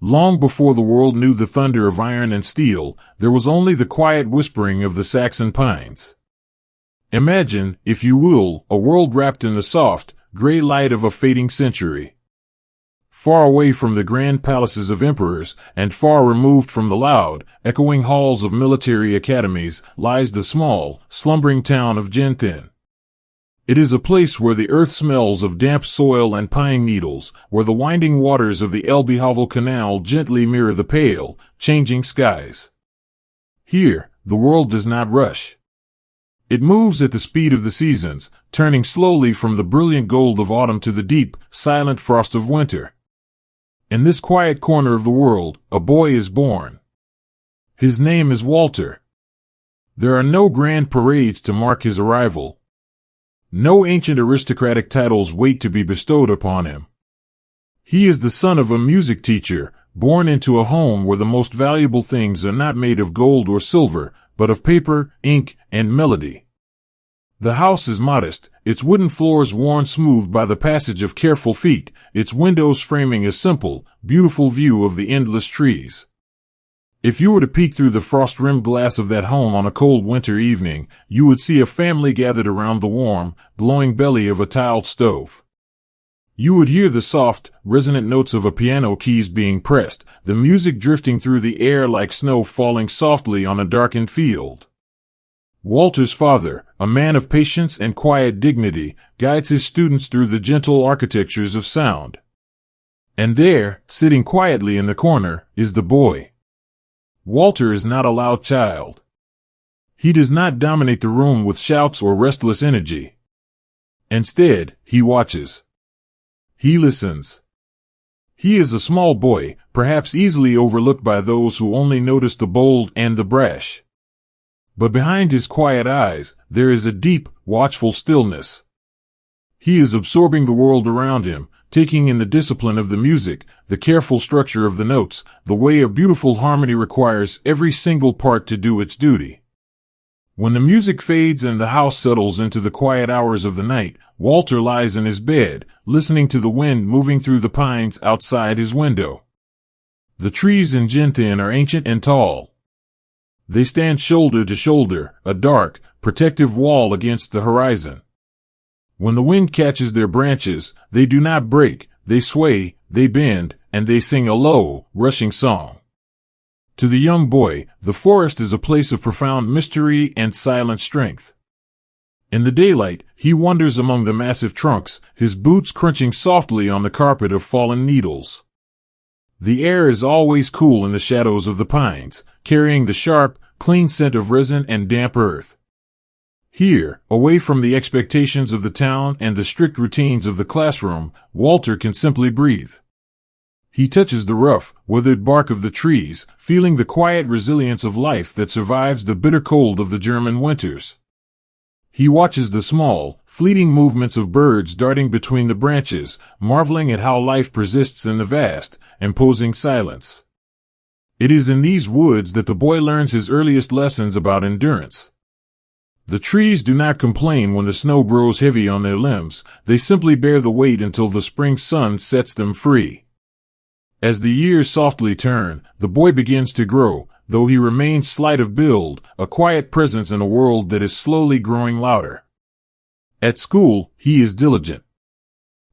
Long before the world knew the thunder of iron and steel, there was only the quiet whispering of the Saxon pines. Imagine, if you will, a world wrapped in the soft, gray light of a fading century. Far away from the grand palaces of emperors, and far removed from the loud, echoing halls of military academies, lies the small, slumbering town of Genthin. It is a place where the earth smells of damp soil and pine needles, where the winding waters of the Elbe-Havel Canal gently mirror the pale, changing skies. Here, the world does not rush. It moves at the speed of the seasons, turning slowly from the brilliant gold of autumn to the deep, silent frost of winter. In this quiet corner of the world, a boy is born. His name is Walter. There are no grand parades to mark his arrival. No ancient aristocratic titles wait to be bestowed upon him. He is the son of a music teacher, born into a home where the most valuable things are not made of gold or silver, but of paper, ink, and melody. The house is modest, its wooden floors worn smooth by the passage of careful feet, its windows framing a simple, beautiful view of the endless trees. If you were to peek through the frost-rimmed glass of that home on a cold winter evening, you would see a family gathered around the warm, glowing belly of a tiled stove. You would hear the soft, resonant notes of a piano keys being pressed, the music drifting through the air like snow falling softly on a darkened field. Walter's father, a man of patience and quiet dignity, guides his students through the gentle architectures of sound. And there, sitting quietly in the corner, is the boy. Walter is not a loud child. He does not dominate the room with shouts or restless energy. Instead, he watches. He listens. He is a small boy, perhaps easily overlooked by those who only notice the bold and the brash. But behind his quiet eyes, there is a deep, watchful stillness. He is absorbing the world around him, taking in the discipline of the music, the careful structure of the notes, the way a beautiful harmony requires every single part to do its duty. When the music fades and the house settles into the quiet hours of the night, Walter lies in his bed, listening to the wind moving through the pines outside his window. The trees in Genthin are ancient and tall. They stand shoulder to shoulder, a dark, protective wall against the horizon. When the wind catches their branches, they do not break, they sway, they bend, and they sing a low, rushing song. To the young boy, the forest is a place of profound mystery and silent strength. In the daylight, he wanders among the massive trunks, his boots crunching softly on the carpet of fallen needles. The air is always cool in the shadows of the pines, carrying the sharp, clean scent of resin and damp earth. Here, away from the expectations of the town and the strict routines of the classroom, Walter can simply breathe. He touches the rough, withered bark of the trees, feeling the quiet resilience of life that survives the bitter cold of the German winters. He watches the small, fleeting movements of birds darting between the branches, marveling at how life persists in the vast, imposing silence. It is in these woods that the boy learns his earliest lessons about endurance. The trees do not complain when the snow grows heavy on their limbs, they simply bear the weight until the spring sun sets them free. As the years softly turn, the boy begins to grow, though he remains slight of build, a quiet presence in a world that is slowly growing louder. At school, he is diligent.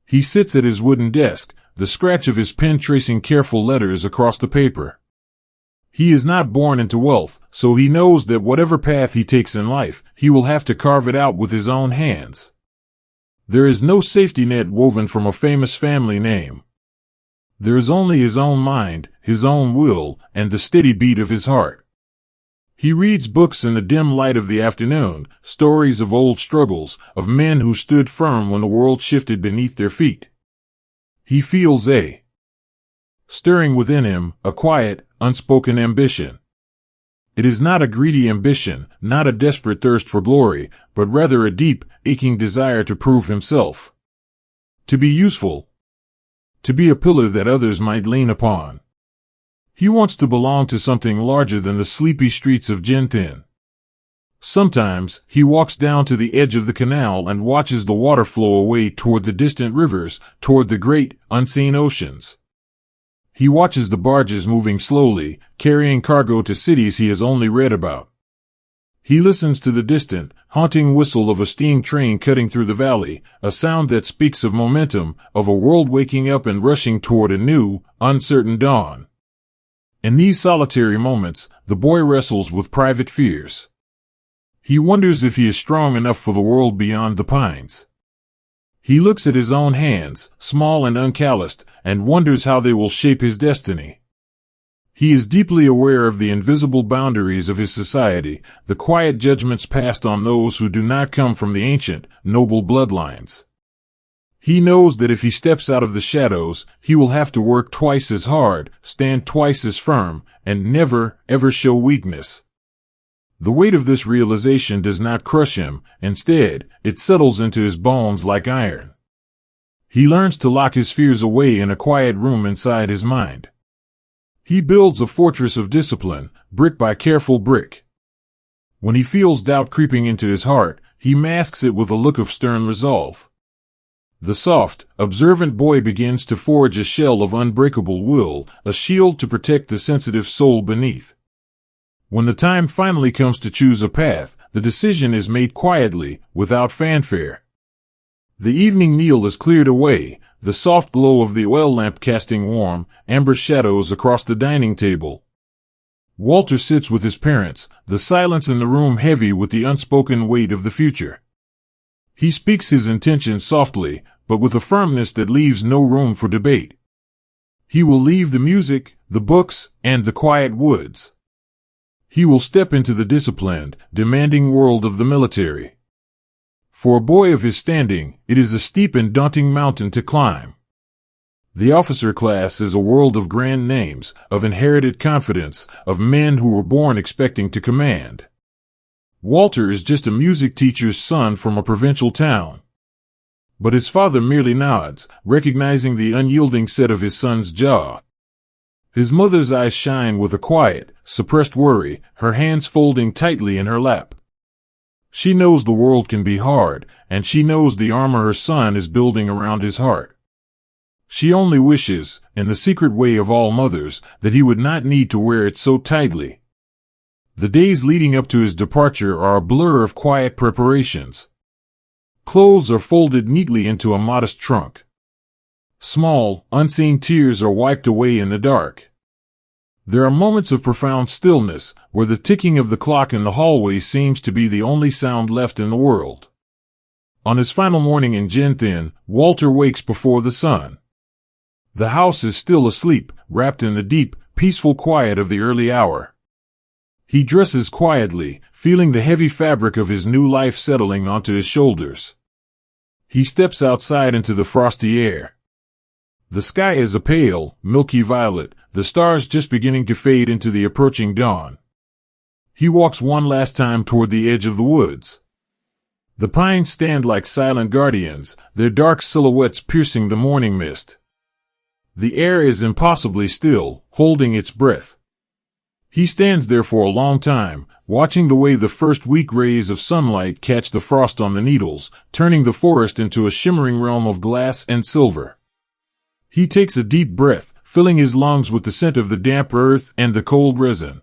He sits at his wooden desk, the scratch of his pen tracing careful letters across the paper. He is not born into wealth, so he knows that whatever path he takes in life, he will have to carve it out with his own hands. There is no safety net woven from a famous family name. There is only his own mind, his own will, and the steady beat of his heart. He reads books in the dim light of the afternoon, stories of old struggles, of men who stood firm when the world shifted beneath their feet. He feels stirring within him, a quiet, unspoken ambition. It is not a greedy ambition, not a desperate thirst for glory, but rather a deep, aching desire to prove himself. To be useful. To be a pillar that others might lean upon. He wants to belong to something larger than the sleepy streets of Genthin. Sometimes, he walks down to the edge of the canal and watches the water flow away toward the distant rivers, toward the great, unseen oceans. He watches the barges moving slowly, carrying cargo to cities he has only read about. He listens to the distant, haunting whistle of a steam train cutting through the valley, a sound that speaks of momentum, of a world waking up and rushing toward a new, uncertain dawn. In these solitary moments, the boy wrestles with private fears. He wonders if he is strong enough for the world beyond the pines. He looks at his own hands, small and uncalloused, and wonders how they will shape his destiny. He is deeply aware of the invisible boundaries of his society, the quiet judgments passed on those who do not come from the ancient, noble bloodlines. He knows that if he steps out of the shadows, he will have to work twice as hard, stand twice as firm, and never, ever show weakness. The weight of this realization does not crush him, instead, it settles into his bones like iron. He learns to lock his fears away in a quiet room inside his mind. He builds a fortress of discipline, brick by careful brick. When he feels doubt creeping into his heart, he masks it with a look of stern resolve. The soft, observant boy begins to forge a shell of unbreakable will, a shield to protect the sensitive soul beneath. When the time finally comes to choose a path, the decision is made quietly, without fanfare. The evening meal is cleared away, the soft glow of the oil lamp casting warm, amber shadows across the dining table. Walter sits with his parents, the silence in the room heavy with the unspoken weight of the future. He speaks his intentions softly, but with a firmness that leaves no room for debate. He will leave the music, the books, and the quiet woods. He will step into the disciplined, demanding world of the military. For a boy of his standing, it is a steep and daunting mountain to climb. The officer class is a world of grand names, of inherited confidence, of men who were born expecting to command. Walter is just a music teacher's son from a provincial town. But his father merely nods, recognizing the unyielding set of his son's jaw. His mother's eyes shine with a quiet, suppressed worry, her hands folding tightly in her lap. She knows the world can be hard, and she knows the armor her son is building around his heart. She only wishes, in the secret way of all mothers, that he would not need to wear it so tightly. The days leading up to his departure are a blur of quiet preparations. Clothes are folded neatly into a modest trunk. Small, unseen tears are wiped away in the dark. There are moments of profound stillness, where the ticking of the clock in the hallway seems to be the only sound left in the world. On his final morning in Genthin, Walter wakes before the sun. The house is still asleep, wrapped in the deep, peaceful quiet of the early hour. He dresses quietly, feeling the heavy fabric of his new life settling onto his shoulders. He steps outside into the frosty air. The sky is a pale, milky violet, the stars just beginning to fade into the approaching dawn. He walks one last time toward the edge of the woods. The pines stand like silent guardians, their dark silhouettes piercing the morning mist. The air is impossibly still, holding its breath. He stands there for a long time, watching the way the first weak rays of sunlight catch the frost on the needles, turning the forest into a shimmering realm of glass and silver. He takes a deep breath, filling his lungs with the scent of the damp earth and the cold resin.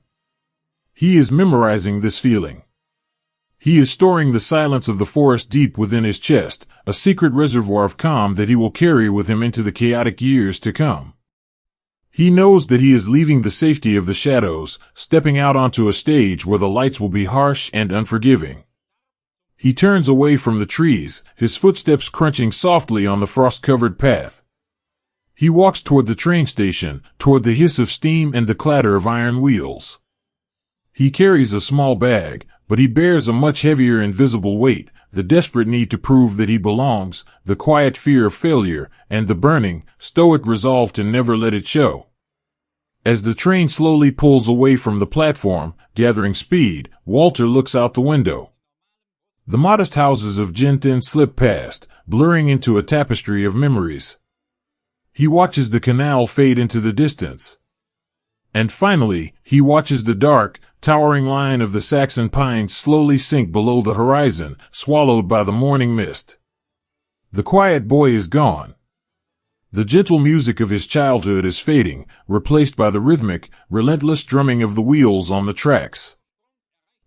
He is memorizing this feeling. He is storing the silence of the forest deep within his chest, a secret reservoir of calm that he will carry with him into the chaotic years to come. He knows that he is leaving the safety of the shadows, stepping out onto a stage where the lights will be harsh and unforgiving. He turns away from the trees, his footsteps crunching softly on the frost-covered path. He walks toward the train station, toward the hiss of steam and the clatter of iron wheels. He carries a small bag, but he bears a much heavier invisible weight, the desperate need to prove that he belongs, the quiet fear of failure, and the burning, stoic resolve to never let it show. As the train slowly pulls away from the platform, gathering speed, Walter looks out the window. The modest houses of Genthin slip past, blurring into a tapestry of memories. He watches the canal fade into the distance. And finally, he watches the dark, towering line of the Saxon pines slowly sink below the horizon, swallowed by the morning mist. The quiet boy is gone. The gentle music of his childhood is fading, replaced by the rhythmic, relentless drumming of the wheels on the tracks.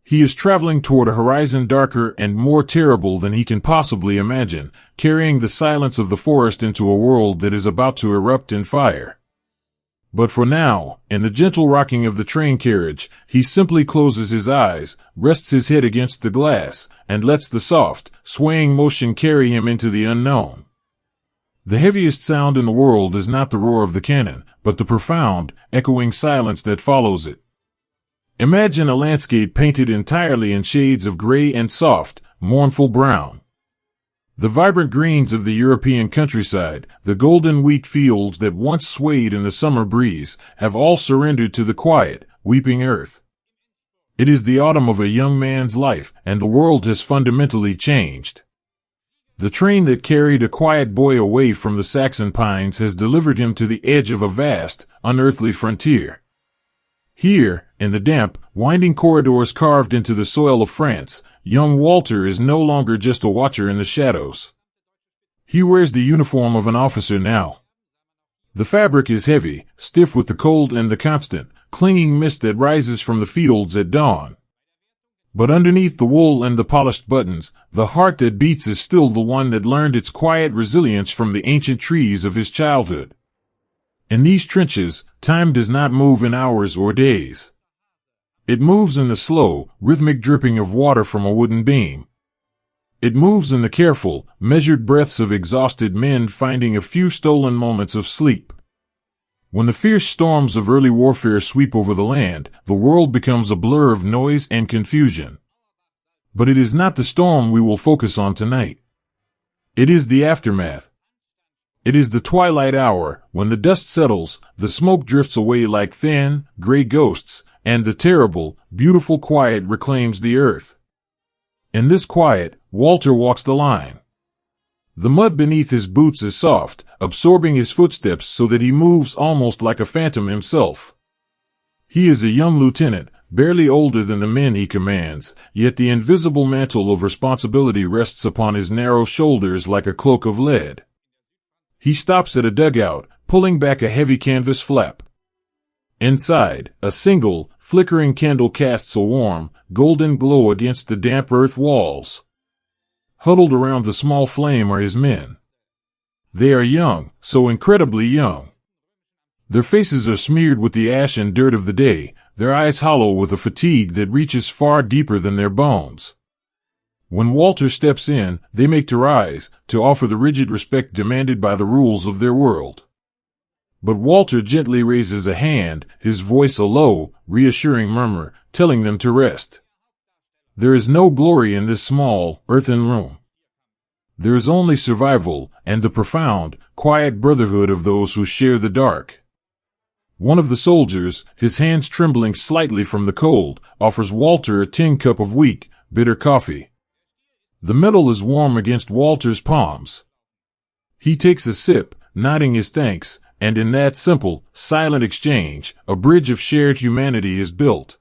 He is traveling toward a horizon darker and more terrible than he can possibly imagine, carrying the silence of the forest into a world that is about to erupt in fire. But for now, in the gentle rocking of the train carriage, he simply closes his eyes, rests his head against the glass, and lets the soft, swaying motion carry him into the unknown. The heaviest sound in the world is not the roar of the cannon, but the profound, echoing silence that follows it. Imagine a landscape painted entirely in shades of gray and soft, mournful brown. The vibrant greens of the European countryside, the golden wheat fields that once swayed in the summer breeze, have all surrendered to the quiet, weeping earth. It is the autumn of a young man's life, and the world has fundamentally changed. The train that carried a quiet boy away from the Saxon pines has delivered him to the edge of a vast, unearthly frontier. Here, in the damp, winding corridors carved into the soil of France, young Walter is no longer just a watcher in the shadows. He wears the uniform of an officer now. The fabric is heavy, stiff with the cold and the constant, clinging mist that rises from the fields at dawn. But underneath the wool and the polished buttons, the heart that beats is still the one that learned its quiet resilience from the ancient trees of his childhood. In these trenches, time does not move in hours or days. It moves in the slow, rhythmic dripping of water from a wooden beam. It moves in the careful, measured breaths of exhausted men finding a few stolen moments of sleep. When the fierce storms of early warfare sweep over the land, the world becomes a blur of noise and confusion. But it is not the storm we will focus on tonight. It is the aftermath. It is the twilight hour, when the dust settles, the smoke drifts away like thin, gray ghosts, and the terrible, beautiful quiet reclaims the earth. In this quiet, Walter walks the line. The mud beneath his boots is soft, absorbing his footsteps so that he moves almost like a phantom himself. He is a young lieutenant, barely older than the men he commands, yet the invisible mantle of responsibility rests upon his narrow shoulders like a cloak of lead. He stops at a dugout, pulling back a heavy canvas flap. Inside, a single, flickering candle casts a warm, golden glow against the damp earth walls. Huddled around the small flame are his men. They are young, so incredibly young. Their faces are smeared with the ash and dirt of the day, their eyes hollow with a fatigue that reaches far deeper than their bones. When Walter steps in, they make to rise, to offer the rigid respect demanded by the rules of their world. But Walter gently raises a hand, his voice a low, reassuring murmur, telling them to rest. There is no glory in this small, earthen room. There is only survival, and the profound, quiet brotherhood of those who share the dark. One of the soldiers, his hands trembling slightly from the cold, offers Walter a tin cup of weak, bitter coffee. The metal is warm against Walter's palms. He takes a sip, nodding his thanks, and in that simple, silent exchange, a bridge of shared humanity is built.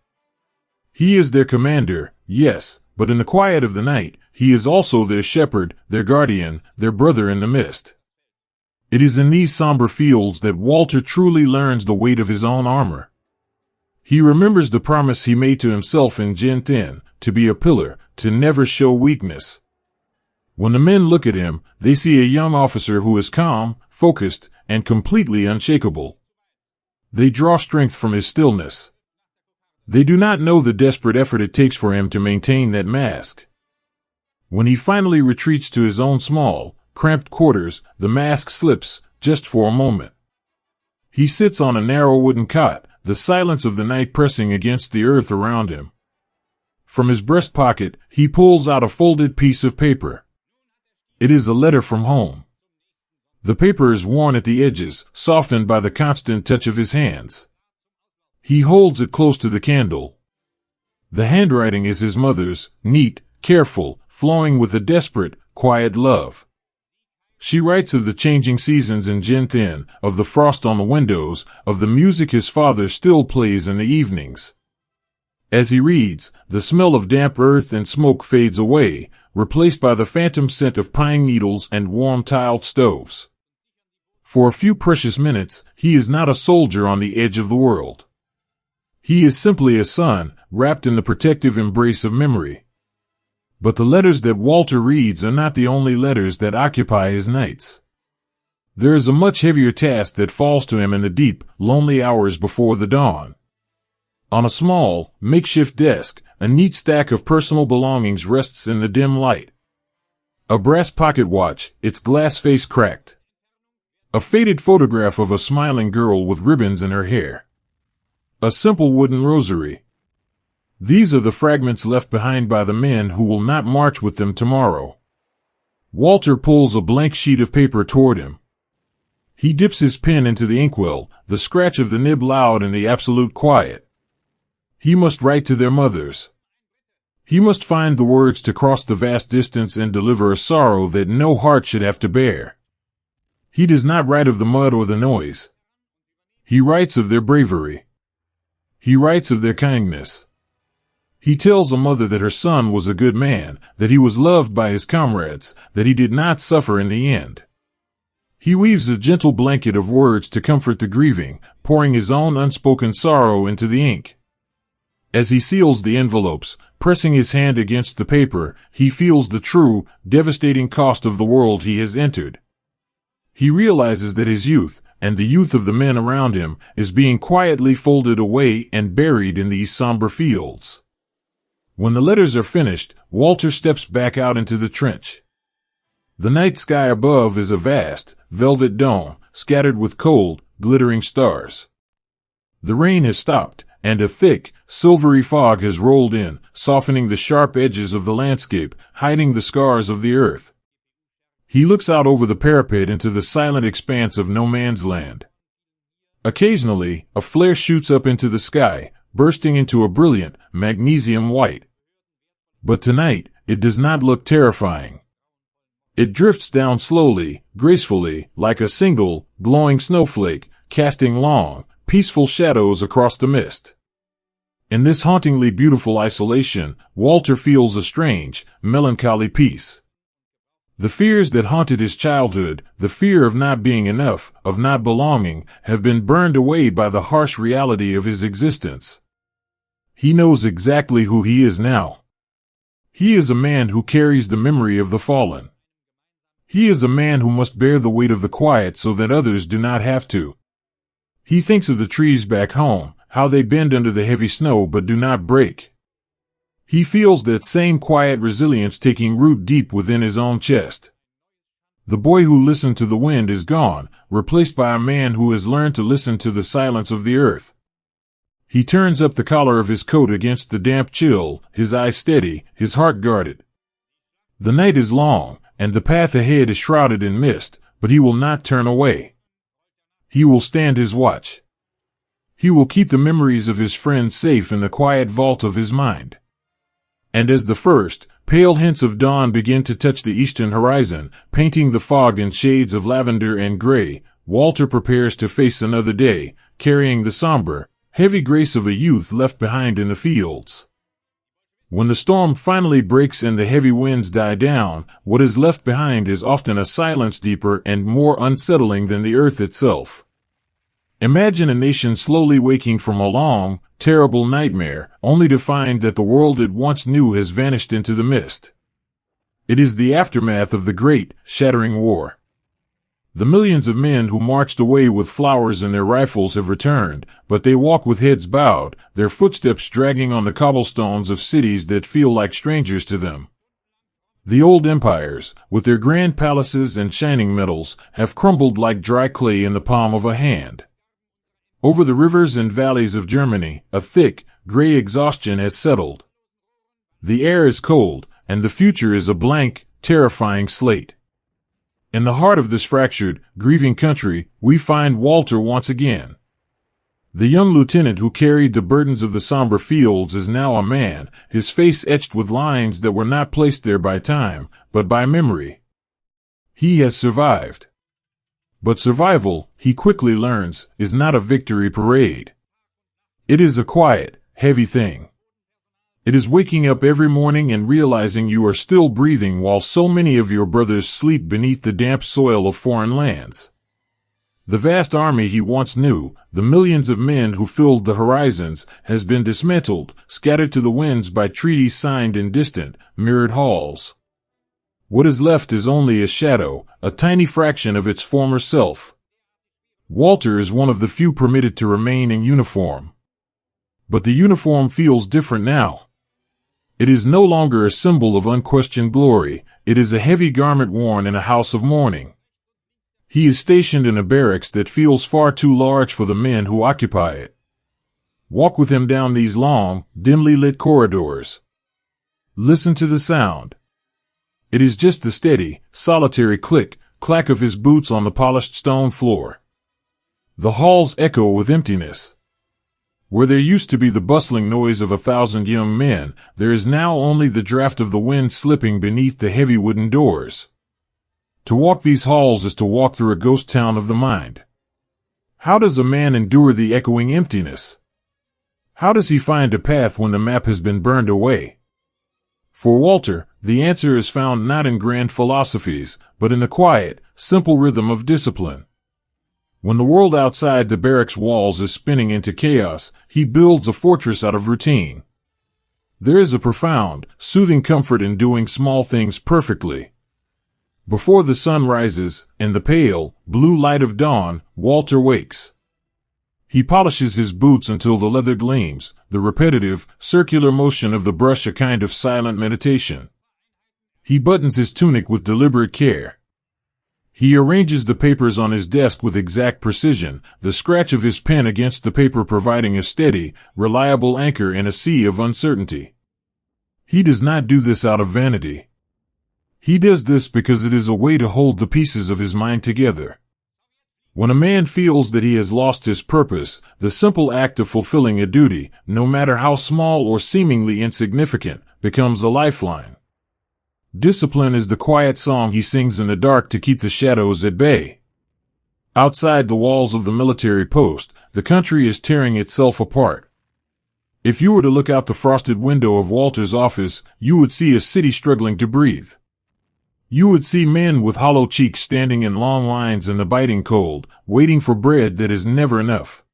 He is their commander, yes, but in the quiet of the night, he is also their shepherd, their guardian, their brother in the mist. It is in these somber fields that Walter truly learns the weight of his own armor. He remembers the promise he made to himself in Genthin, to be a pillar, to never show weakness. When the men look at him, they see a young officer who is calm, focused, and completely unshakable. They draw strength from his stillness. They do not know the desperate effort it takes for him to maintain that mask. When he finally retreats to his own small, cramped quarters, the mask slips, just for a moment. He sits on a narrow wooden cot, the silence of the night pressing against the earth around him. From his breast pocket, he pulls out a folded piece of paper. It is a letter from home. The paper is worn at the edges, softened by the constant touch of his hands. He holds it close to the candle. The handwriting is his mother's, neat, careful, flowing with a desperate, quiet love. She writes of the changing seasons in Genthin, of the frost on the windows, of the music his father still plays in the evenings. As he reads, the smell of damp earth and smoke fades away, replaced by the phantom scent of pine needles and warm tiled stoves. For a few precious minutes, he is not a soldier on the edge of the world. He is simply a son, wrapped in the protective embrace of memory. But the letters that Walter reads are not the only letters that occupy his nights. There is a much heavier task that falls to him in the deep, lonely hours before the dawn. On a small, makeshift desk, a neat stack of personal belongings rests in the dim light. A brass pocket watch, its glass face cracked. A faded photograph of a smiling girl with ribbons in her hair. A simple wooden rosary. These are the fragments left behind by the men who will not march with them tomorrow. Walter pulls a blank sheet of paper toward him. He dips his pen into the inkwell, the scratch of the nib loud in the absolute quiet. He must write to their mothers. He must find the words to cross the vast distance and deliver a sorrow that no heart should have to bear. He does not write of the mud or the noise. He writes of their bravery. He writes of their kindness. He tells a mother that her son was a good man, that he was loved by his comrades, that he did not suffer in the end. He weaves a gentle blanket of words to comfort the grieving, pouring his own unspoken sorrow into the ink. As he seals the envelopes, pressing his hand against the paper, he feels the true, devastating cost of the world he has entered. He realizes that his youth, and the youth of the men around him, is being quietly folded away and buried in these somber fields. When the letters are finished, Walter steps back out into the trench. The night sky above is a vast, velvet dome, scattered with cold, glittering stars. The rain has stopped, and a thick, silvery fog has rolled in, softening the sharp edges of the landscape, hiding the scars of the earth. He looks out over the parapet into the silent expanse of no man's land. Occasionally, a flare shoots up into the sky, bursting into a brilliant, magnesium white. But tonight, it does not look terrifying. It drifts down slowly, gracefully, like a single, glowing snowflake, casting long, peaceful shadows across the mist. In this hauntingly beautiful isolation, Walter feels a strange, melancholy peace. The fears that haunted his childhood, the fear of not being enough, of not belonging, have been burned away by the harsh reality of his existence. He knows exactly who he is now. He is a man who carries the memory of the fallen. He is a man who must bear the weight of the quiet so that others do not have to. He thinks of the trees back home, how they bend under the heavy snow but do not break. He feels that same quiet resilience taking root deep within his own chest. The boy who listened to the wind is gone, replaced by a man who has learned to listen to the silence of the earth. He turns up the collar of his coat against the damp chill, his eyes steady, his heart guarded. The night is long, and the path ahead is shrouded in mist, but he will not turn away. He will stand his watch. He will keep the memories of his friends safe in the quiet vault of his mind. And as the first, pale hints of dawn begin to touch the eastern horizon, painting the fog in shades of lavender and gray, Walter prepares to face another day, carrying the somber, heavy grace of a youth left behind in the fields. When the storm finally breaks and the heavy winds die down, what is left behind is often a silence deeper and more unsettling than the earth itself. Imagine a nation slowly waking from a long, terrible nightmare, only to find that the world it once knew has vanished into the mist. It is the aftermath of the great, shattering war. The millions of men who marched away with flowers in their rifles have returned, but they walk with heads bowed, their footsteps dragging on the cobblestones of cities that feel like strangers to them. The old empires, with their grand palaces and shining medals, have crumbled like dry clay in the palm of a hand. Over the rivers and valleys of Germany, a thick, gray exhaustion has settled. The air is cold, and the future is a blank, terrifying slate. In the heart of this fractured, grieving country, we find Walter once again. The young lieutenant who carried the burdens of the somber fields is now a man, his face etched with lines that were not placed there by time, but by memory. He has survived. But survival, he quickly learns, is not a victory parade. It is a quiet, heavy thing. It is waking up every morning and realizing you are still breathing while so many of your brothers sleep beneath the damp soil of foreign lands. The vast army he once knew, the millions of men who filled the horizons, has been dismantled, scattered to the winds by treaties signed in distant, mirrored halls. What is left is only a shadow, a tiny fraction of its former self. Walter is one of the few permitted to remain in uniform. But the uniform feels different now. It is no longer a symbol of unquestioned glory, it is a heavy garment worn in a house of mourning. He is stationed in a barracks that feels far too large for the men who occupy it. Walk with him down these long, dimly lit corridors. Listen to the sound. It is just the steady, solitary clack of his boots on the polished stone floor. The halls echo with emptiness. Where there used to be the bustling noise of 1,000 young men, there is now only the draft of the wind slipping beneath the heavy wooden doors. To walk these halls is to walk through a ghost town of the mind. How does a man endure the echoing emptiness? How does he find a path when the map has been burned away? For Walter, the answer is found not in grand philosophies, but in the quiet, simple rhythm of discipline. When the world outside the barracks walls is spinning into chaos, he builds a fortress out of routine. There is a profound, soothing comfort in doing small things perfectly. Before the sun rises, in the pale, blue light of dawn, Walter wakes. He polishes his boots until the leather gleams, the repetitive, circular motion of the brush a kind of silent meditation. He buttons his tunic with deliberate care. He arranges the papers on his desk with exact precision, the scratch of his pen against the paper providing a steady, reliable anchor in a sea of uncertainty. He does not do this out of vanity. He does this because it is a way to hold the pieces of his mind together. When a man feels that he has lost his purpose, the simple act of fulfilling a duty, no matter how small or seemingly insignificant, becomes a lifeline. Discipline is the quiet song he sings in the dark to keep the shadows at bay. Outside the walls of the military post, the country is tearing itself apart. If you were to look out the frosted window of Walter's office, you would see a city struggling to breathe. You would see men with hollow cheeks standing in long lines in the biting cold, waiting for bread that is never enough.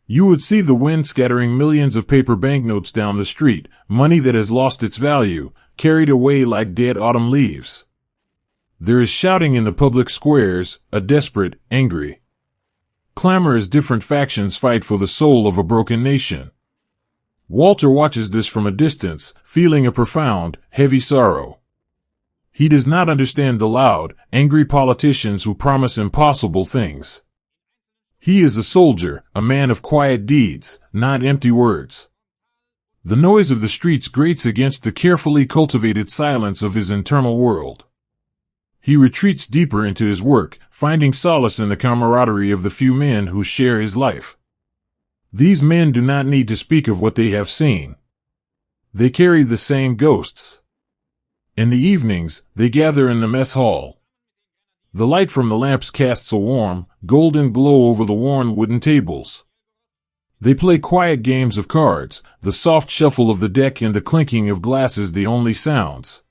You would see the wind scattering millions of paper banknotes down the street, money that has lost its value, carried away like dead autumn leaves. There is shouting in the public squares, a desperate, angry clamor as different factions fight for the soul of a broken nation. Walter watches this from a distance, feeling a profound, heavy sorrow. He does not understand the loud, angry politicians who promise impossible things. He is a soldier, a man of quiet deeds, not empty words. The noise of the streets grates against the carefully cultivated silence of his internal world. He retreats deeper into his work, finding solace in the camaraderie of the few men who share his life. These men do not need to speak of what they have seen. They carry the same ghosts. In the evenings, they gather in the mess hall. The light from the lamps casts a warm, golden glow over the worn wooden tables. They play quiet games of cards, the soft shuffle of the deck and the clinking of glasses the only sounds.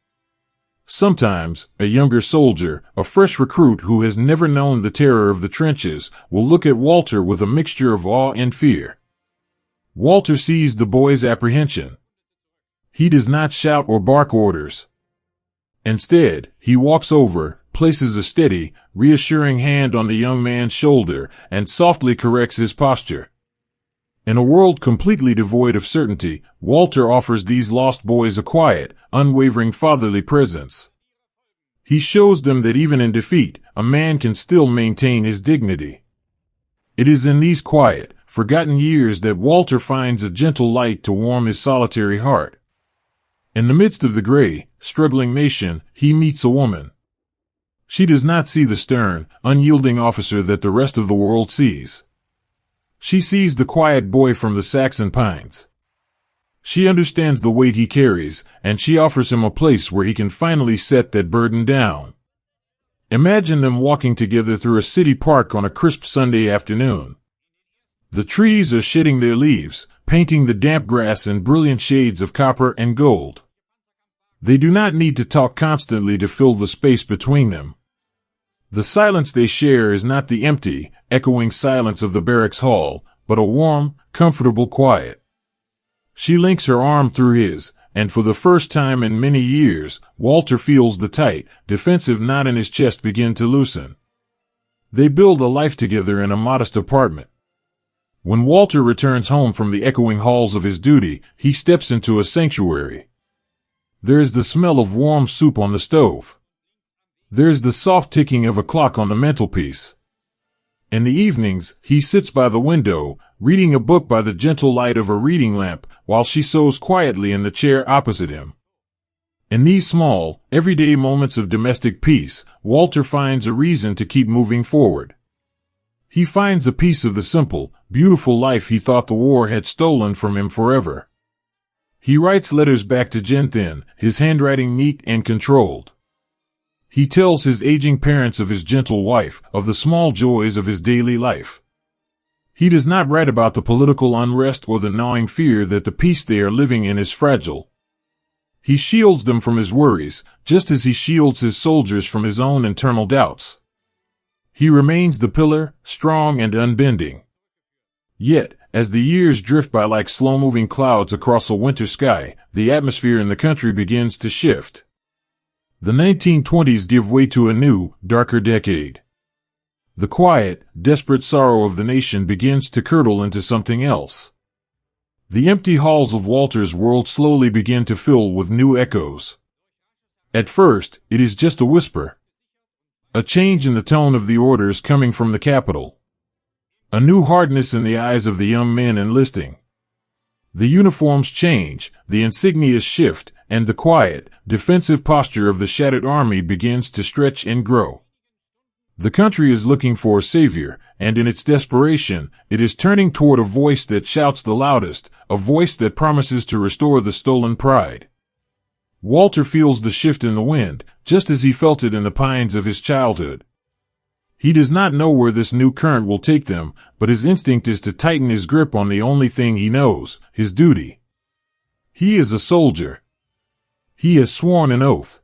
Sometimes, a younger soldier, a fresh recruit who has never known the terror of the trenches, will look at Walter with a mixture of awe and fear. Walter sees the boy's apprehension. He does not shout or bark orders. Instead, he walks over, places a steady, reassuring hand on the young man's shoulder, and softly corrects his posture. In a world completely devoid of certainty, Walter offers these lost boys a quiet, unwavering fatherly presence. He shows them that even in defeat, a man can still maintain his dignity. It is in these quiet, forgotten years that Walter finds a gentle light to warm his solitary heart. In the midst of the gray, struggling nation, he meets a woman. She does not see the stern, unyielding officer that the rest of the world sees. She sees the quiet boy from the Saxon pines. She understands the weight he carries, and she offers him a place where he can finally set that burden down. Imagine them walking together through a city park on a crisp Sunday afternoon. The trees are shedding their leaves, painting the damp grass in brilliant shades of copper and gold. They do not need to talk constantly to fill the space between them. The silence they share is not the empty, echoing silence of the barracks hall, but a warm, comfortable quiet. She links her arm through his, and for the first time in many years, Walter feels the tight, defensive knot in his chest begin to loosen. They build a life together in a modest apartment. When Walter returns home from the echoing halls of his duty, he steps into a sanctuary. There is the smell of warm soup on the stove. There is the soft ticking of a clock on the mantelpiece. In the evenings, he sits by the window, reading a book by the gentle light of a reading lamp, while she sews quietly in the chair opposite him. In these small, everyday moments of domestic peace, Walter finds a reason to keep moving forward. He finds a piece of the simple, beautiful life he thought the war had stolen from him forever. He writes letters back to Jenthin, his handwriting neat and controlled. He tells his aging parents of his gentle wife, of the small joys of his daily life. He does not write about the political unrest or the gnawing fear that the peace they are living in is fragile. He shields them from his worries, just as he shields his soldiers from his own internal doubts. He remains the pillar, strong and unbending. Yet, as the years drift by like slow-moving clouds across a winter sky, the atmosphere in the country begins to shift. The 1920s give way to a new, darker decade. The quiet, desperate sorrow of the nation begins to curdle into something else. The empty halls of Walter's world slowly begin to fill with new echoes. At first, it is just a whisper. A change in the tone of the orders coming from the capital. A new hardness in the eyes of the young men enlisting. The uniforms change, the insignias shift, and the quiet, defensive posture of the shattered army begins to stretch and grow. The country is looking for a savior, and in its desperation, it is turning toward a voice that shouts the loudest, a voice that promises to restore the stolen pride. Walter feels the shift in the wind, just as he felt it in the pines of his childhood. He does not know where this new current will take them, but his instinct is to tighten his grip on the only thing he knows, his duty. He is a soldier. He has sworn an oath.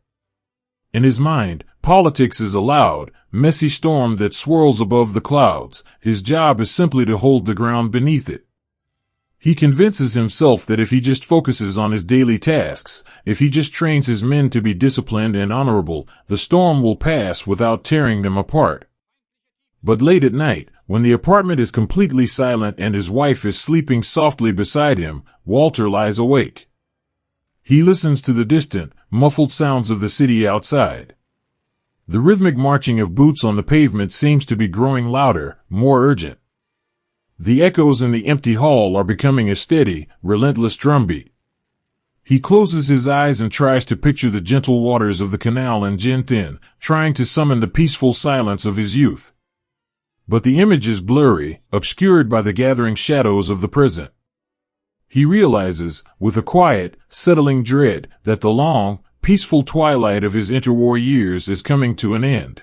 In his mind, politics is a loud, messy storm that swirls above the clouds. His job is simply to hold the ground beneath it. He convinces himself that if he just focuses on his daily tasks, if he just trains his men to be disciplined and honorable, the storm will pass without tearing them apart. But late at night, when the apartment is completely silent and his wife is sleeping softly beside him, Walter lies awake. He listens to the distant, muffled sounds of the city outside. The rhythmic marching of boots on the pavement seems to be growing louder, more urgent. The echoes in the empty hall are becoming a steady, relentless drumbeat. He closes his eyes and tries to picture the gentle waters of the canal in Jenthin, trying to summon the peaceful silence of his youth. But the image is blurry, obscured by the gathering shadows of the present. He realizes, with a quiet, settling dread, that the long, peaceful twilight of his interwar years is coming to an end.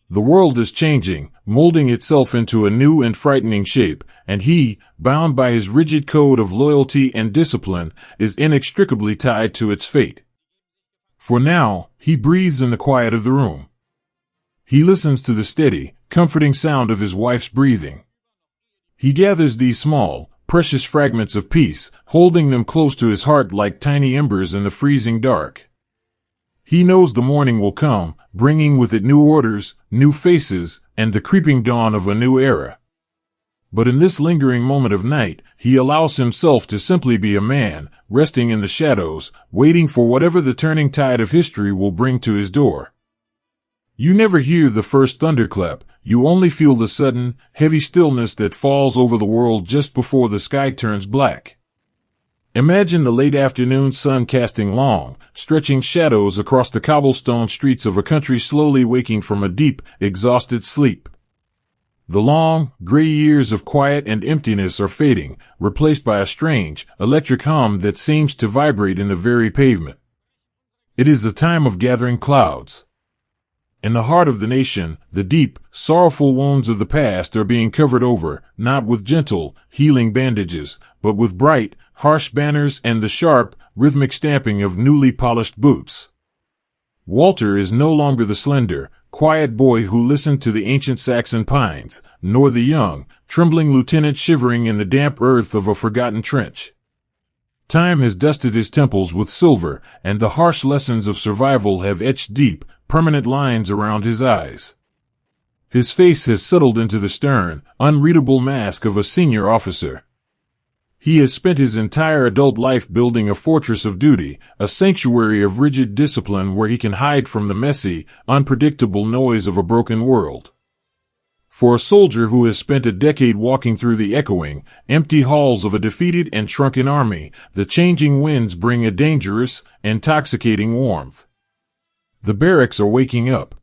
The world is changing, molding itself into a new and frightening shape, and he, bound by his rigid code of loyalty and discipline, is inextricably tied to its fate. For now, he breathes in the quiet of the room. He listens to the steady, comforting sound of his wife's breathing. He gathers these small, precious fragments of peace, holding them close to his heart like tiny embers in the freezing dark. He knows the morning will come, bringing with it new orders, new faces, and the creeping dawn of a new era. But in this lingering moment of night, he allows himself to simply be a man, resting in the shadows, waiting for whatever the turning tide of history will bring to his door. You never hear the first thunderclap, you only feel the sudden, heavy stillness that falls over the world just before the sky turns black. Imagine the late afternoon sun casting long, stretching shadows across the cobblestone streets of a country slowly waking from a deep, exhausted sleep. The long, gray years of quiet and emptiness are fading, replaced by a strange, electric hum that seems to vibrate in the very pavement. It is a time of gathering clouds. In the heart of the nation, the deep, sorrowful wounds of the past are being covered over, not with gentle, healing bandages, but with bright, harsh banners and the sharp, rhythmic stamping of newly polished boots. Walter is no longer the slender, quiet boy who listened to the ancient Saxon pines, nor the young, trembling lieutenant shivering in the damp earth of a forgotten trench. Time has dusted his temples with silver, and the harsh lessons of survival have etched deep, permanent lines around his eyes. His face has settled into the stern, unreadable mask of a senior officer. He has spent his entire adult life building a fortress of duty, a sanctuary of rigid discipline where he can hide from the messy, unpredictable noise of a broken world. For a soldier who has spent a decade walking through the echoing, empty halls of a defeated and shrunken army, the changing winds bring a dangerous, intoxicating warmth. The barracks are waking up.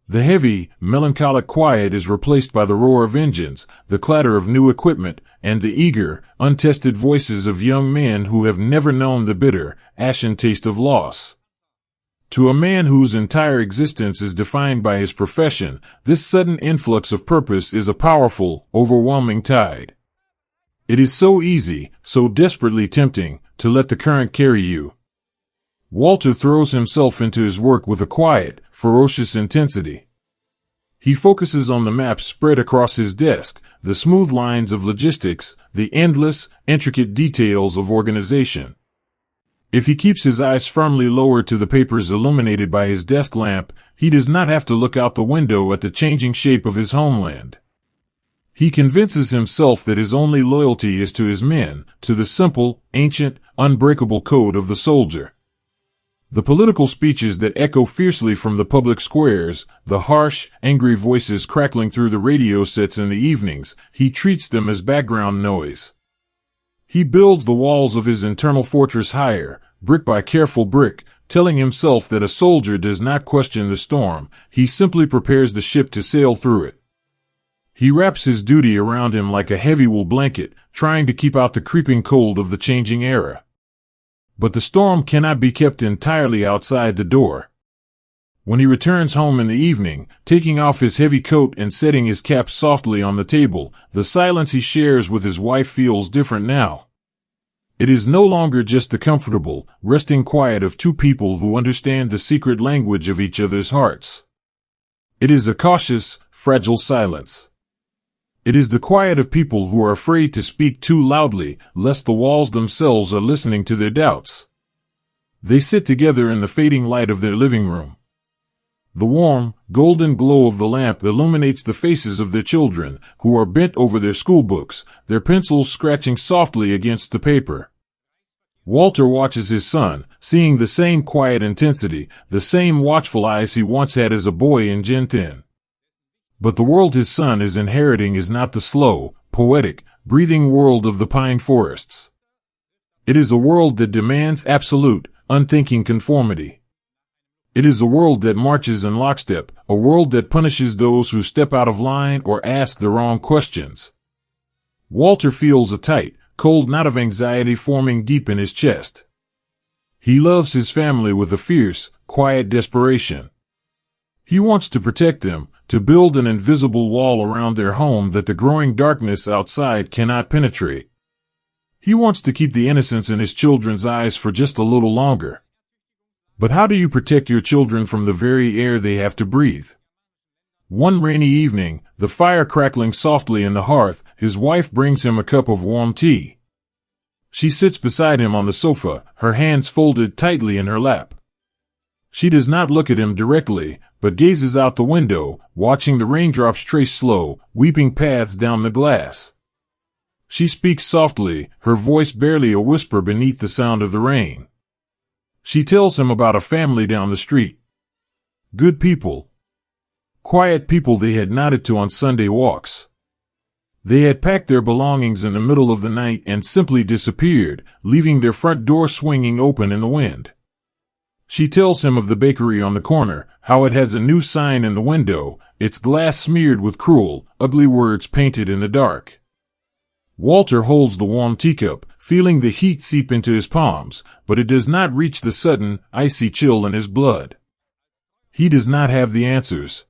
The heavy, melancholic quiet is replaced by the roar of engines, the clatter of new equipment, and the eager, untested voices of young men who have never known the bitter, ashen taste of loss. To a man whose entire existence is defined by his profession, this sudden influx of purpose is a powerful, overwhelming tide. It is so easy, so desperately tempting, to let the current carry you. Walter throws himself into his work with a quiet, ferocious intensity. He focuses on the maps spread across his desk, the smooth lines of logistics, the endless, intricate details of organization. If he keeps his eyes firmly lowered to the papers illuminated by his desk lamp, he does not have to look out the window at the changing shape of his homeland. He convinces himself that his only loyalty is to his men, to the simple, ancient, unbreakable code of the soldier. The political speeches that echo fiercely from the public squares, the harsh, angry voices crackling through the radio sets in the evenings, he treats them as background noise. He builds the walls of his internal fortress higher, brick by careful brick, telling himself that a soldier does not question the storm, he simply prepares the ship to sail through it. He wraps his duty around him like a heavy wool blanket, trying to keep out the creeping cold of the changing era. But the storm cannot be kept entirely outside the door. When he returns home in the evening, taking off his heavy coat and setting his cap softly on the table, the silence he shares with his wife feels different now. It is no longer just the comfortable, resting quiet of two people who understand the secret language of each other's hearts. It is a cautious, fragile silence. It is the quiet of people who are afraid to speak too loudly, lest the walls themselves are listening to their doubts. They sit together in the fading light of their living room. The warm, golden glow of the lamp illuminates the faces of their children, who are bent over their school books, their pencils scratching softly against the paper. Walter watches his son, seeing the same quiet intensity, the same watchful eyes he once had as a boy in Gentian. But the world his son is inheriting is not the slow, poetic, breathing world of the pine forests. It is a world that demands absolute, unthinking conformity. It is a world that marches in lockstep, a world that punishes those who step out of line or ask the wrong questions. Walter feels a tight, cold knot of anxiety forming deep in his chest. He loves his family with a fierce, quiet desperation. He wants to protect them, to build an invisible wall around their home that the growing darkness outside cannot penetrate. He wants to keep the innocence in his children's eyes for just a little longer. But how do you protect your children from the very air they have to breathe? One rainy evening, the fire crackling softly in the hearth, his wife brings him a cup of warm tea. She sits beside him on the sofa, her hands folded tightly in her lap. She does not look at him directly, but gazes out the window, watching the raindrops trace slow, weeping paths down the glass. She speaks softly, her voice barely a whisper beneath the sound of the rain. She tells him about a family down the street. Good people. Quiet people they had nodded to on Sunday walks. They had packed their belongings in the middle of the night and simply disappeared, leaving their front door swinging open in the wind. She tells him of the bakery on the corner, how it has a new sign in the window, its glass smeared with cruel, ugly words painted in the dark. Walter holds the warm teacup, feeling the heat seep into his palms, but it does not reach the sudden, icy chill in his blood. He does not have the answers.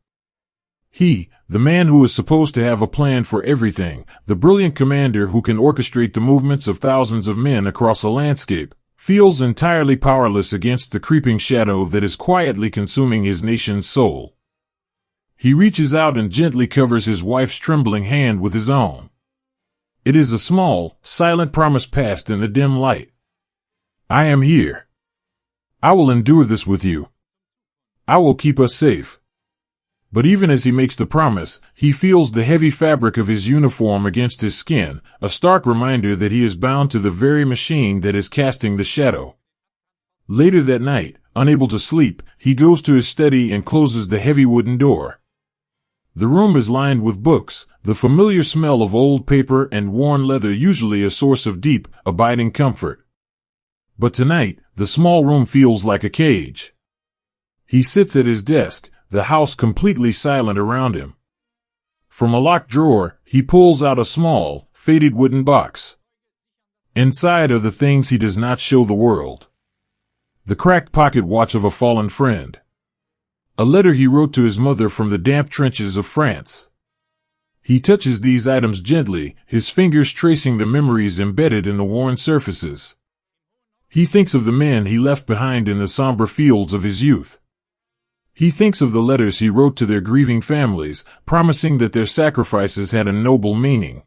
He, the man who is supposed to have a plan for everything, the brilliant commander who can orchestrate the movements of thousands of men across a landscape, feels entirely powerless against the creeping shadow that is quietly consuming his nation's soul. He reaches out and gently covers his wife's trembling hand with his own. It is a small, silent promise passed in the dim light. I am here. I will endure this with you. I will keep us safe. But even as he makes the promise, he feels the heavy fabric of his uniform against his skin, a stark reminder that he is bound to the very machine that is casting the shadow. Later that night, unable to sleep, he goes to his study and closes the heavy wooden door. The room is lined with books, the familiar smell of old paper and worn leather usually a source of deep, abiding comfort. But tonight, the small room feels like a cage. He sits at his desk, the house completely silent around him. From a locked drawer, he pulls out a small, faded wooden box. Inside are the things he does not show the world. The cracked pocket watch of a fallen friend. A letter he wrote to his mother from the damp trenches of France. He touches these items gently, his fingers tracing the memories embedded in the worn surfaces. He thinks of the men he left behind in the somber fields of his youth. He thinks of the letters he wrote to their grieving families, promising that their sacrifices had a noble meaning.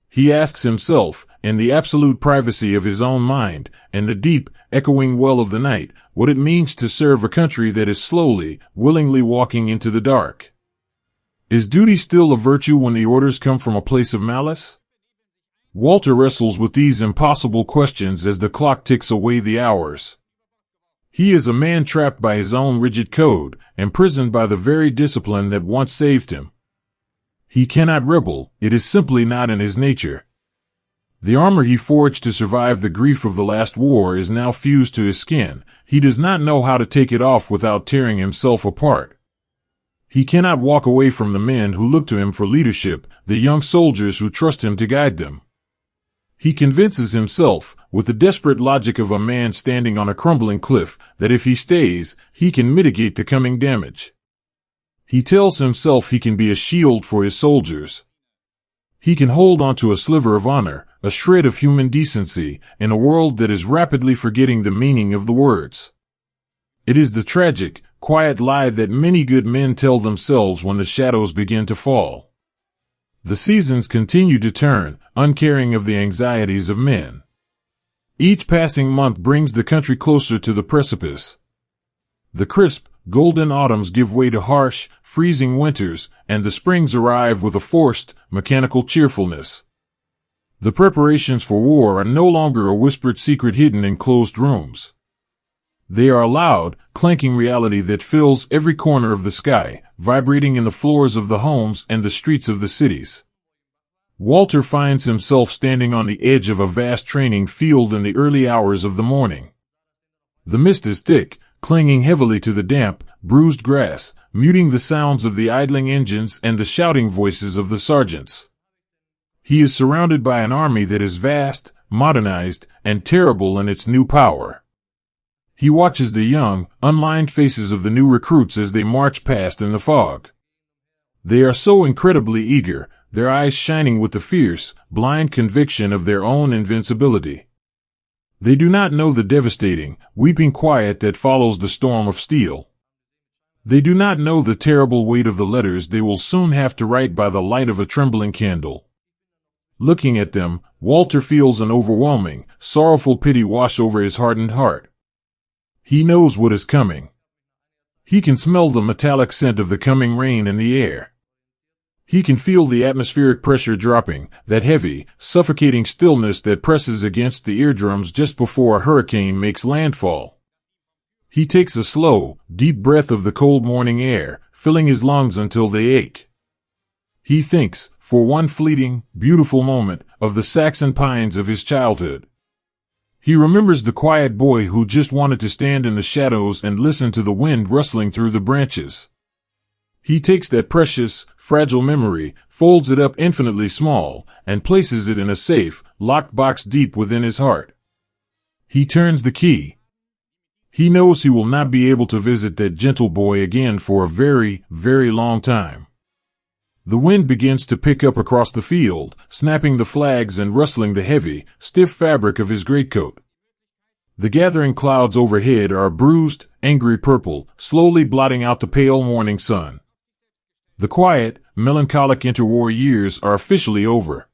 He asks himself, in the absolute privacy of his own mind, and the deep, echoing well of the night, what it means to serve a country that is slowly, willingly walking into the dark. Is duty still a virtue when the orders come from a place of malice? Walter wrestles with these impossible questions as the clock ticks away the hours. He is a man trapped by his own rigid code, imprisoned by the very discipline that once saved him. He cannot rebel, it is simply not in his nature. The armor he forged to survive the grief of the last war is now fused to his skin. He does not know how to take it off without tearing himself apart. He cannot walk away from the men who look to him for leadership, the young soldiers who trust him to guide them. He convinces himself, with the desperate logic of a man standing on a crumbling cliff, that if he stays, he can mitigate the coming damage. He tells himself he can be a shield for his soldiers. He can hold on to a sliver of honor, a shred of human decency, in a world that is rapidly forgetting the meaning of the words. It is the tragic, quiet lie that many good men tell themselves when the shadows begin to fall. The seasons continue to turn, uncaring of the anxieties of men. Each passing month brings the country closer to the precipice. The crisp, golden autumns give way to harsh, freezing winters, and the springs arrive with a forced, mechanical cheerfulness. The preparations for war are no longer a whispered secret hidden in closed rooms. They are a loud, clanking reality that fills every corner of the sky, vibrating in the floors of the homes and the streets of the cities. Walter finds himself standing on the edge of a vast training field in the early hours of the morning. The mist is thick, clinging heavily to the damp, bruised grass, muting the sounds of the idling engines and the shouting voices of the sergeants. He is surrounded by an army that is vast, modernized, and terrible in its new power. He watches the young, unlined faces of the new recruits as they march past in the fog. They are so incredibly eager, their eyes shining with the fierce, blind conviction of their own invincibility. They do not know the devastating, weeping quiet that follows the storm of steel. They do not know the terrible weight of the letters they will soon have to write by the light of a trembling candle. Looking at them, Walter feels an overwhelming, sorrowful pity wash over his hardened heart. He knows what is coming. He can smell the metallic scent of the coming rain in the air. He can feel the atmospheric pressure dropping, that heavy, suffocating stillness that presses against the eardrums just before a hurricane makes landfall. He takes a slow, deep breath of the cold morning air, filling his lungs until they ache. He thinks, for one fleeting, beautiful moment, of the Saxon pines of his childhood. He remembers the quiet boy who just wanted to stand in the shadows and listen to the wind rustling through the branches. He takes that precious, fragile memory, folds it up infinitely small, and places it in a safe, locked box deep within his heart. He turns the key. He knows he will not be able to visit that gentle boy again for a very, very long time. The wind begins to pick up across the field, snapping the flags and rustling the heavy, stiff fabric of his greatcoat. The gathering clouds overhead are a bruised, angry purple, slowly blotting out the pale morning sun. The quiet, melancholic interwar years are officially over.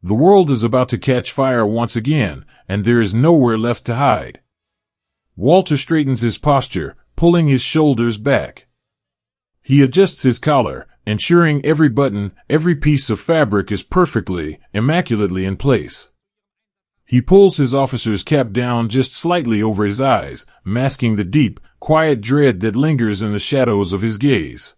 The world is about to catch fire once again, and there is nowhere left to hide. Walter straightens his posture, pulling his shoulders back. He adjusts his collar, ensuring every button, every piece of fabric is perfectly, immaculately in place. He pulls his officer's cap down just slightly over his eyes, masking the deep, quiet dread that lingers in the shadows of his gaze.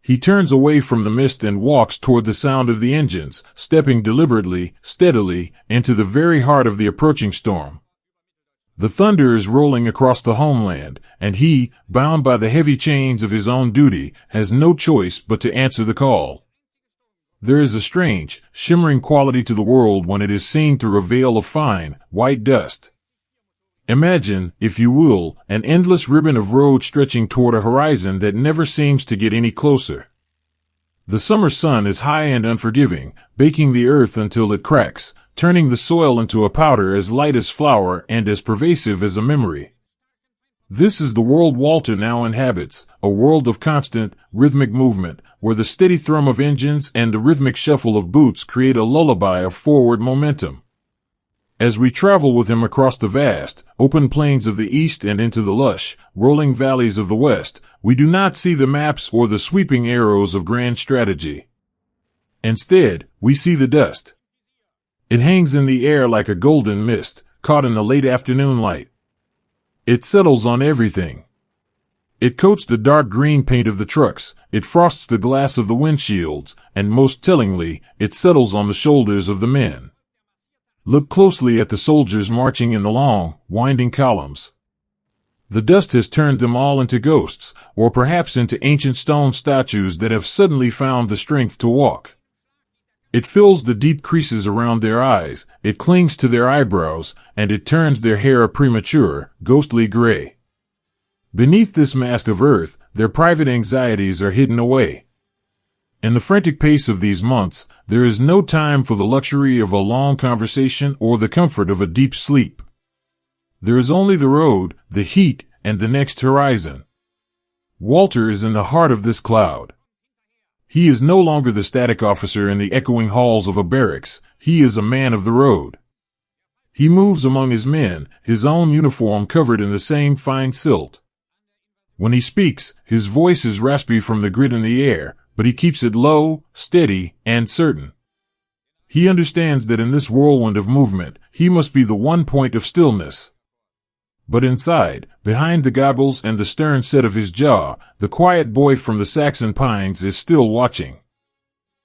He turns away from the mist and walks toward the sound of the engines, stepping deliberately, steadily, into the very heart of the approaching storm. The thunder is rolling across the homeland, and he, bound by the heavy chains of his own duty, has no choice but to answer the call. There is a strange, shimmering quality to the world when it is seen through a veil of fine, white dust. Imagine, if you will, an endless ribbon of road stretching toward a horizon that never seems to get any closer. The summer sun is high and unforgiving, baking the earth until it cracks, turning the soil into a powder as light as flour and as pervasive as a memory. This is the world Walter now inhabits, a world of constant, rhythmic movement, where the steady thrum of engines and the rhythmic shuffle of boots create a lullaby of forward momentum. As we travel with him across the vast, open plains of the east and into the lush, rolling valleys of the west, we do not see the maps or the sweeping arrows of grand strategy. Instead, we see the dust. It hangs in the air like a golden mist, caught in the late afternoon light. It settles on everything. It coats the dark green paint of the trucks, it frosts the glass of the windshields, and most tellingly, it settles on the shoulders of the men. Look closely at the soldiers marching in the long, winding columns. The dust has turned them all into ghosts, or perhaps into ancient stone statues that have suddenly found the strength to walk. It fills the deep creases around their eyes, it clings to their eyebrows, and it turns their hair a premature, ghostly gray. Beneath this mask of earth, their private anxieties are hidden away. In the frantic pace of these months, there is no time for the luxury of a long conversation or the comfort of a deep sleep. There is only the road, the heat, and the next horizon. Walter is in the heart of this cloud. He is no longer the static officer in the echoing halls of a barracks, he is a man of the road. He moves among his men, his own uniform covered in the same fine silt. When he speaks, his voice is raspy from the grit in the air, but he keeps it low, steady, and certain. He understands that in this whirlwind of movement, he must be the one point of stillness. But inside, behind the goggles and the stern set of his jaw, the quiet boy from the Saxon pines is still watching.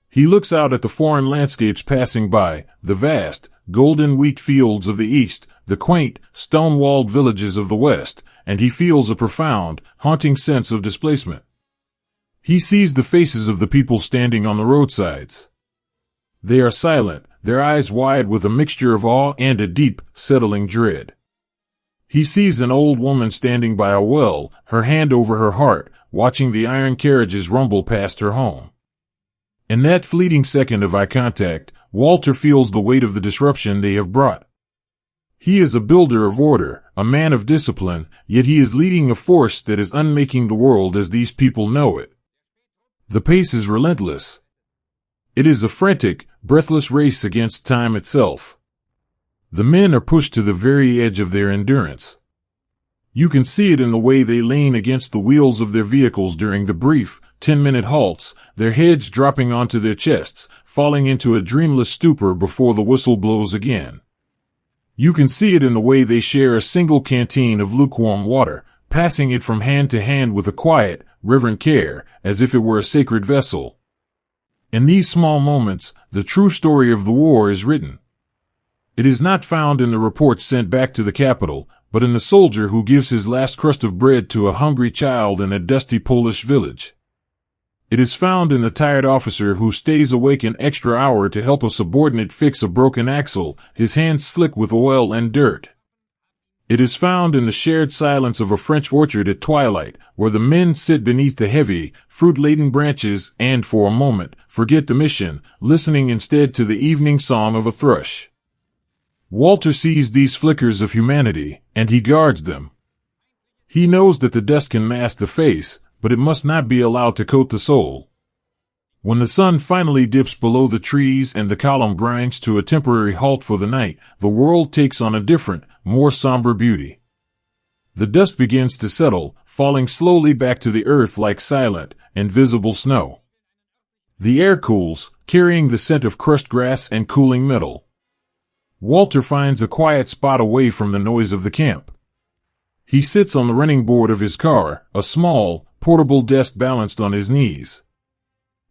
He looks out at the foreign landscapes passing by, the vast, golden wheat fields of the east, the quaint, stone-walled villages of the west, and he feels a profound, haunting sense of displacement. He sees the faces of the people standing on the roadsides. They are silent, their eyes wide with a mixture of awe and a deep, settling dread. He sees an old woman standing by a well, her hand over her heart, watching the iron carriages rumble past her home. In that fleeting second of eye contact, Walter feels the weight of the disruption they have brought. He is a builder of order, a man of discipline, yet he is leading a force that is unmaking the world as these people know it. The pace is relentless. It is a frantic, breathless race against time itself. The men are pushed to the very edge of their endurance. You can see it in the way they lean against the wheels of their vehicles during the brief, 10-minute halts, their heads dropping onto their chests, falling into a dreamless stupor before the whistle blows again. You can see it in the way they share a single canteen of lukewarm water, passing it from hand to hand with a quiet, reverent care, as if it were a sacred vessel. In these small moments, the true story of the war is written. It is not found in the reports sent back to the capital, but in the soldier who gives his last crust of bread to a hungry child in a dusty Polish village. It is found in the tired officer who stays awake an extra hour to help a subordinate fix a broken axle, his hands slick with oil and dirt. It is found in the shared silence of a French orchard at twilight, where the men sit beneath the heavy, fruit-laden branches and, for a moment, forget the mission, listening instead to the evening song of a thrush. Walter sees these flickers of humanity, and he guards them. He knows that the dust can mask the face, but it must not be allowed to coat the soul. When the sun finally dips below the trees and the column grinds to a temporary halt for the night, the world takes on a different, more somber beauty. The dust begins to settle, falling slowly back to the earth like silent, invisible snow. The air cools, carrying the scent of crushed grass and cooling metal. Walter finds a quiet spot away from the noise of the camp. He sits on the running board of his car, a small, portable desk balanced on his knees.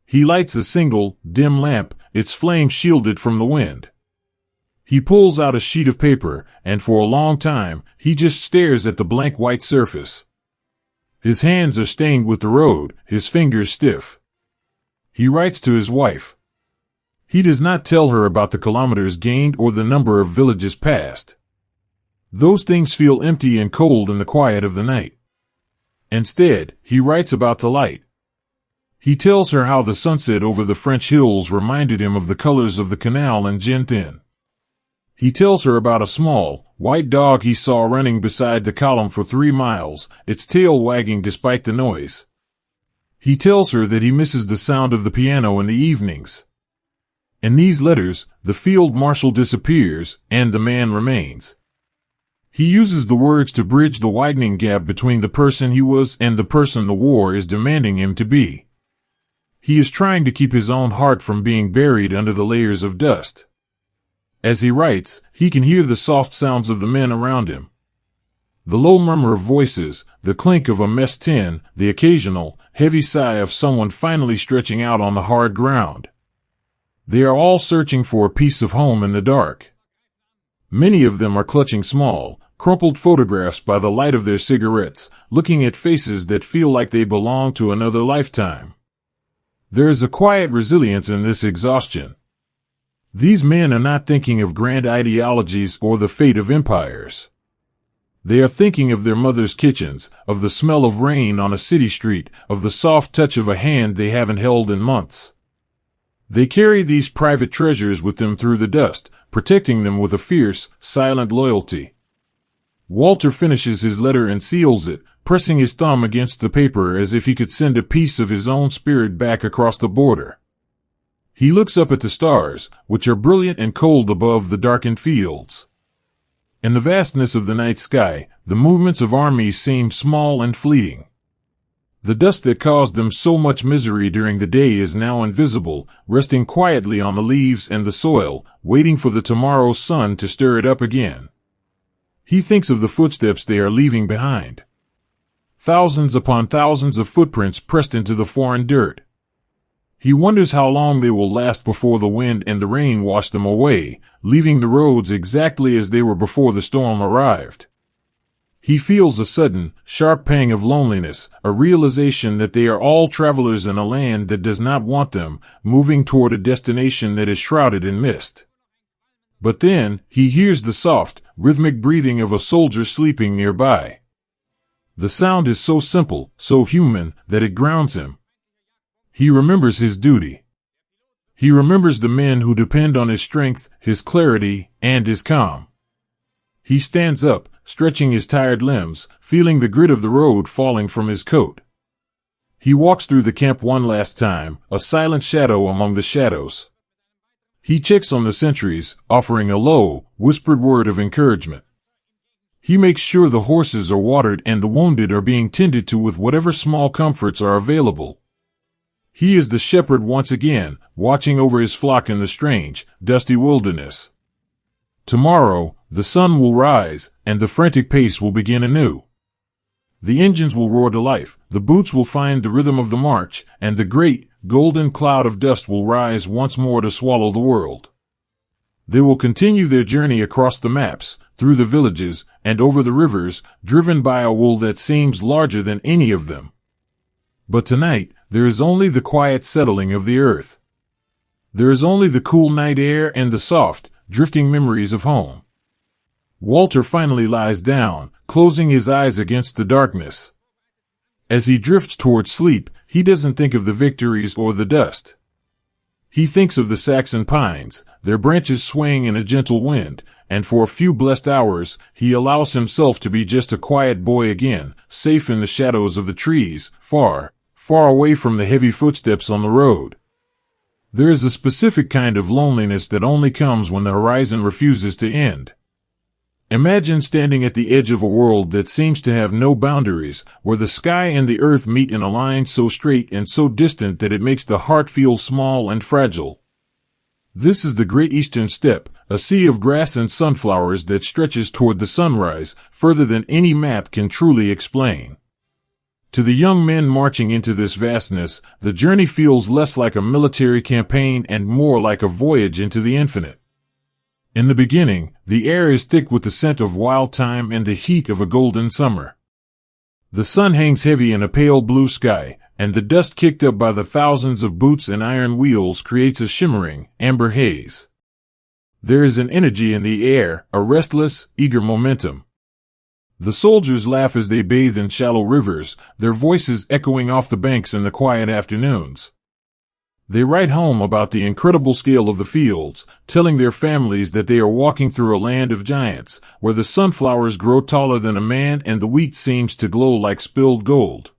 He lights a single, dim lamp, its flame shielded from the wind. He pulls out a sheet of paper, and for a long time, he just stares at the blank white surface. His hands are stained with the road, his fingers stiff. He writes to his wife. He does not tell her about the kilometers gained or the number of villages passed. Those things feel empty and cold in the quiet of the night. Instead, he writes about the light. He tells her how the sunset over the French hills reminded him of the colors of the canal in Gentin. He tells her about a small, white dog he saw running beside the column for 3 miles, its tail wagging despite the noise. He tells her that he misses the sound of the piano in the evenings. In these letters, the field marshal disappears, and the man remains. He uses the words to bridge the widening gap between the person he was and the person the war is demanding him to be. He is trying to keep his own heart from being buried under the layers of dust. As he writes, he can hear the soft sounds of the men around him. The low murmur of voices, the clink of a mess tin, the occasional, heavy sigh of someone finally stretching out on the hard ground. They are all searching for a piece of home in the dark. Many of them are clutching small, crumpled photographs by the light of their cigarettes, looking at faces that feel like they belong to another lifetime. There is a quiet resilience in this exhaustion. These men are not thinking of grand ideologies or the fate of empires. They are thinking of their mother's kitchens, of the smell of rain on a city street, of the soft touch of a hand they haven't held in months. They carry these private treasures with them through the dust, protecting them with a fierce, silent loyalty. Walter finishes his letter and seals it, pressing his thumb against the paper as if he could send a piece of his own spirit back across the border. He looks up at the stars, which are brilliant and cold above the darkened fields. In the vastness of the night sky, the movements of armies seem small and fleeting. The dust that caused them so much misery during the day is now invisible, resting quietly on the leaves and the soil, waiting for the tomorrow's sun to stir it up again. He thinks of the footsteps they are leaving behind. Thousands upon thousands of footprints pressed into the foreign dirt. He wonders how long they will last before the wind and the rain wash them away, leaving the roads exactly as they were before the storm arrived. He feels a sudden, sharp pang of loneliness, a realization that they are all travelers in a land that does not want them, moving toward a destination that is shrouded in mist. But then, he hears the soft, rhythmic breathing of a soldier sleeping nearby. The sound is so simple, so human, that it grounds him. He remembers his duty. He remembers the men who depend on his strength, his clarity, and his calm. He stands up, stretching his tired limbs, feeling the grit of the road falling from his coat. He walks through the camp one last time, a silent shadow among the shadows. He checks on the sentries, offering a low, whispered word of encouragement. He makes sure the horses are watered and the wounded are being tended to with whatever small comforts are available. He is the shepherd once again, watching over his flock in the strange, dusty wilderness. Tomorrow, the sun will rise, and the frantic pace will begin anew. The engines will roar to life, the boots will find the rhythm of the march, and the great, golden cloud of dust will rise once more to swallow the world. They will continue their journey across the maps, through the villages, and over the rivers, driven by a will that seems larger than any of them. But tonight, there is only the quiet settling of the earth. There is only the cool night air and the soft, drifting memories of home. Walter finally lies down, closing his eyes against the darkness. As he drifts toward sleep, he doesn't think of the victories or the dust. He thinks of the Saxon pines, their branches swaying in a gentle wind, and for a few blessed hours, he allows himself to be just a quiet boy again, safe in the shadows of the trees, far, far away from the heavy footsteps on the road. There is a specific kind of loneliness that only comes when the horizon refuses to end. Imagine standing at the edge of a world that seems to have no boundaries, where the sky and the earth meet in a line so straight and so distant that it makes the heart feel small and fragile. This is the Great Eastern Steppe, a sea of grass and sunflowers that stretches toward the sunrise, further than any map can truly explain. To the young men marching into this vastness, the journey feels less like a military campaign and more like a voyage into the infinite. In the beginning, the air is thick with the scent of wild thyme and the heat of a golden summer. The sun hangs heavy in a pale blue sky, and the dust kicked up by the thousands of boots and iron wheels creates a shimmering, amber haze. There is an energy in the air, a restless, eager momentum. The soldiers laugh as they bathe in shallow rivers, their voices echoing off the banks in the quiet afternoons. They write home about the incredible scale of the fields, telling their families that they are walking through a land of giants, where the sunflowers grow taller than a man and the wheat seems to glow like spilled gold.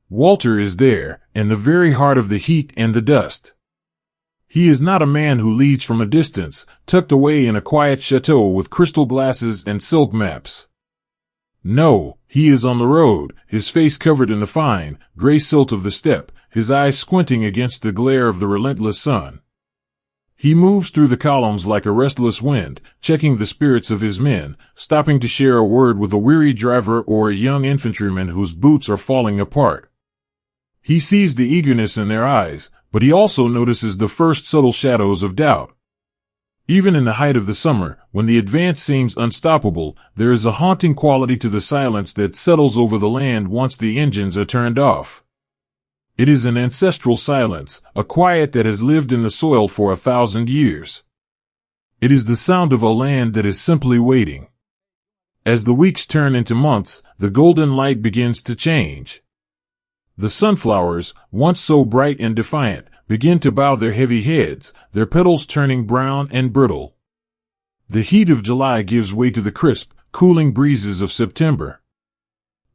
Walter is there, in the very heart of the heat and the dust. He is not a man who leads from a distance, tucked away in a quiet chateau with crystal glasses and silk maps. No, he is on the road, his face covered in the fine, gray silt of the steppe, his eyes squinting against the glare of the relentless sun. He moves through the columns like a restless wind, checking the spirits of his men, stopping to share a word with a weary driver or a young infantryman whose boots are falling apart. He sees the eagerness in their eyes, but he also notices the first subtle shadows of doubt. Even in the height of the summer, when the advance seems unstoppable, there is a haunting quality to the silence that settles over the land once the engines are turned off. It is an ancestral silence, a quiet that has lived in the soil for 1,000 years. It is the sound of a land that is simply waiting. As the weeks turn into months, the golden light begins to change. The sunflowers, once so bright and defiant, begin to bow their heavy heads, their petals turning brown and brittle. The heat of July gives way to the crisp, cooling breezes of September.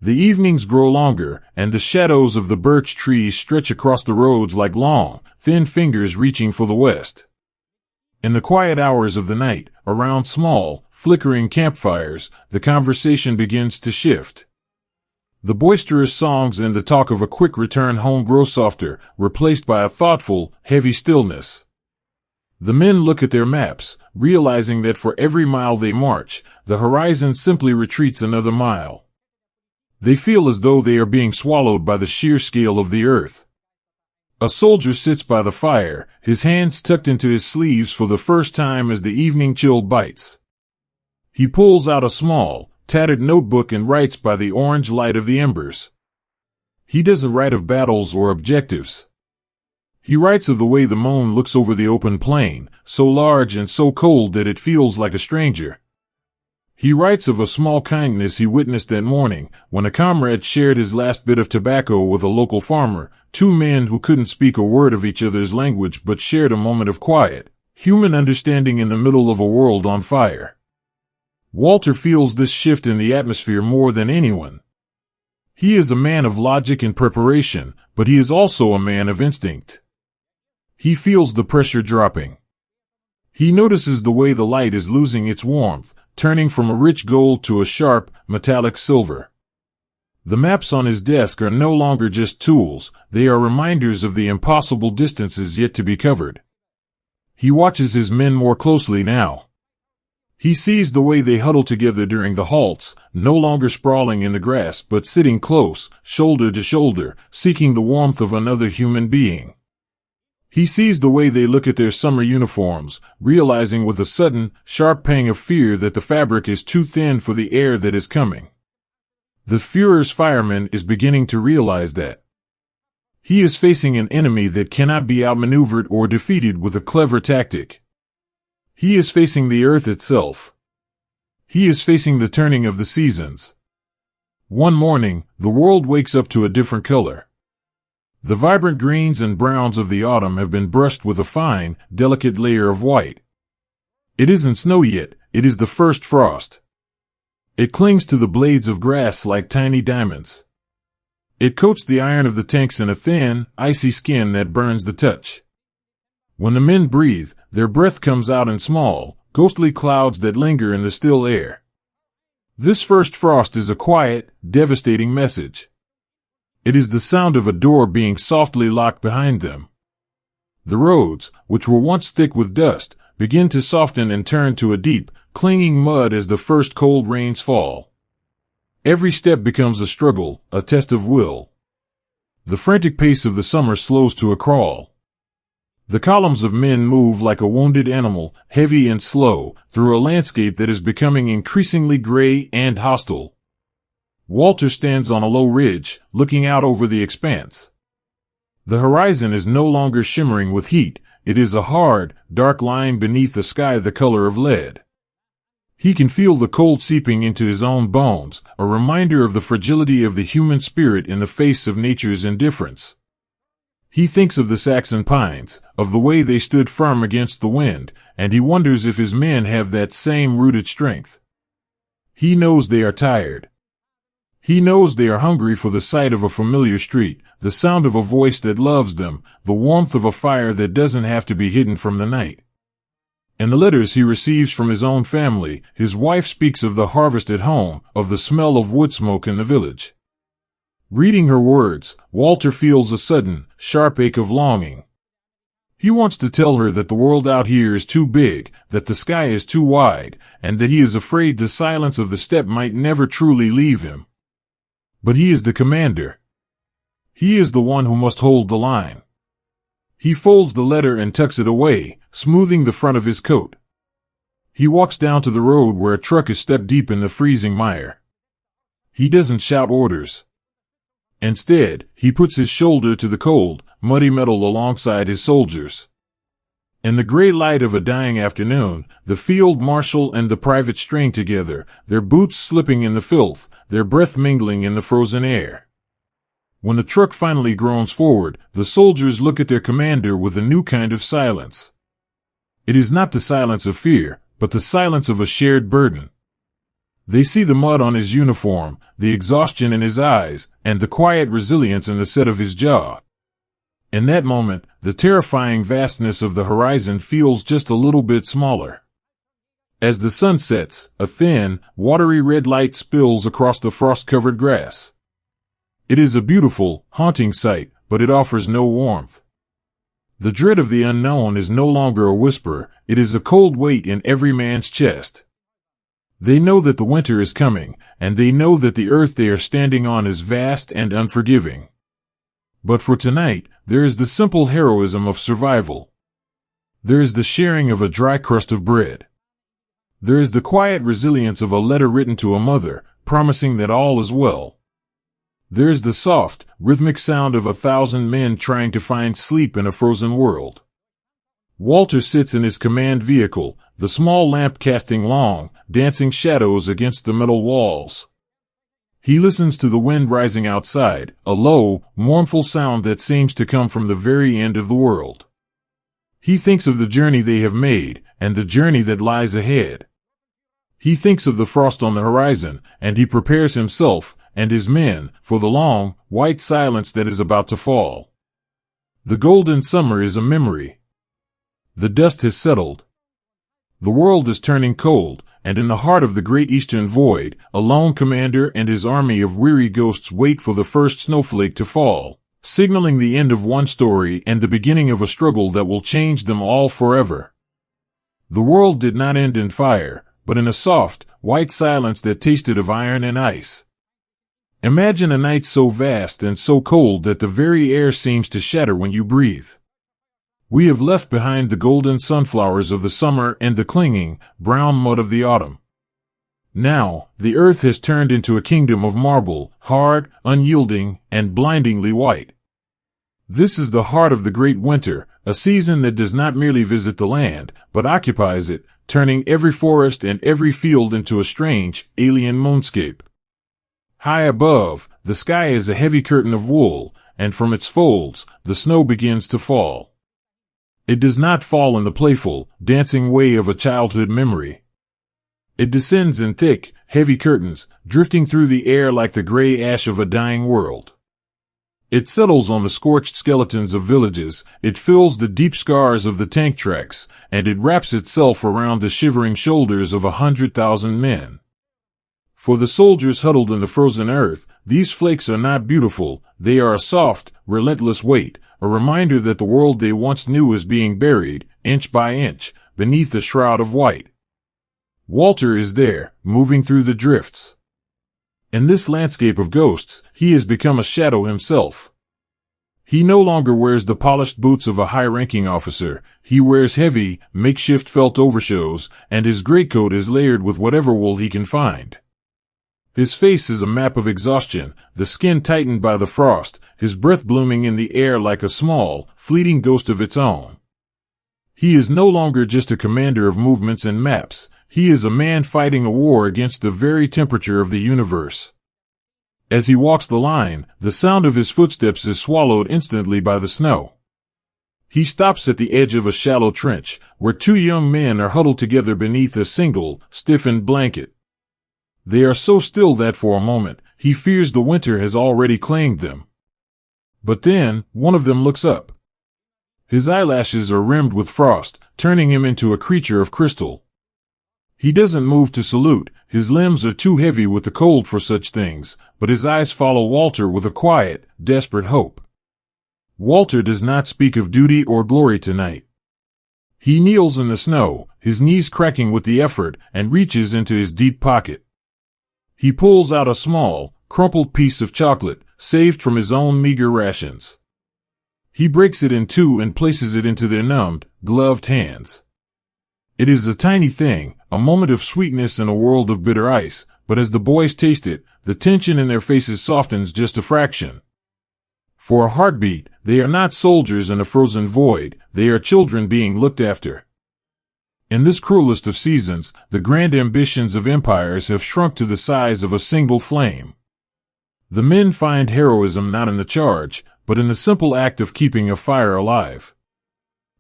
The evenings grow longer, and the shadows of the birch trees stretch across the roads like long, thin fingers reaching for the west. In the quiet hours of the night, around small, flickering campfires, the conversation begins to shift. The boisterous songs and the talk of a quick return home grow softer, replaced by a thoughtful, heavy stillness. The men look at their maps, realizing that for every mile they march, the horizon simply retreats another mile. They feel as though they are being swallowed by the sheer scale of the earth. A soldier sits by the fire, his hands tucked into his sleeves for the first time as the evening chill bites. He pulls out a small, tattered notebook and writes by the orange light of the embers. He doesn't write of battles or objectives. He writes of the way the moon looks over the open plain, so large and so cold that it feels like a stranger. He writes of a small kindness he witnessed that morning, when a comrade shared his last bit of tobacco with a local farmer, two men who couldn't speak a word of each other's language but shared a moment of quiet, human understanding in the middle of a world on fire. Walter feels this shift in the atmosphere more than anyone. He is a man of logic and preparation, but he is also a man of instinct. He feels the pressure dropping. He notices the way the light is losing its warmth, turning from a rich gold to a sharp, metallic silver. The maps on his desk are no longer just tools, they are reminders of the impossible distances yet to be covered. He watches his men more closely now. He sees the way they huddle together during the halts, no longer sprawling in the grass but sitting close, shoulder to shoulder, seeking the warmth of another human being. He sees the way they look at their summer uniforms, realizing with a sudden, sharp pang of fear that the fabric is too thin for the air that is coming. The Führer's fireman is beginning to realize that. He is facing an enemy that cannot be outmaneuvered or defeated with a clever tactic. He is facing the earth itself. He is facing the turning of the seasons. One morning, the world wakes up to a different color. The vibrant greens and browns of the autumn have been brushed with a fine, delicate layer of white. It isn't snow yet, it is the first frost. It clings to the blades of grass like tiny diamonds. It coats the iron of the tanks in a thin, icy skin that burns the touch. When the men breathe, their breath comes out in small, ghostly clouds that linger in the still air. This first frost is a quiet, devastating message. It is the sound of a door being softly locked behind them. The roads, which were once thick with dust, begin to soften and turn to a deep, clinging mud as the first cold rains fall. Every step becomes a struggle, a test of will. The frantic pace of the summer slows to a crawl. The columns of men move like a wounded animal, heavy and slow, through a landscape that is becoming increasingly gray and hostile. Walter stands on a low ridge, looking out over the expanse. The horizon is no longer shimmering with heat, it is a hard, dark line beneath a sky the color of lead. He can feel the cold seeping into his own bones, a reminder of the fragility of the human spirit in the face of nature's indifference. He thinks of the Saxon pines, of the way they stood firm against the wind, and he wonders if his men have that same rooted strength. He knows they are tired. He knows they are hungry for the sight of a familiar street, the sound of a voice that loves them, the warmth of a fire that doesn't have to be hidden from the night. In the letters he receives from his own family, his wife speaks of the harvest at home, of the smell of wood smoke in the village. Reading her words, Walter feels a sudden, sharp ache of longing. He wants to tell her that the world out here is too big, that the sky is too wide, and that he is afraid the silence of the steppe might never truly leave him. But he is the commander. He is the one who must hold the line. He folds the letter and tucks it away, smoothing the front of his coat. He walks down to the road where a truck is step deep in the freezing mire. He doesn't shout orders. Instead, he puts his shoulder to the cold, muddy metal alongside his soldiers. In the gray light of a dying afternoon, the field marshal and the private strain together, their boots slipping in the filth, their breath mingling in the frozen air. When the truck finally groans forward, the soldiers look at their commander with a new kind of silence. It is not the silence of fear, but the silence of a shared burden. They see the mud on his uniform, the exhaustion in his eyes, and the quiet resilience in the set of his jaw. In that moment, the terrifying vastness of the horizon feels just a little bit smaller. As the sun sets, a thin, watery red light spills across the frost-covered grass. It is a beautiful, haunting sight, but it offers no warmth. The dread of the unknown is no longer a whisper, it is a cold weight in every man's chest. They know that the winter is coming, and they know that the earth they are standing on is vast and unforgiving. But for tonight, there is the simple heroism of survival. There is the sharing of a dry crust of bread. There is the quiet resilience of a letter written to a mother, promising that all is well. There is the soft, rhythmic sound of 1,000 men trying to find sleep in a frozen world. Walter sits in his command vehicle, the small lamp casting long, dancing shadows against the metal walls. He listens to the wind rising outside, a low, mournful sound that seems to come from the very end of the world. He thinks of the journey they have made, and the journey that lies ahead. He thinks of the frost on the horizon, and he prepares himself, and his men, for the long, white silence that is about to fall. The golden summer is a memory. The dust has settled. The world is turning cold, and in the heart of the great eastern void, a lone commander and his army of weary ghosts wait for the first snowflake to fall, signaling the end of one story and the beginning of a struggle that will change them all forever. The world did not end in fire, but in a soft, white silence that tasted of iron and ice. Imagine a night so vast and so cold that the very air seems to shatter when you breathe. We have left behind the golden sunflowers of the summer and the clinging, brown mud of the autumn. Now, the earth has turned into a kingdom of marble, hard, unyielding, and blindingly white. This is the heart of the great winter, a season that does not merely visit the land, but occupies it, turning every forest and every field into a strange, alien moonscape. High above, the sky is a heavy curtain of wool, and from its folds, the snow begins to fall. It does not fall in the playful, dancing way of a childhood memory. It descends in thick, heavy curtains, drifting through the air like the gray ash of a dying world. It settles on the scorched skeletons of villages, it fills the deep scars of the tank tracks, and it wraps itself around the shivering shoulders of 100,000 men. For the soldiers huddled in the frozen earth, these flakes are not beautiful, they are a soft, relentless weight, a reminder that the world they once knew is being buried, inch by inch, beneath a shroud of white. Walter is there, moving through the drifts. In this landscape of ghosts, he has become a shadow himself. He no longer wears the polished boots of a high-ranking officer, he wears heavy, makeshift felt overshoes, and his greatcoat is layered with whatever wool he can find. His face is a map of exhaustion, the skin tightened by the frost, his breath blooming in the air like a small, fleeting ghost of its own. He is no longer just a commander of movements and maps, he is a man fighting a war against the very temperature of the universe. As he walks the line, the sound of his footsteps is swallowed instantly by the snow. He stops at the edge of a shallow trench, where two young men are huddled together beneath a single, stiffened blanket. They are so still that for a moment, he fears the winter has already claimed them. But then, one of them looks up. His eyelashes are rimmed with frost, turning him into a creature of crystal. He doesn't move to salute, his limbs are too heavy with the cold for such things, but his eyes follow Walter with a quiet, desperate hope. Walter does not speak of duty or glory tonight. He kneels in the snow, his knees cracking with the effort, and reaches into his deep pocket. He pulls out a small, crumpled piece of chocolate, saved from his own meager rations. He breaks it in two and places it into their numbed, gloved hands. It is a tiny thing, a moment of sweetness in a world of bitter ice, but as the boys taste it, the tension in their faces softens just a fraction. For a heartbeat, they are not soldiers in a frozen void, they are children being looked after. In this cruelest of seasons, the grand ambitions of empires have shrunk to the size of a single flame. The men find heroism not in the charge, but in the simple act of keeping a fire alive.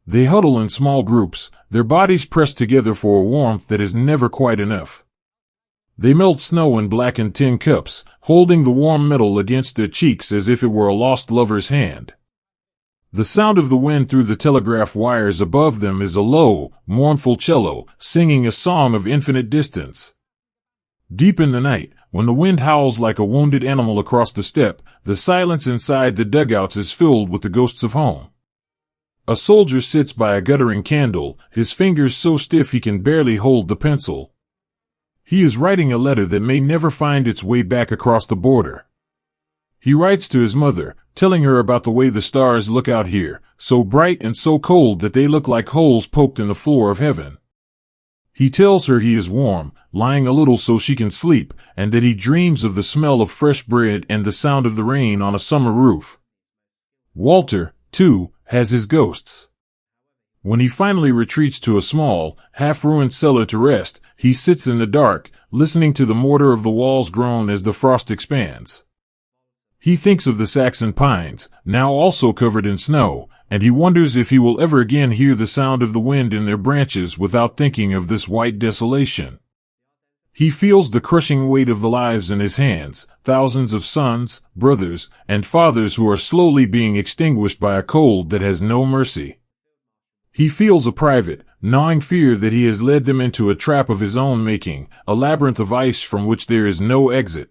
They huddle in small groups, their bodies pressed together for a warmth that is never quite enough. They melt snow in blackened tin cups, holding the warm metal against their cheeks as if it were a lost lover's hand. The sound of the wind through the telegraph wires above them is a low, mournful cello, singing a song of infinite distance. Deep in the night, when the wind howls like a wounded animal across the steppe, the silence inside the dugouts is filled with the ghosts of home. A soldier sits by a guttering candle, his fingers so stiff he can barely hold the pencil. He is writing a letter that may never find its way back across the border. He writes to his mother, telling her about the way the stars look out here, so bright and so cold that they look like holes poked in the floor of heaven. He tells her he is warm, lying a little so she can sleep, and that he dreams of the smell of fresh bread and the sound of the rain on a summer roof. Walter, too, has his ghosts. When he finally retreats to a small, half-ruined cellar to rest, he sits in the dark, listening to the mortar of the walls groan as the frost expands. He thinks of the Saxon pines, now also covered in snow, and he wonders if he will ever again hear the sound of the wind in their branches without thinking of this white desolation. He feels the crushing weight of the lives in his hands, thousands of sons, brothers, and fathers who are slowly being extinguished by a cold that has no mercy. He feels a private, gnawing fear that he has led them into a trap of his own making, a labyrinth of ice from which there is no exit.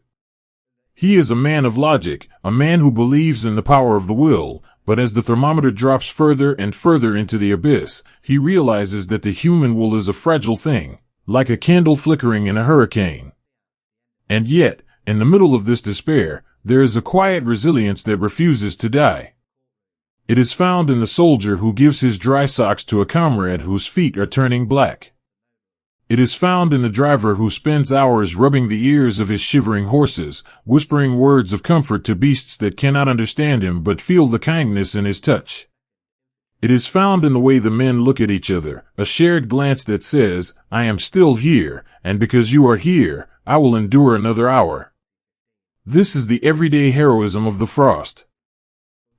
He is a man of logic, a man who believes in the power of the will, but as the thermometer drops further and further into the abyss, he realizes that the human will is a fragile thing, like a candle flickering in a hurricane. And yet, in the middle of this despair, there is a quiet resilience that refuses to die. It is found in the soldier who gives his dry socks to a comrade whose feet are turning black. It is found in the driver who spends hours rubbing the ears of his shivering horses, whispering words of comfort to beasts that cannot understand him but feel the kindness in his touch. It is found in the way the men look at each other, a shared glance that says, "I am still here, and because you are here, I will endure another hour." This is the everyday heroism of the frost.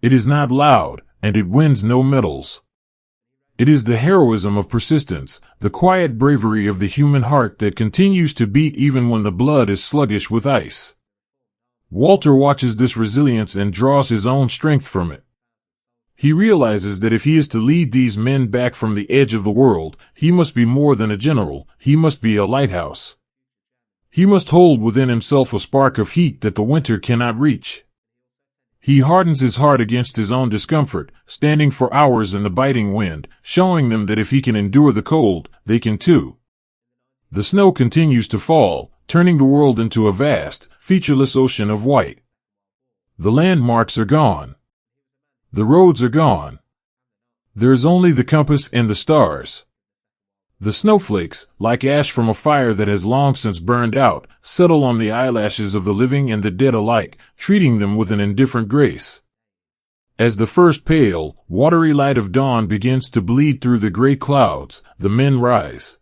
It is not loud, and it wins no medals. It is the heroism of persistence, the quiet bravery of the human heart that continues to beat even when the blood is sluggish with ice. Walter watches this resilience and draws his own strength from it. He realizes that if he is to lead these men back from the edge of the world, he must be more than a general, he must be a lighthouse. He must hold within himself a spark of heat that the winter cannot reach. He hardens his heart against his own discomfort, standing for hours in the biting wind, showing them that if he can endure the cold, they can too. The snow continues to fall, turning the world into a vast, featureless ocean of white. The landmarks are gone. The roads are gone. There is only the compass and the stars. The snowflakes, like ash from a fire that has long since burned out, settle on the eyelashes of the living and the dead alike, treating them with an indifferent grace. As the first pale, watery light of dawn begins to bleed through the gray clouds, the men rise.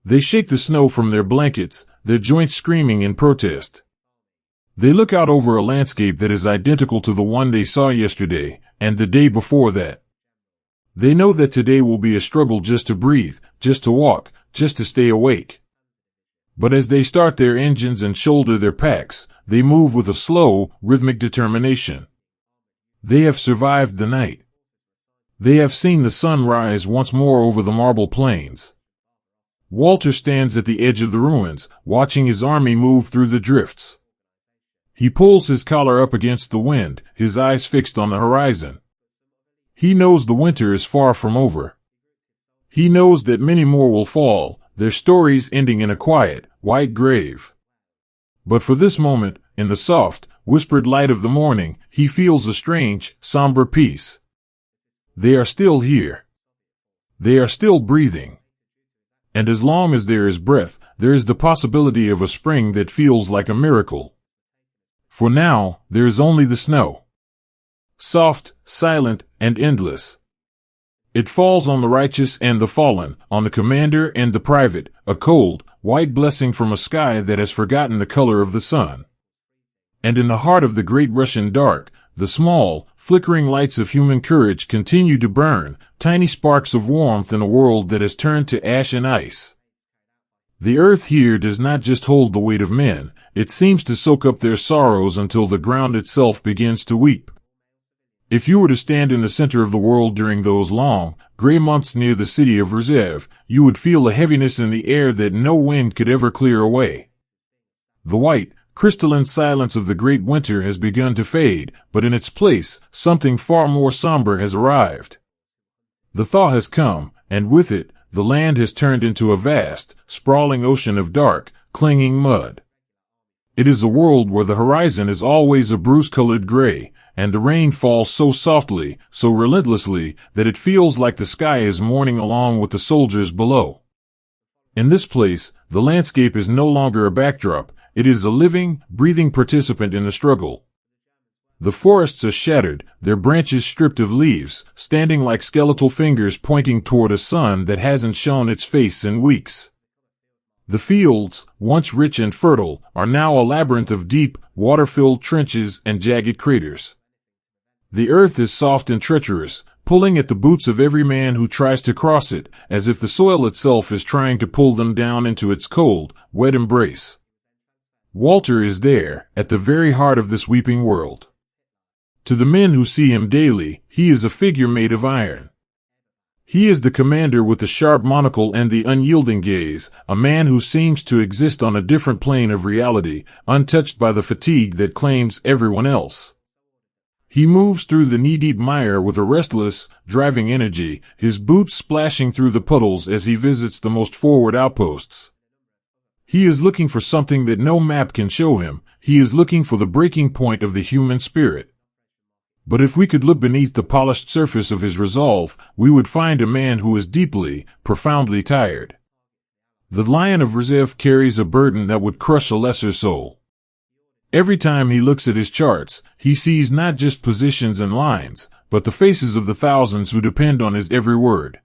They shake the snow from their blankets, their joints screaming in protest. They look out over a landscape that is identical to the one they saw yesterday, and the day before that. They know that today will be a struggle just to breathe, just to walk, just to stay awake. But as they start their engines and shoulder their packs, they move with a slow, rhythmic determination. They have survived the night. They have seen the sun rise once more over the marble plains. Walter stands at the edge of the ruins, watching his army move through the drifts. He pulls his collar up against the wind, his eyes fixed on the horizon. He knows the winter is far from over. He knows that many more will fall, their stories ending in a quiet, white grave. But for this moment, in the soft, whispered light of the morning, he feels a strange, somber peace. They are still here. They are still breathing. And as long as there is breath, there is the possibility of a spring that feels like a miracle. For now, there is only the snow. Soft, silent, and endless. It falls on the righteous and the fallen, on the commander and the private, a cold, white blessing from a sky that has forgotten the color of the sun. And in the heart of the great Russian dark, the small, flickering lights of human courage continue to burn, tiny sparks of warmth in a world that has turned to ash and ice. The earth here does not just hold the weight of men, it seems to soak up their sorrows until the ground itself begins to weep. If you were to stand in the center of the world during those long, gray months near the city of Rzeew, you would feel a heaviness in the air that no wind could ever clear away. The white, crystalline silence of the great winter has begun to fade, but in its place, something far more somber has arrived. The thaw has come, and with it, the land has turned into a vast, sprawling ocean of dark, clinging mud. It is a world where the horizon is always a bruise-colored gray, and the rain falls so softly, so relentlessly, that it feels like the sky is mourning along with the soldiers below. In this place, the landscape is no longer a backdrop, it is a living, breathing participant in the struggle. The forests are shattered, their branches stripped of leaves, standing like skeletal fingers pointing toward a sun that hasn't shown its face in weeks. The fields, once rich and fertile, are now a labyrinth of deep, water-filled trenches and jagged craters. The earth is soft and treacherous, pulling at the boots of every man who tries to cross it, as if the soil itself is trying to pull them down into its cold, wet embrace. Walter is there, at the very heart of this weeping world. To the men who see him daily, he is a figure made of iron. He is the commander with the sharp monocle and the unyielding gaze, a man who seems to exist on a different plane of reality, untouched by the fatigue that claims everyone else. He moves through the knee-deep mire with a restless, driving energy, his boots splashing through the puddles as he visits the most forward outposts. He is looking for something that no map can show him, he is looking for the breaking point of the human spirit. But if we could look beneath the polished surface of his resolve, we would find a man who is deeply, profoundly tired. The Lion of Rzeew carries a burden that would crush a lesser soul. Every time he looks at his charts, he sees not just positions and lines, but the faces of the thousands who depend on his every word.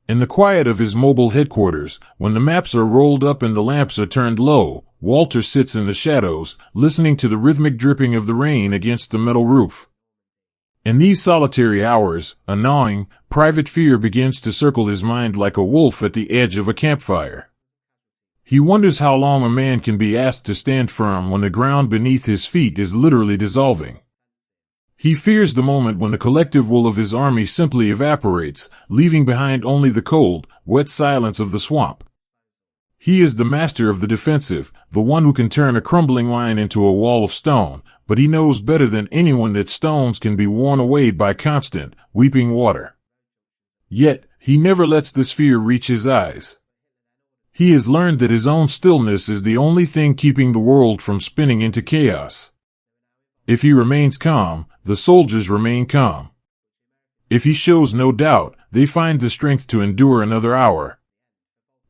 In the quiet of his mobile headquarters, when the maps are rolled up and the lamps are turned low, Walter sits in the shadows, listening to the rhythmic dripping of the rain against the metal roof. In these solitary hours, a gnawing, private fear begins to circle his mind like a wolf at the edge of a campfire. He wonders how long a man can be asked to stand firm when the ground beneath his feet is literally dissolving. He fears the moment when the collective will of his army simply evaporates, leaving behind only the cold, wet silence of the swamp. He is the master of the defensive, the one who can turn a crumbling line into a wall of stone, but he knows better than anyone that stones can be worn away by constant, weeping water. Yet, he never lets this fear reach his eyes. He has learned that his own stillness is the only thing keeping the world from spinning into chaos. If he remains calm, the soldiers remain calm. If he shows no doubt, they find the strength to endure another hour.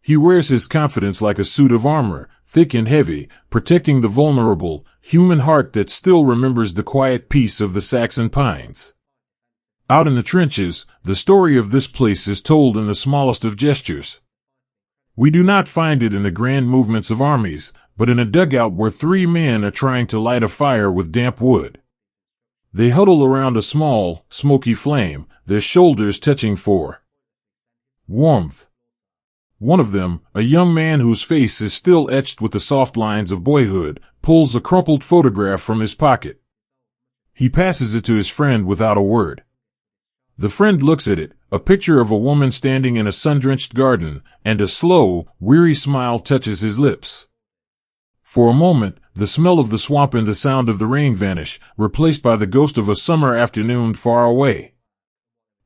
He wears his confidence like a suit of armor, thick and heavy, protecting the vulnerable, human heart that still remembers the quiet peace of the Saxon pines. Out in the trenches, the story of this place is told in the smallest of gestures. We do not find it in the grand movements of armies, but in a dugout where 3 men are trying to light a fire with damp wood. They huddle around a small, smoky flame, their shoulders touching for warmth. One of them, a young man whose face is still etched with the soft lines of boyhood, pulls a crumpled photograph from his pocket. He passes it to his friend without a word. The friend looks at it, a picture of a woman standing in a sun-drenched garden, and a slow, weary smile touches his lips. For a moment, the smell of the swamp and the sound of the rain vanish, replaced by the ghost of a summer afternoon far away.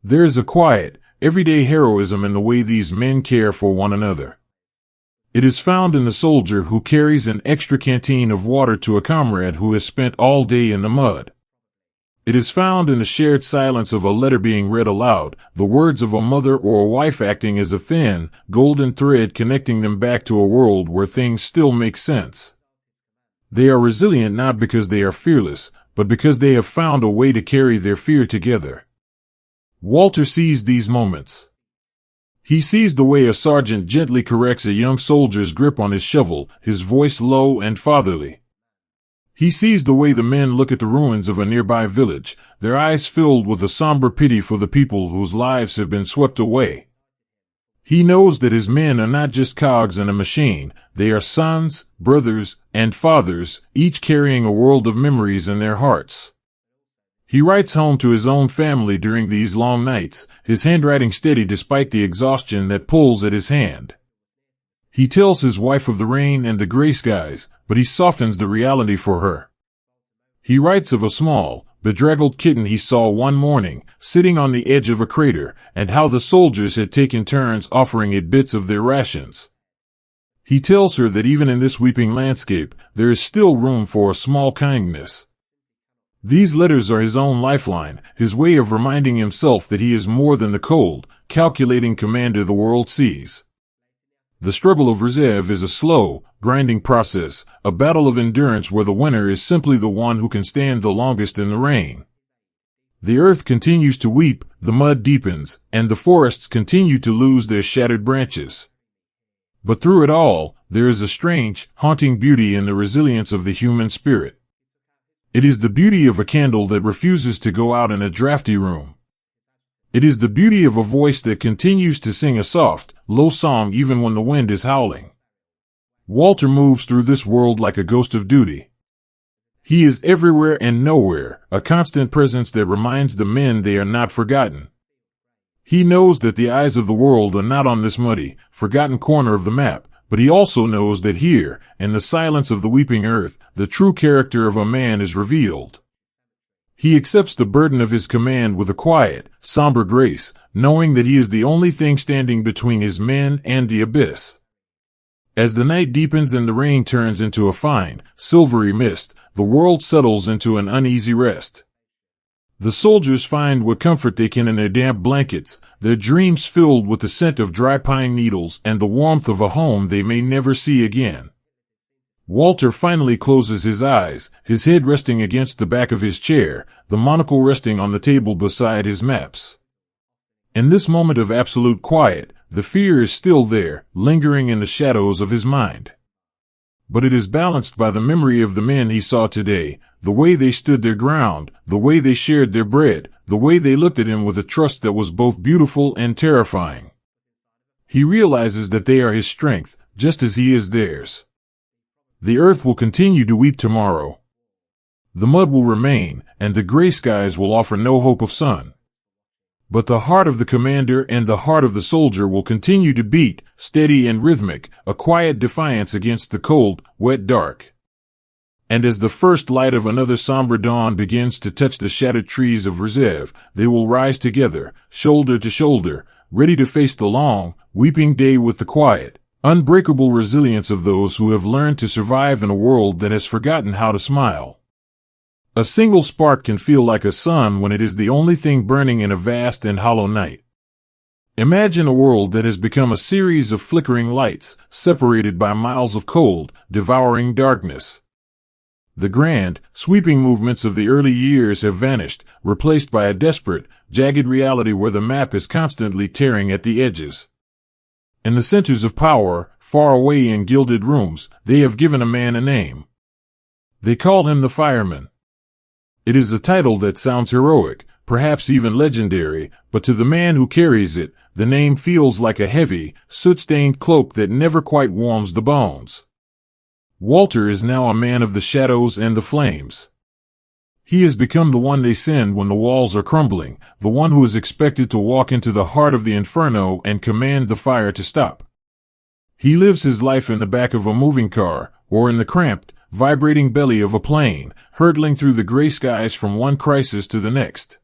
There is a quiet, everyday heroism in the way these men care for one another. It is found in the soldier who carries an extra canteen of water to a comrade who has spent all day in the mud. It is found in the shared silence of a letter being read aloud, the words of a mother or a wife acting as a thin, golden thread connecting them back to a world where things still make sense. They are resilient not because they are fearless, but because they have found a way to carry their fear together. Walter sees these moments. He sees the way a sergeant gently corrects a young soldier's grip on his shovel, his voice low and fatherly. He sees the way the men look at the ruins of a nearby village, their eyes filled with a somber pity for the people whose lives have been swept away. He knows that his men are not just cogs in a machine, they are sons, brothers, and fathers, each carrying a world of memories in their hearts. He writes home to his own family during these long nights, his handwriting steady despite the exhaustion that pulls at his hand. He tells his wife of the rain and the gray skies, but he softens the reality for her. He writes of a small, bedraggled kitten he saw one morning, sitting on the edge of a crater, and how the soldiers had taken turns offering it bits of their rations. He tells her that even in this weeping landscape, there is still room for a small kindness. These letters are his own lifeline, his way of reminding himself that he is more than the cold, calculating commander the world sees. The struggle of reserve is a slow, grinding process, a battle of endurance where the winner is simply the one who can stand the longest in the rain. The earth continues to weep, the mud deepens, and the forests continue to lose their shattered branches. But through it all, there is a strange, haunting beauty in the resilience of the human spirit. It is the beauty of a candle that refuses to go out in a drafty room. It is the beauty of a voice that continues to sing a soft, low song even when the wind is howling. Walter moves through this world like a ghost of duty. He is everywhere and nowhere, a constant presence that reminds the men they are not forgotten. He knows that the eyes of the world are not on this muddy, forgotten corner of the map, but he also knows that here, in the silence of the weeping earth, the true character of a man is revealed. He accepts the burden of his command with a quiet, somber grace, knowing that he is the only thing standing between his men and the abyss. As the night deepens and the rain turns into a fine, silvery mist, the world settles into an uneasy rest. The soldiers find what comfort they can in their damp blankets, their dreams filled with the scent of dry pine needles and the warmth of a home they may never see again. Walter finally closes his eyes, his head resting against the back of his chair, the monocle resting on the table beside his maps. In this moment of absolute quiet, the fear is still there, lingering in the shadows of his mind. But it is balanced by the memory of the men he saw today, the way they stood their ground, the way they shared their bread, the way they looked at him with a trust that was both beautiful and terrifying. He realizes that they are his strength, just as he is theirs. The earth will continue to weep tomorrow. The mud will remain, and the gray skies will offer no hope of sun. But the heart of the commander and the heart of the soldier will continue to beat, steady and rhythmic, a quiet defiance against the cold, wet dark. And as the first light of another somber dawn begins to touch the shattered trees of Rzeev, they will rise together, shoulder to shoulder, ready to face the long, weeping day with the quiet, unbreakable resilience of those who have learned to survive in a world that has forgotten how to smile. A single spark can feel like a sun when it is the only thing burning in a vast and hollow night. Imagine a world that has become a series of flickering lights, separated by miles of cold, devouring darkness. The grand, sweeping movements of the early years have vanished, replaced by a desperate, jagged reality where the map is constantly tearing at the edges. In the centers of power, far away in gilded rooms, they have given a man a name. They call him the fireman. It is a title that sounds heroic, perhaps even legendary, but to the man who carries it, the name feels like a heavy, soot-stained cloak that never quite warms the bones. Walter is now a man of the shadows and the flames. He has become the one they send when the walls are crumbling, the one who is expected to walk into the heart of the inferno and command the fire to stop. He lives his life in the back of a moving car, or in the cramped, vibrating belly of a plane, hurtling through the gray skies from one crisis to the next.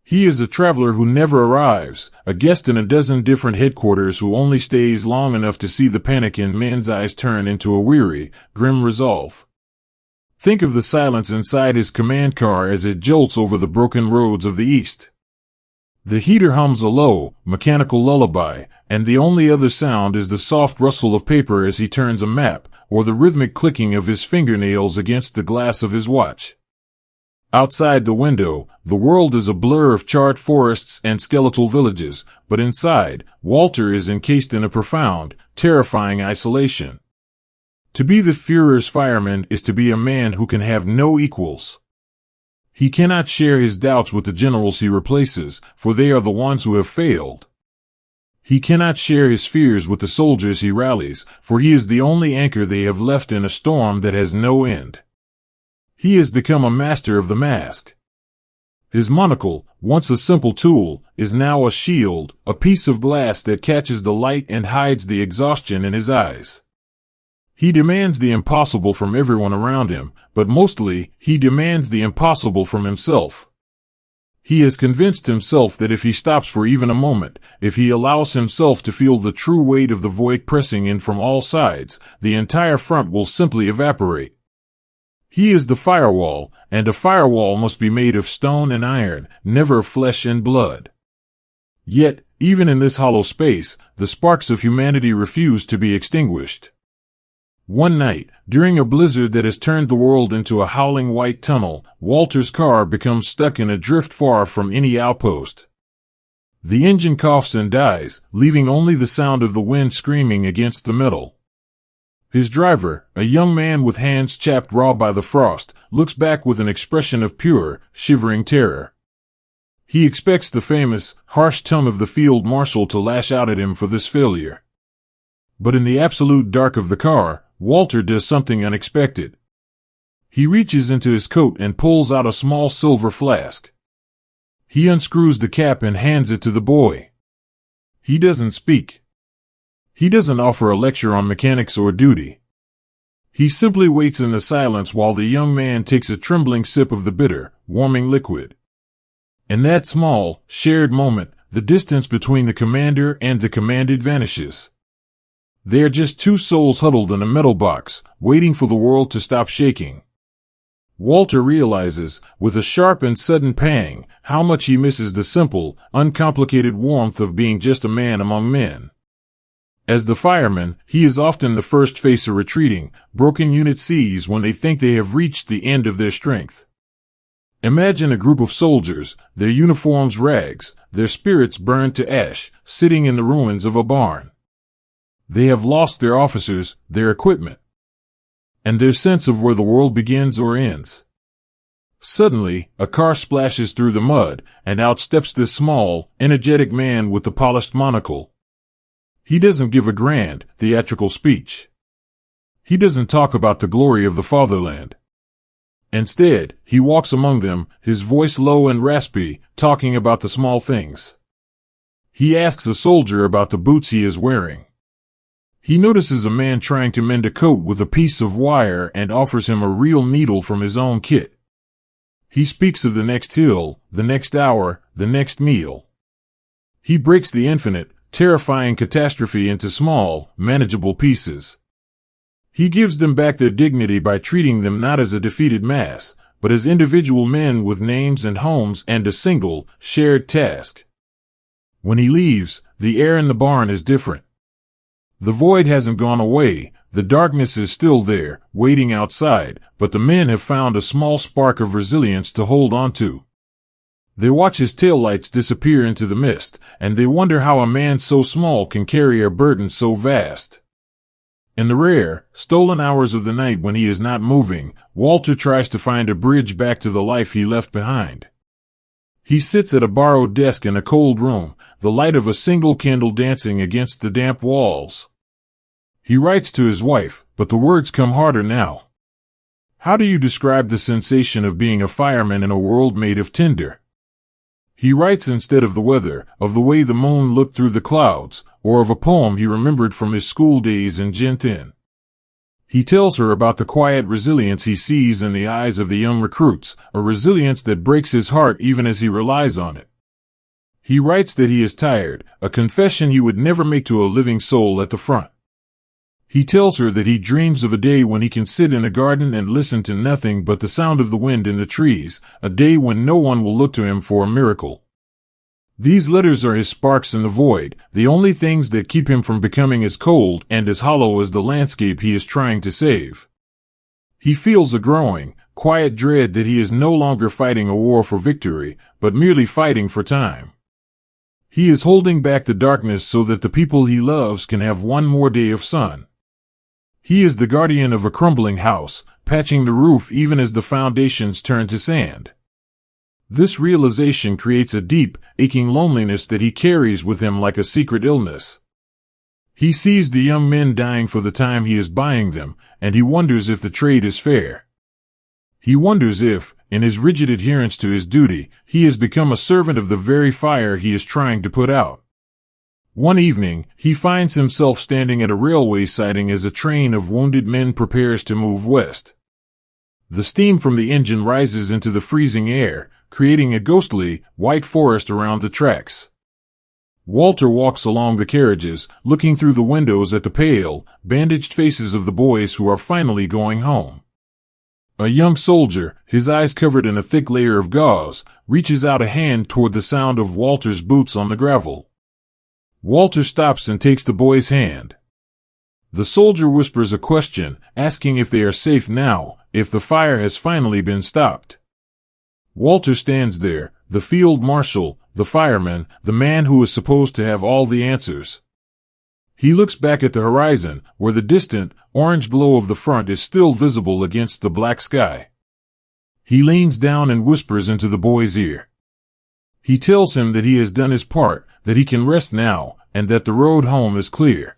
He is a traveler who never arrives, a guest in a dozen different headquarters who only stays long enough to see the panic in men's eyes turn into a weary, grim resolve. Think of the silence inside his command car as it jolts over the broken roads of the East. The heater hums a low, mechanical lullaby, and the only other sound is the soft rustle of paper as he turns a map, or the rhythmic clicking of his fingernails against the glass of his watch. Outside the window, the world is a blur of charred forests and skeletal villages, but inside, Walter is encased in a profound, terrifying isolation. To be the Führer's fireman is to be a man who can have no equals. He cannot share his doubts with the generals he replaces, for they are the ones who have failed. He cannot share his fears with the soldiers he rallies, for he is the only anchor they have left in a storm that has no end. He has become a master of the mask. His monocle, once a simple tool, is now a shield, a piece of glass that catches the light and hides the exhaustion in his eyes. He demands the impossible from everyone around him, but mostly, he demands the impossible from himself. He has convinced himself that if he stops for even a moment, if he allows himself to feel the true weight of the void pressing in from all sides, the entire front will simply evaporate. He is the firewall, and a firewall must be made of stone and iron, never of flesh and blood. Yet, even in this hollow space, the sparks of humanity refuse to be extinguished. One night, during a blizzard that has turned the world into a howling white tunnel, Walter's car becomes stuck in a drift far from any outpost. The engine coughs and dies, leaving only the sound of the wind screaming against the metal. His driver, a young man with hands chapped raw by the frost, looks back with an expression of pure, shivering terror. He expects the famous, harsh tongue of the field marshal to lash out at him for this failure. But in the absolute dark of the car, Walter does something unexpected. He reaches into his coat and pulls out a small silver flask. He unscrews the cap and hands it to the boy. He doesn't speak. He doesn't offer a lecture on mechanics or duty. He simply waits in the silence while the young man takes a trembling sip of the bitter, warming liquid. In that small, shared moment, the distance between the commander and the commanded vanishes. They are just two souls huddled in a metal box, waiting for the world to stop shaking. Walter realizes, with a sharp and sudden pang, how much he misses the simple, uncomplicated warmth of being just a man among men. As the fireman, he is often the first face a retreating, broken unit sees when they think they have reached the end of their strength. Imagine a group of soldiers, their uniforms rags, their spirits burned to ash, sitting in the ruins of a barn. They have lost their officers, their equipment, and their sense of where the world begins or ends. Suddenly, a car splashes through the mud, and out steps this small, energetic man with the polished monocle. He doesn't give a grand, theatrical speech. He doesn't talk about the glory of the fatherland. Instead, he walks among them, his voice low and raspy, talking about the small things. He asks a soldier about the boots he is wearing. He notices a man trying to mend a coat with a piece of wire and offers him a real needle from his own kit. He speaks of the next hill, the next hour, the next meal. He breaks the infinite, terrifying catastrophe into small, manageable pieces. He gives them back their dignity by treating them not as a defeated mass, but as individual men with names and homes and a single, shared task. When he leaves, the air in the barn is different. The void hasn't gone away, the darkness is still there, waiting outside, but the men have found a small spark of resilience to hold on to. They watch his taillights disappear into the mist, and they wonder how a man so small can carry a burden so vast. In the rare, stolen hours of the night when he is not moving, Walter tries to find a bridge back to the life he left behind. He sits at a borrowed desk in a cold room, the light of a single candle dancing against the damp walls. He writes to his wife, but the words come harder now. How do you describe the sensation of being a fireman in a world made of tinder? He writes instead of the weather, of the way the moon looked through the clouds, or of a poem he remembered from his school days in Gentin. He tells her about the quiet resilience he sees in the eyes of the young recruits, a resilience that breaks his heart even as he relies on it. He writes that he is tired, a confession he would never make to a living soul at the front. He tells her that he dreams of a day when he can sit in a garden and listen to nothing but the sound of the wind in the trees, a day when no one will look to him for a miracle. These letters are his sparks in the void, the only things that keep him from becoming as cold and as hollow as the landscape he is trying to save. He feels a growing, quiet dread that he is no longer fighting a war for victory, but merely fighting for time. He is holding back the darkness so that the people he loves can have one more day of sun. He is the guardian of a crumbling house, patching the roof even as the foundations turn to sand. This realization creates a deep, aching loneliness that he carries with him like a secret illness. He sees the young men dying for the time he is buying them, and he wonders if the trade is fair. He wonders if, in his rigid adherence to his duty, he has become a servant of the very fire he is trying to put out. One evening, he finds himself standing at a railway siding as a train of wounded men prepares to move west. The steam from the engine rises into the freezing air, creating a ghostly, white forest around the tracks. Walter walks along the carriages, looking through the windows at the pale, bandaged faces of the boys who are finally going home. A young soldier, his eyes covered in a thick layer of gauze, reaches out a hand toward the sound of Walter's boots on the gravel. Walter stops and takes the boy's hand. The soldier whispers a question, asking if they are safe now, if the fire has finally been stopped. Walter stands there, the field marshal, the fireman, the man who is supposed to have all the answers. He looks back at the horizon, where the distant, orange glow of the front is still visible against the black sky. He leans down and whispers into the boy's ear. He tells him that he has done his part, that he can rest now, and that the road home is clear.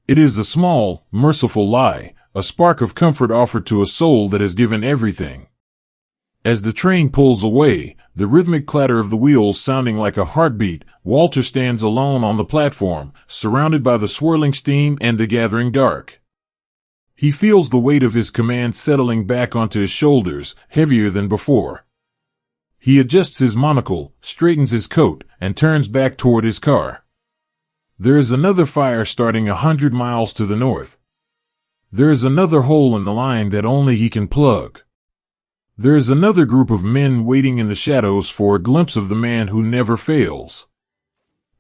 It is a small, merciful lie, a spark of comfort offered to a soul that has given everything. As the train pulls away, the rhythmic clatter of the wheels sounding like a heartbeat, Walter stands alone on the platform, surrounded by the swirling steam and the gathering dark. He feels the weight of his command settling back onto his shoulders, heavier than before. He adjusts his monocle, straightens his coat, and turns back toward his car. There is another fire starting 100 miles to the north. There is another hole in the line that only he can plug. There is another group of men waiting in the shadows for a glimpse of the man who never fails.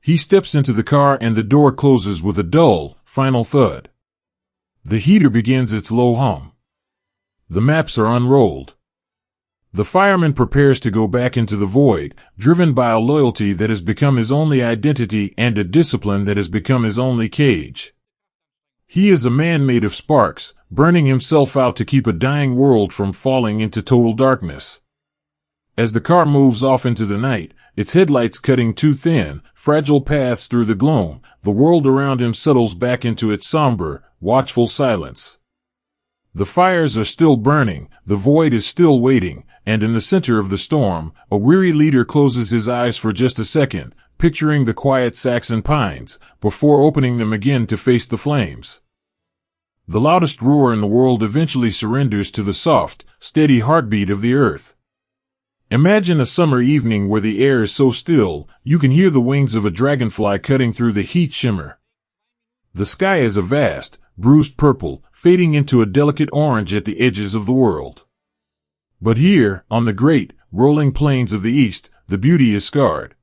He steps into the car and the door closes with a dull, final thud. The heater begins its low hum. The maps are unrolled. The fireman prepares to go back into the void, driven by a loyalty that has become his only identity and a discipline that has become his only cage. He is a man made of sparks, burning himself out to keep a dying world from falling into total darkness. As the car moves off into the night, its headlights cutting too thin, fragile paths through the gloom, the world around him settles back into its somber, watchful silence. The fires are still burning, the void is still waiting, and in the center of the storm, a weary leader closes his eyes for just a second, picturing the quiet Saxon pines, before opening them again to face the flames. The loudest roar in the world eventually surrenders to the soft, steady heartbeat of the earth. Imagine a summer evening where the air is so still, you can hear the wings of a dragonfly cutting through the heat shimmer. The sky is a vast, bruised purple, fading into a delicate orange at the edges of the world. But here, on the great, rolling plains of the east, the beauty is scarred.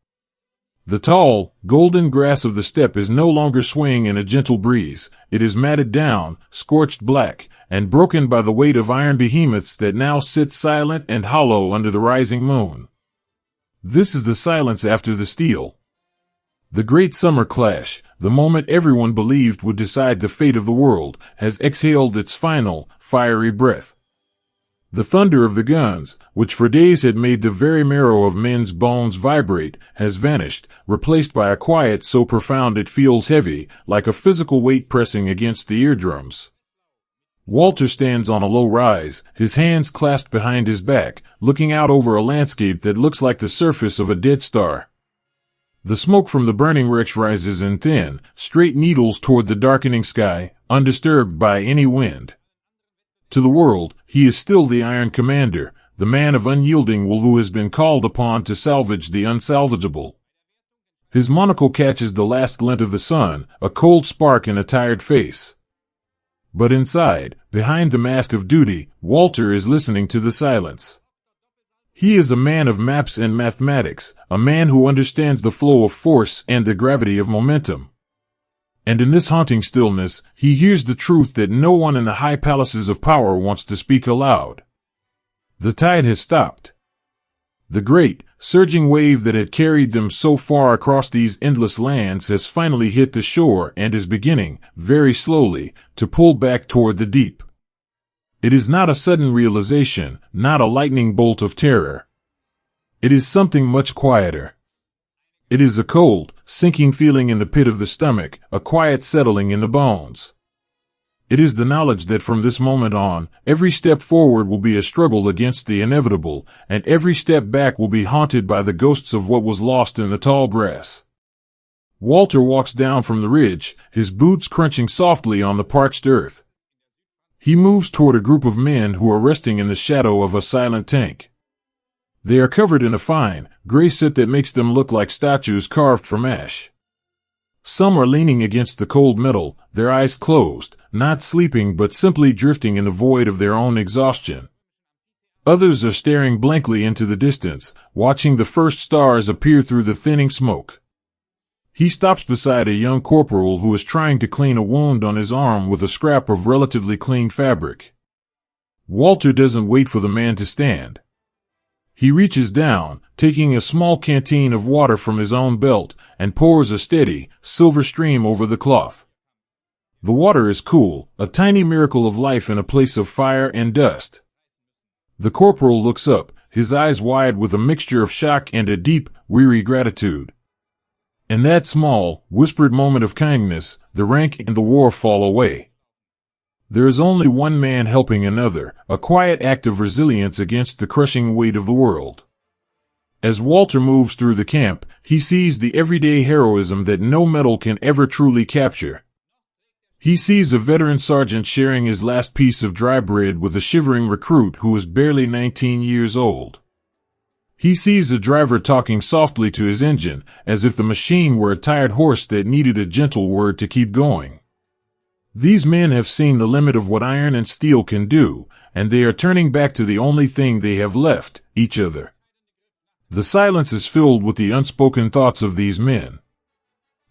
The tall, golden grass of the steppe is no longer swaying in a gentle breeze. It is matted down, scorched black, and broken by the weight of iron behemoths that now sit silent and hollow under the rising moon. This is the silence after the steel. The great summer clash, the moment everyone believed would decide the fate of the world, has exhaled its final, fiery breath. The thunder of the guns, which for days had made the very marrow of men's bones vibrate, has vanished, replaced by a quiet so profound it feels heavy, like a physical weight pressing against the eardrums. Walter stands on a low rise, his hands clasped behind his back, looking out over a landscape that looks like the surface of a dead star. The smoke from the burning wrecks rises in thin, straight needles toward the darkening sky, undisturbed by any wind. To the world, he is still the Iron Commander, the man of unyielding will who has been called upon to salvage the unsalvageable. His monocle catches the last glint of the sun, a cold spark in a tired face. But inside, behind the mask of duty, Walter is listening to the silence. He is a man of maps and mathematics, a man who understands the flow of force and the gravity of momentum. And in this haunting stillness, he hears the truth that no one in the high palaces of power wants to speak aloud. The tide has stopped. The great, surging wave that had carried them so far across these endless lands has finally hit the shore and is beginning, very slowly, to pull back toward the deep. It is not a sudden realization, not a lightning bolt of terror. It is something much quieter. It is a cold, sinking feeling in the pit of the stomach, a quiet settling in the bones. It is the knowledge that from this moment on, every step forward will be a struggle against the inevitable, and every step back will be haunted by the ghosts of what was lost in the tall grass. Walter walks down from the ridge, his boots crunching softly on the parched earth. He moves toward a group of men who are resting in the shadow of a silent tank. They are covered in a fine, gray soot that makes them look like statues carved from ash. Some are leaning against the cold metal, their eyes closed, not sleeping but simply drifting in the void of their own exhaustion. Others are staring blankly into the distance, watching the first stars appear through the thinning smoke. He stops beside a young corporal who is trying to clean a wound on his arm with a scrap of relatively clean fabric. Walter doesn't wait for the man to stand. He reaches down, taking a small canteen of water from his own belt, and pours a steady, silver stream over the cloth. The water is cool, a tiny miracle of life in a place of fire and dust. The corporal looks up, his eyes wide with a mixture of shock and a deep, weary gratitude. In that small, whispered moment of kindness, the rank and the war fall away. There is only one man helping another, a quiet act of resilience against the crushing weight of the world. As Walter moves through the camp, he sees the everyday heroism that no medal can ever truly capture. He sees a veteran sergeant sharing his last piece of dry bread with a shivering recruit who is barely 19 years old. He sees a driver talking softly to his engine, as if the machine were a tired horse that needed a gentle word to keep going. These men have seen the limit of what iron and steel can do, and they are turning back to the only thing they have left, each other. The silence is filled with the unspoken thoughts of these men.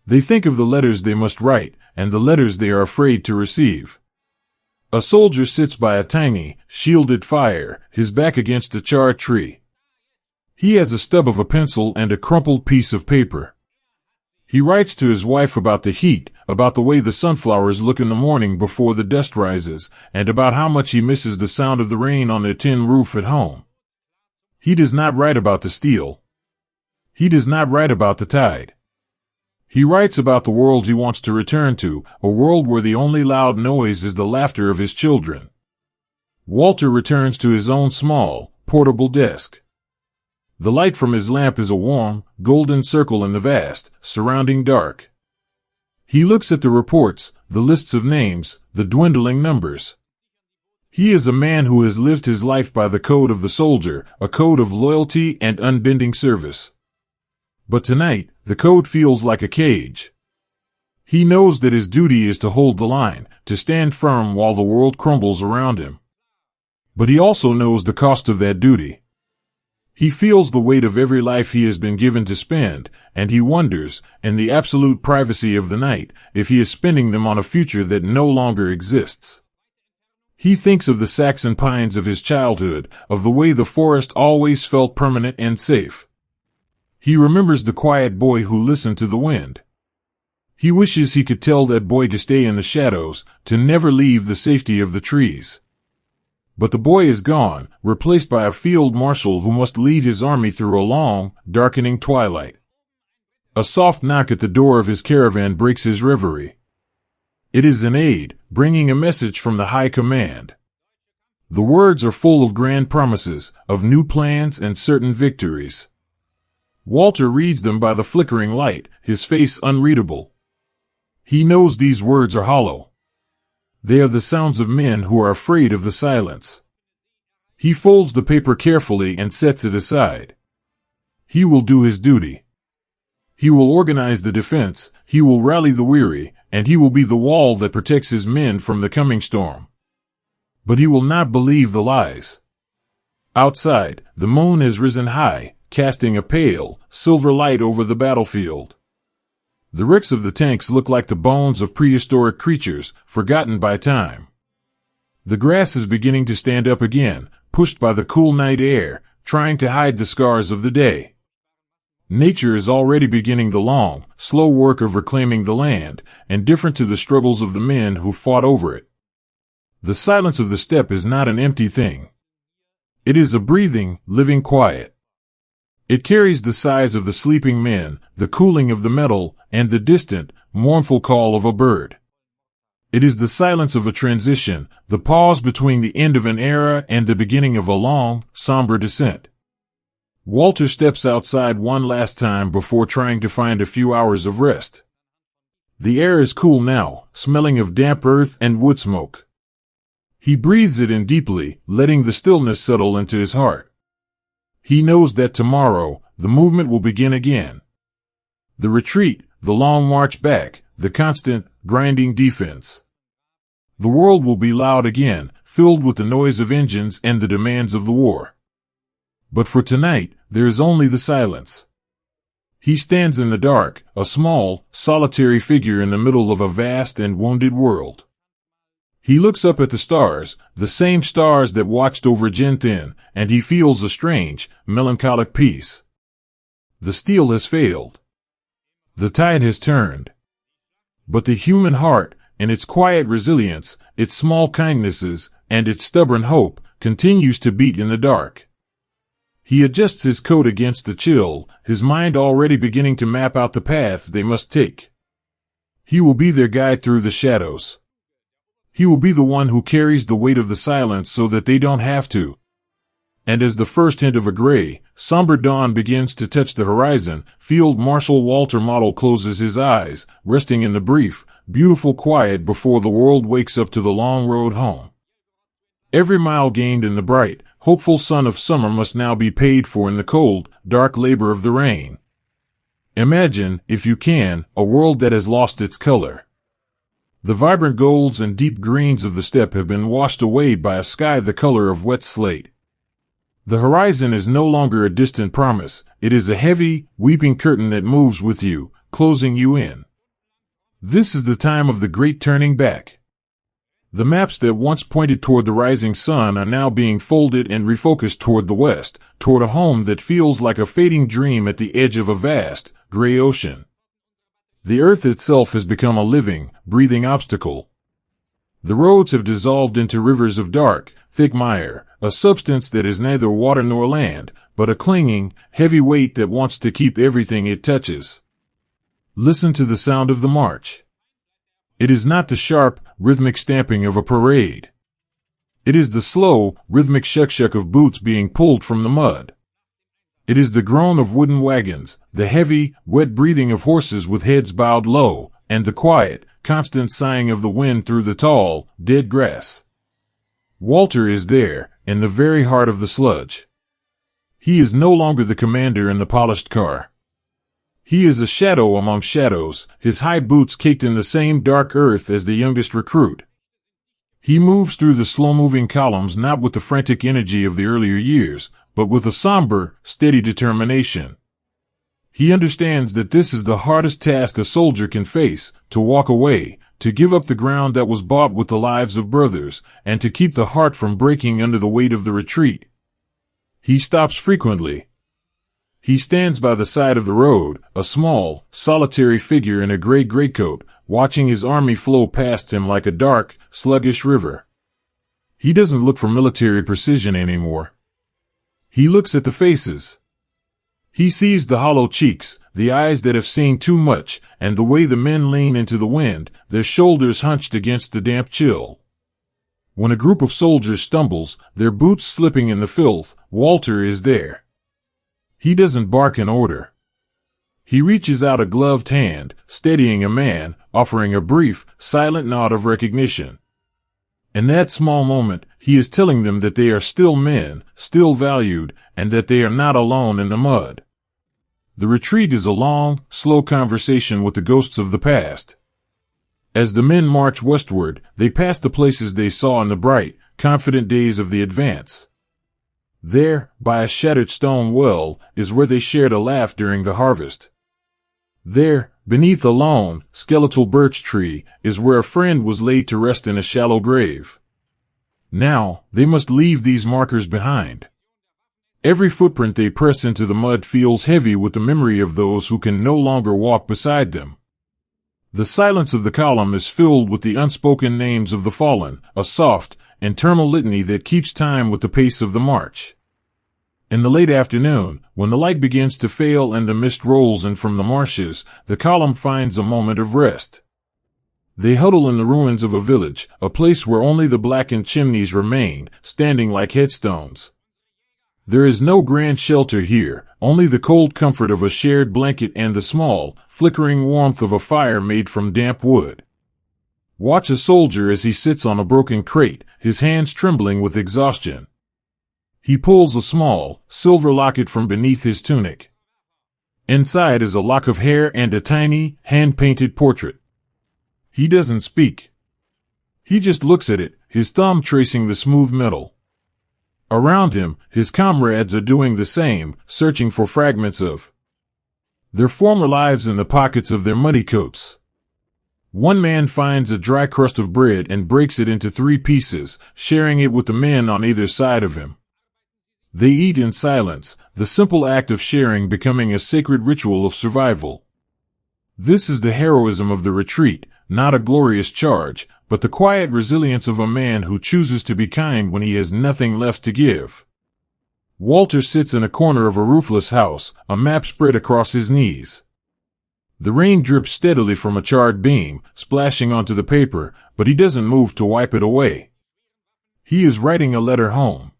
They think of the letters they must write, and the letters they are afraid to receive. A soldier sits by a tiny, shielded fire, his back against a charred tree. He has a stub of a pencil and a crumpled piece of paper. He writes to his wife about the heat, about the way the sunflowers look in the morning before the dust rises, and about how much he misses the sound of the rain on their tin roof at home. He does not write about the steel. He does not write about the tide. He writes about the world he wants to return to, a world where the only loud noise is the laughter of his children. Walter returns to his own small, portable desk. The light from his lamp is a warm, golden circle in the vast, surrounding dark. He looks at the reports, the lists of names, the dwindling numbers. He is a man who has lived his life by the code of the soldier, a code of loyalty and unbending service. But tonight, the code feels like a cage. He knows that his duty is to hold the line, to stand firm while the world crumbles around him. But he also knows the cost of that duty. He feels the weight of every life he has been given to spend, and he wonders, in the absolute privacy of the night, if he is spending them on a future that no longer exists. He thinks of the Saxon pines of his childhood, of the way the forest always felt permanent and safe. He remembers the quiet boy who listened to the wind. He wishes he could tell that boy to stay in the shadows, to never leave the safety of the trees. But the boy is gone, replaced by a field marshal who must lead his army through a long, darkening twilight. A soft knock at the door of his caravan breaks his reverie. It is an aide, bringing a message from the high command. The words are full of grand promises, of new plans and certain victories. Walter reads them by the flickering light, his face unreadable. He knows these words are hollow. They are the sounds of men who are afraid of the silence. He folds the paper carefully and sets it aside. He will do his duty. He will organize the defense, he will rally the weary, and he will be the wall that protects his men from the coming storm. But he will not believe the lies. Outside, the moon has risen high, casting a pale, silver light over the battlefield. The wrecks of the tanks look like the bones of prehistoric creatures, forgotten by time. The grass is beginning to stand up again, pushed by the cool night air, trying to hide the scars of the day. Nature is already beginning the long, slow work of reclaiming the land, indifferent to the struggles of the men who fought over it. The silence of the steppe is not an empty thing. It is a breathing, living quiet. It carries the sighs of the sleeping men, the cooling of the metal, and the distant, mournful call of a bird. It is the silence of a transition, the pause between the end of an era and the beginning of a long, somber descent. Walter steps outside one last time before trying to find a few hours of rest. The air is cool now, smelling of damp earth and wood smoke. He breathes it in deeply, letting the stillness settle into his heart. He knows that tomorrow, the movement will begin again. The retreat, the long march back, the constant, grinding defense. The world will be loud again, filled with the noise of engines and the demands of the war. But for tonight, there is only the silence. He stands in the dark, a small, solitary figure in the middle of a vast and wounded world. He looks up at the stars, the same stars that watched over Genthin, and he feels a strange, melancholic peace. The steel has failed. The tide has turned. But the human heart, in its quiet resilience, its small kindnesses, and its stubborn hope, continues to beat in the dark. He adjusts his coat against the chill, his mind already beginning to map out the paths they must take. He will be their guide through the shadows. He will be the one who carries the weight of the silence so that they don't have to. And as the first hint of a gray, somber dawn begins to touch the horizon, Field Marshal Walter Model closes his eyes, resting in the brief, beautiful quiet before the world wakes up to the long road home. Every mile gained in the bright, hopeful sun of summer must now be paid for in the cold, dark labor of the rain. Imagine, if you can, a world that has lost its color. The vibrant golds and deep greens of the steppe have been washed away by a sky the color of wet slate. The horizon is no longer a distant promise, it is a heavy, weeping curtain that moves with you, closing you in. This is the time of the great turning back. The maps that once pointed toward the rising sun are now being folded and refocused toward the west, toward a home that feels like a fading dream at the edge of a vast, gray ocean. The earth itself has become a living, breathing obstacle. The roads have dissolved into rivers of dark, thick mire, a substance that is neither water nor land, but a clinging, heavy weight that wants to keep everything it touches. Listen to the sound of the march. It is not the sharp, rhythmic stamping of a parade. It is the slow, rhythmic shuck-shuck of boots being pulled from the mud. It is the groan of wooden wagons, the heavy, wet breathing of horses with heads bowed low, and the quiet, constant sighing of the wind through the tall, dead grass. Walter is there, in the very heart of the sludge. He is no longer the commander in the polished car. He is a shadow among shadows, his high boots caked in the same dark earth as the youngest recruit. He moves through the slow-moving columns not with the frantic energy of the earlier years, but with a somber, steady determination. He understands that this is the hardest task a soldier can face, to walk away, to give up the ground that was bought with the lives of brothers, and to keep the heart from breaking under the weight of the retreat. He stops frequently. He stands by the side of the road, a small, solitary figure in a gray greatcoat, watching his army flow past him like a dark, sluggish river. He doesn't look for military precision anymore. He looks at the faces. He sees the hollow cheeks, the eyes that have seen too much, and the way the men lean into the wind, their shoulders hunched against the damp chill. When a group of soldiers stumbles, their boots slipping in the filth, Walter is there. He doesn't bark an order. He reaches out a gloved hand, steadying a man, offering a brief, silent nod of recognition. In that small moment, he is telling them that they are still men, still valued, and that they are not alone in the mud. The retreat is a long, slow conversation with the ghosts of the past. As the men march westward, they pass the places they saw in the bright, confident days of the advance. There, by a shattered stone well, is where they shared a laugh during the harvest. There, beneath a lone, skeletal birch tree, is where a friend was laid to rest in a shallow grave. Now, they must leave these markers behind. Every footprint they press into the mud feels heavy with the memory of those who can no longer walk beside them. The silence of the column is filled with the unspoken names of the fallen, a soft, internal litany that keeps time with the pace of the march. In the late afternoon, when the light begins to fail and the mist rolls in from the marshes, the column finds a moment of rest. They huddle in the ruins of a village, a place where only the blackened chimneys remain, standing like headstones. There is no grand shelter here, only the cold comfort of a shared blanket and the small, flickering warmth of a fire made from damp wood. Watch a soldier as he sits on a broken crate, his hands trembling with exhaustion. He pulls a small, silver locket from beneath his tunic. Inside is a lock of hair and a tiny, hand-painted portrait. He doesn't speak. He just looks at it, his thumb tracing the smooth metal. Around him, his comrades are doing the same, searching for fragments of their former lives in the pockets of their muddy coats. One man finds a dry crust of bread and breaks it into 3 pieces, sharing it with the men on either side of him. They eat in silence, the simple act of sharing becoming a sacred ritual of survival. This is the heroism of the retreat, not a glorious charge, but the quiet resilience of a man who chooses to be kind when he has nothing left to give. Walter sits in a corner of a roofless house, a map spread across his knees. The rain drips steadily from a charred beam, splashing onto the paper, but he doesn't move to wipe it away. He is writing a letter home.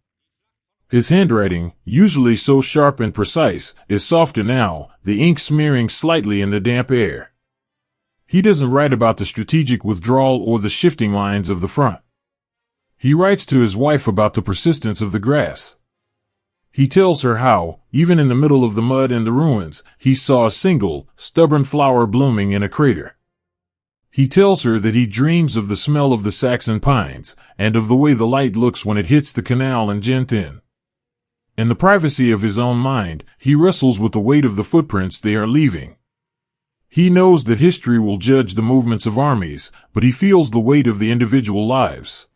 His handwriting, usually so sharp and precise, is softer now, the ink smearing slightly in the damp air. He doesn't write about the strategic withdrawal or the shifting lines of the front. He writes to his wife about the persistence of the grass. He tells her how, even in the middle of the mud and the ruins, he saw a single, stubborn flower blooming in a crater. He tells her that he dreams of the smell of the Saxon pines, and of the way the light looks when it hits the canal in Genthin. In the privacy of his own mind, he wrestles with the weight of the footprints they are leaving. He knows that history will judge the movements of armies, but he feels the weight of the individual lives.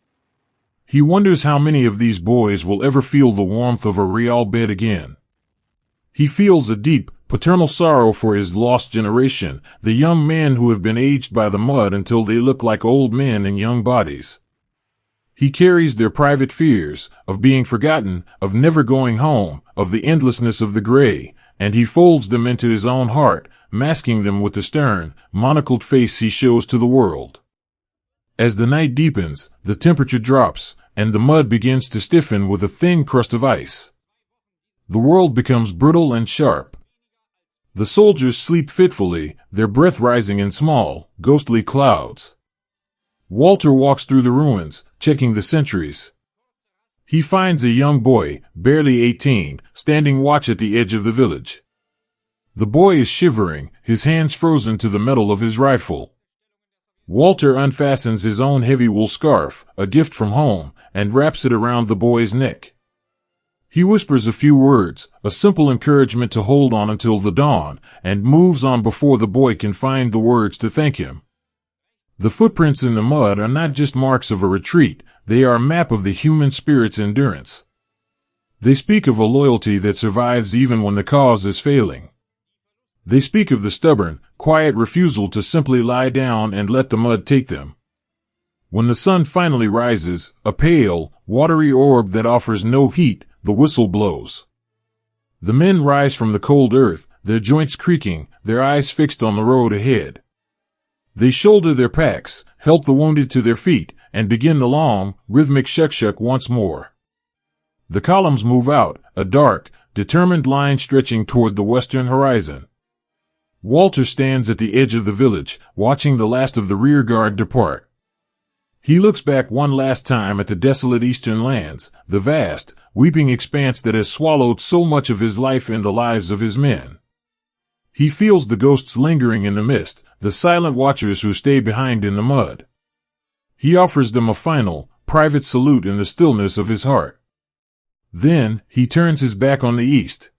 He wonders how many of these boys will ever feel the warmth of a real bed again. He feels a deep, paternal sorrow for his lost generation, the young men who have been aged by the mud until they look like old men in young bodies. He carries their private fears of being forgotten, of never going home, of the endlessness of the gray, and he folds them into his own heart, masking them with the stern, monocled face he shows to the world. As the night deepens, the temperature drops, and the mud begins to stiffen with a thin crust of ice. The world becomes brittle and sharp. The soldiers sleep fitfully, their breath rising in small, ghostly clouds. Walter walks through the ruins, checking the sentries. He finds a young boy, barely 18, standing watch at the edge of the village. The boy is shivering, his hands frozen to the metal of his rifle. Walter unfastens his own heavy wool scarf, a gift from home, and wraps it around the boy's neck. He whispers a few words, a simple encouragement to hold on until the dawn, and moves on before the boy can find the words to thank him. The footprints in the mud are not just marks of a retreat, they are a map of the human spirit's endurance. They speak of a loyalty that survives even when the cause is failing. They speak of the stubborn, quiet refusal to simply lie down and let the mud take them. When the sun finally rises, a pale, watery orb that offers no heat, the whistle blows. The men rise from the cold earth, their joints creaking, their eyes fixed on the road ahead. They shoulder their packs, help the wounded to their feet, and begin the long, rhythmic shuk-shuk once more. The columns move out, a dark, determined line stretching toward the western horizon. Walter stands at the edge of the village, watching the last of the rear guard depart. He looks back one last time at the desolate eastern lands, the vast, weeping expanse that has swallowed so much of his life and the lives of his men. He feels the ghosts lingering in the mist, the silent watchers who stay behind in the mud. He offers them a final, private salute in the stillness of his heart. Then, he turns his back on the east.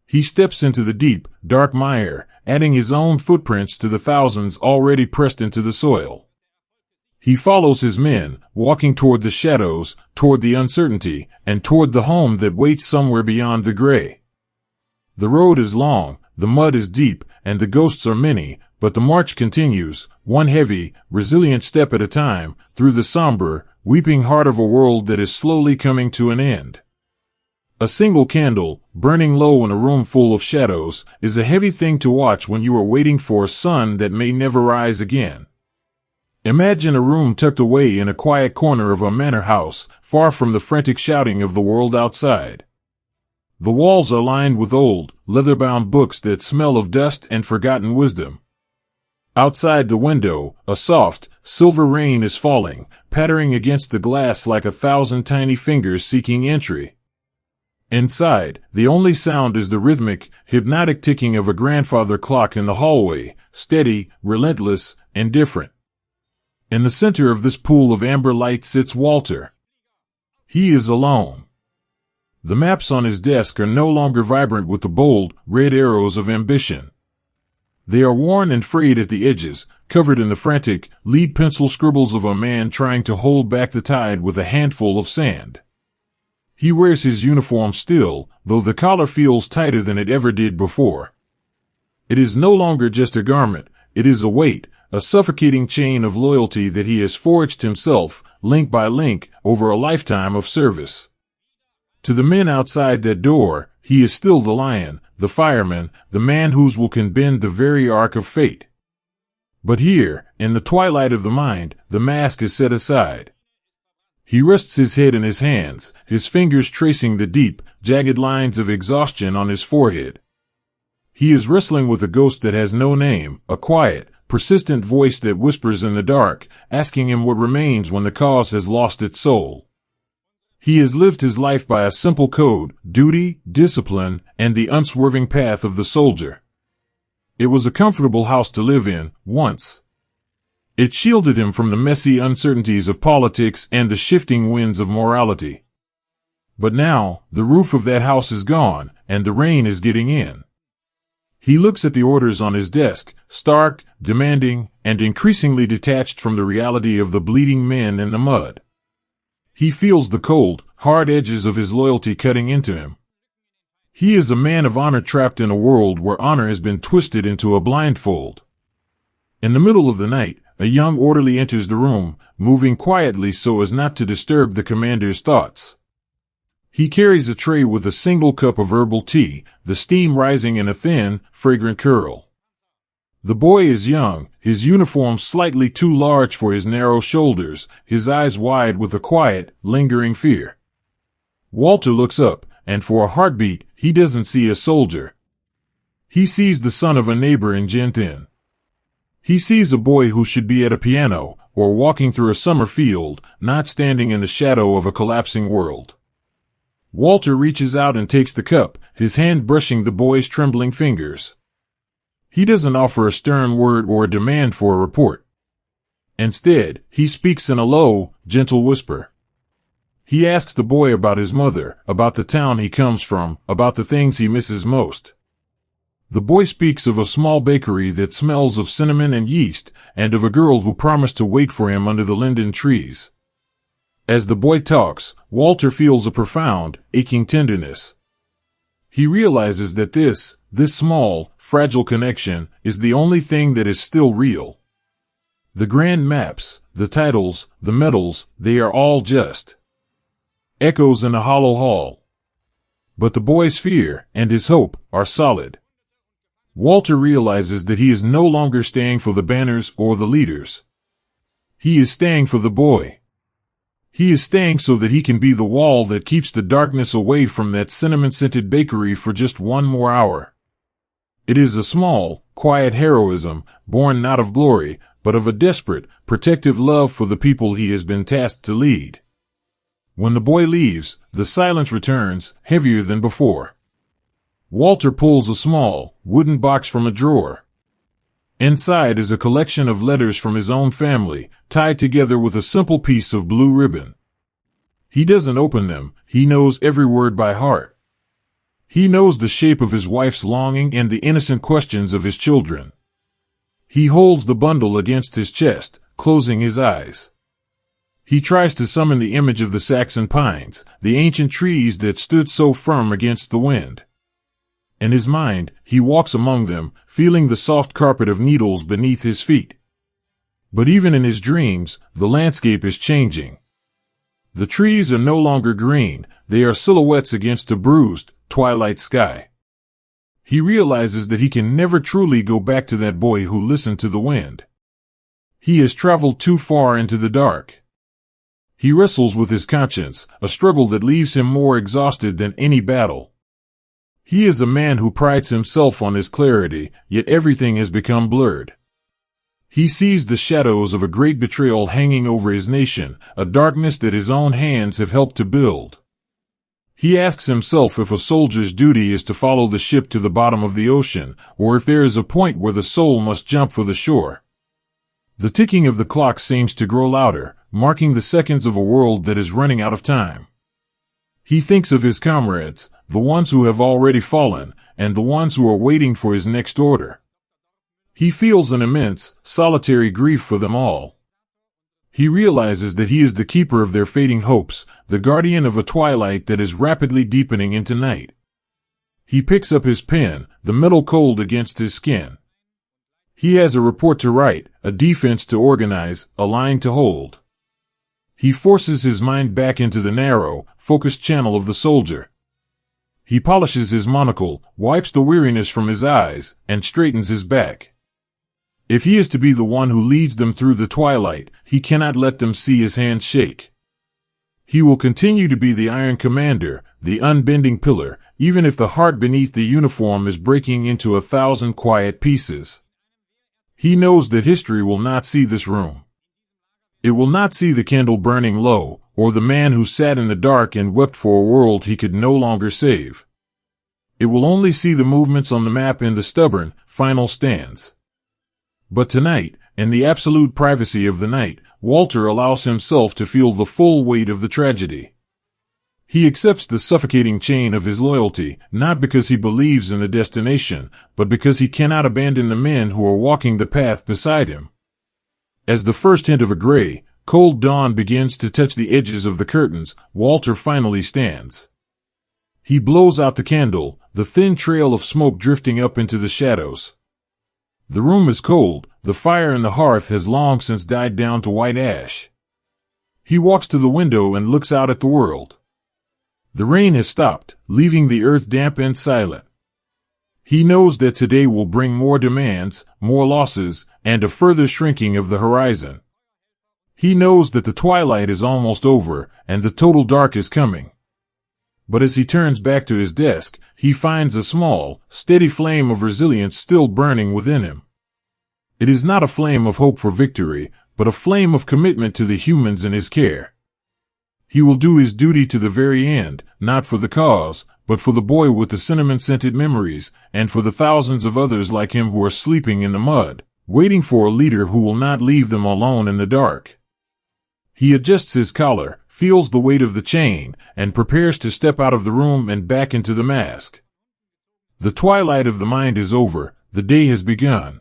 He steps into the deep, dark mire, adding his own footprints to the thousands already pressed into the soil. He follows his men, walking toward the shadows, toward the uncertainty, and toward the home that waits somewhere beyond the gray. The road is long, the mud is deep, and the ghosts are many, but the march continues, one heavy, resilient step at a time, through the somber, weeping heart of a world that is slowly coming to an end. A single candle, burning low in a room full of shadows, is a heavy thing to watch when you are waiting for a sun that may never rise again. Imagine a room tucked away in a quiet corner of a manor house, far from the frantic shouting of the world outside. The walls are lined with old, leather-bound books that smell of dust and forgotten wisdom. Outside the window, a soft, silver rain is falling, pattering against the glass like 1,000 tiny fingers seeking entry. Inside, the only sound is the rhythmic, hypnotic ticking of a grandfather clock in the hallway, steady, relentless, indifferent. In the center of this pool of amber light sits Walter. He is alone. The maps on his desk are no longer vibrant with the bold, red arrows of ambition. They are worn and frayed at the edges, covered in the frantic, lead pencil scribbles of a man trying to hold back the tide with a handful of sand. He wears his uniform still, though the collar feels tighter than it ever did before. It is no longer just a garment, it is a weight, a suffocating chain of loyalty that he has forged himself, link by link, over a lifetime of service. To the men outside that door, he is still the lion, the fireman, the man whose will can bend the very arc of fate. But here, in the twilight of the mind, the mask is set aside. He rests his head in his hands, his fingers tracing the deep, jagged lines of exhaustion on his forehead. He is wrestling with a ghost that has no name, a quiet, persistent voice that whispers in the dark, asking him what remains when the cause has lost its soul. He has lived his life by a simple code, duty, discipline, and the unswerving path of the soldier. It was a comfortable house to live in, once. It shielded him from the messy uncertainties of politics and the shifting winds of morality. But now, the roof of that house is gone, and the rain is getting in. He looks at the orders on his desk, stark, demanding, and increasingly detached from the reality of the bleeding men in the mud. He feels the cold, hard edges of his loyalty cutting into him. He is a man of honor trapped in a world where honor has been twisted into a blindfold. In the middle of the night, a young orderly enters the room, moving quietly so as not to disturb the commander's thoughts. He carries a tray with a single cup of herbal tea, the steam rising in a thin, fragrant curl. The boy is young, his uniform slightly too large for his narrow shoulders, his eyes wide with a quiet, lingering fear. Walter looks up, and for a heartbeat, he doesn't see a soldier. He sees the son of a neighbor in Gentin. He sees a boy who should be at a piano, or walking through a summer field, not standing in the shadow of a collapsing world. Walter reaches out and takes the cup, his hand brushing the boy's trembling fingers. He doesn't offer a stern word or a demand for a report. Instead, he speaks in a low, gentle whisper. He asks the boy about his mother, about the town he comes from, about the things he misses most. The boy speaks of a small bakery that smells of cinnamon and yeast, and of a girl who promised to wait for him under the linden trees. As the boy talks, Walter feels a profound, aching tenderness. He realizes that this small, fragile connection is the only thing that is still real. The grand maps, the titles, the medals, they are all just echoes in a hollow hall. But the boy's fear and his hope are solid. Walter realizes that he is no longer staying for the banners or the leaders. He is staying for the boy. He is staying so that he can be the wall that keeps the darkness away from that cinnamon-scented bakery for just one more hour. It is a small, quiet heroism, born not of glory, but of a desperate, protective love for the people he has been tasked to lead. When the boy leaves, the silence returns, heavier than before. Walter pulls a small, wooden box from a drawer. Inside is a collection of letters from his own family, tied together with a simple piece of blue ribbon. He doesn't open them, he knows every word by heart. He knows the shape of his wife's longing and the innocent questions of his children. He holds the bundle against his chest, closing his eyes. He tries to summon the image of the Saxon pines, the ancient trees that stood so firm against the wind. In his mind, he walks among them, feeling the soft carpet of needles beneath his feet. But even in his dreams, the landscape is changing. The trees are no longer green, they are silhouettes against a bruised, twilight sky. He realizes that he can never truly go back to that boy who listened to the wind. He has traveled too far into the dark. He wrestles with his conscience, a struggle that leaves him more exhausted than any battle. He is a man who prides himself on his clarity, yet everything has become blurred. He sees the shadows of a great betrayal hanging over his nation, a darkness that his own hands have helped to build. He asks himself if a soldier's duty is to follow the ship to the bottom of the ocean, or if there is a point where the soul must jump for the shore. The ticking of the clock seems to grow louder, marking the seconds of a world that is running out of time. He thinks of his comrades, the ones who have already fallen, and the ones who are waiting for his next order. He feels an immense, solitary grief for them all. He realizes that he is the keeper of their fading hopes, the guardian of a twilight that is rapidly deepening into night. He picks up his pen, the metal cold against his skin. He has a report to write, a defense to organize, a line to hold. He forces his mind back into the narrow, focused channel of the soldier. He polishes his monocle, wipes the weariness from his eyes, and straightens his back. If he is to be the one who leads them through the twilight, he cannot let them see his hands shake. He will continue to be the iron commander, the unbending pillar, even if the heart beneath the uniform is breaking into 1,000 quiet pieces. He knows that history will not see this room. It will not see the candle burning low, or the man who sat in the dark and wept for a world he could no longer save. It will only see the movements on the map in the stubborn, final stands. But tonight, in the absolute privacy of the night, Walter allows himself to feel the full weight of the tragedy. He accepts the suffocating chain of his loyalty, not because he believes in the destination, but because he cannot abandon the men who are walking the path beside him. As the first hint of a gray, cold dawn begins to touch the edges of the curtains, Walter finally stands. He blows out the candle, the thin trail of smoke drifting up into the shadows. The room is cold, the fire in the hearth has long since died down to white ash. He walks to the window and looks out at the world. The rain has stopped, leaving the earth damp and silent. He knows that today will bring more demands, more losses, and a further shrinking of the horizon. He knows that the twilight is almost over, and the total dark is coming. But as he turns back to his desk, he finds a small, steady flame of resilience still burning within him. It is not a flame of hope for victory, but a flame of commitment to the humans in his care. He will do his duty to the very end, not for the cause, but for the boy with the cinnamon-scented memories, and for the thousands of others like him who are sleeping in the mud, waiting for a leader who will not leave them alone in the dark. He adjusts his collar, feels the weight of the chain, and prepares to step out of the room and back into the mask. The twilight of the mind is over, the day has begun.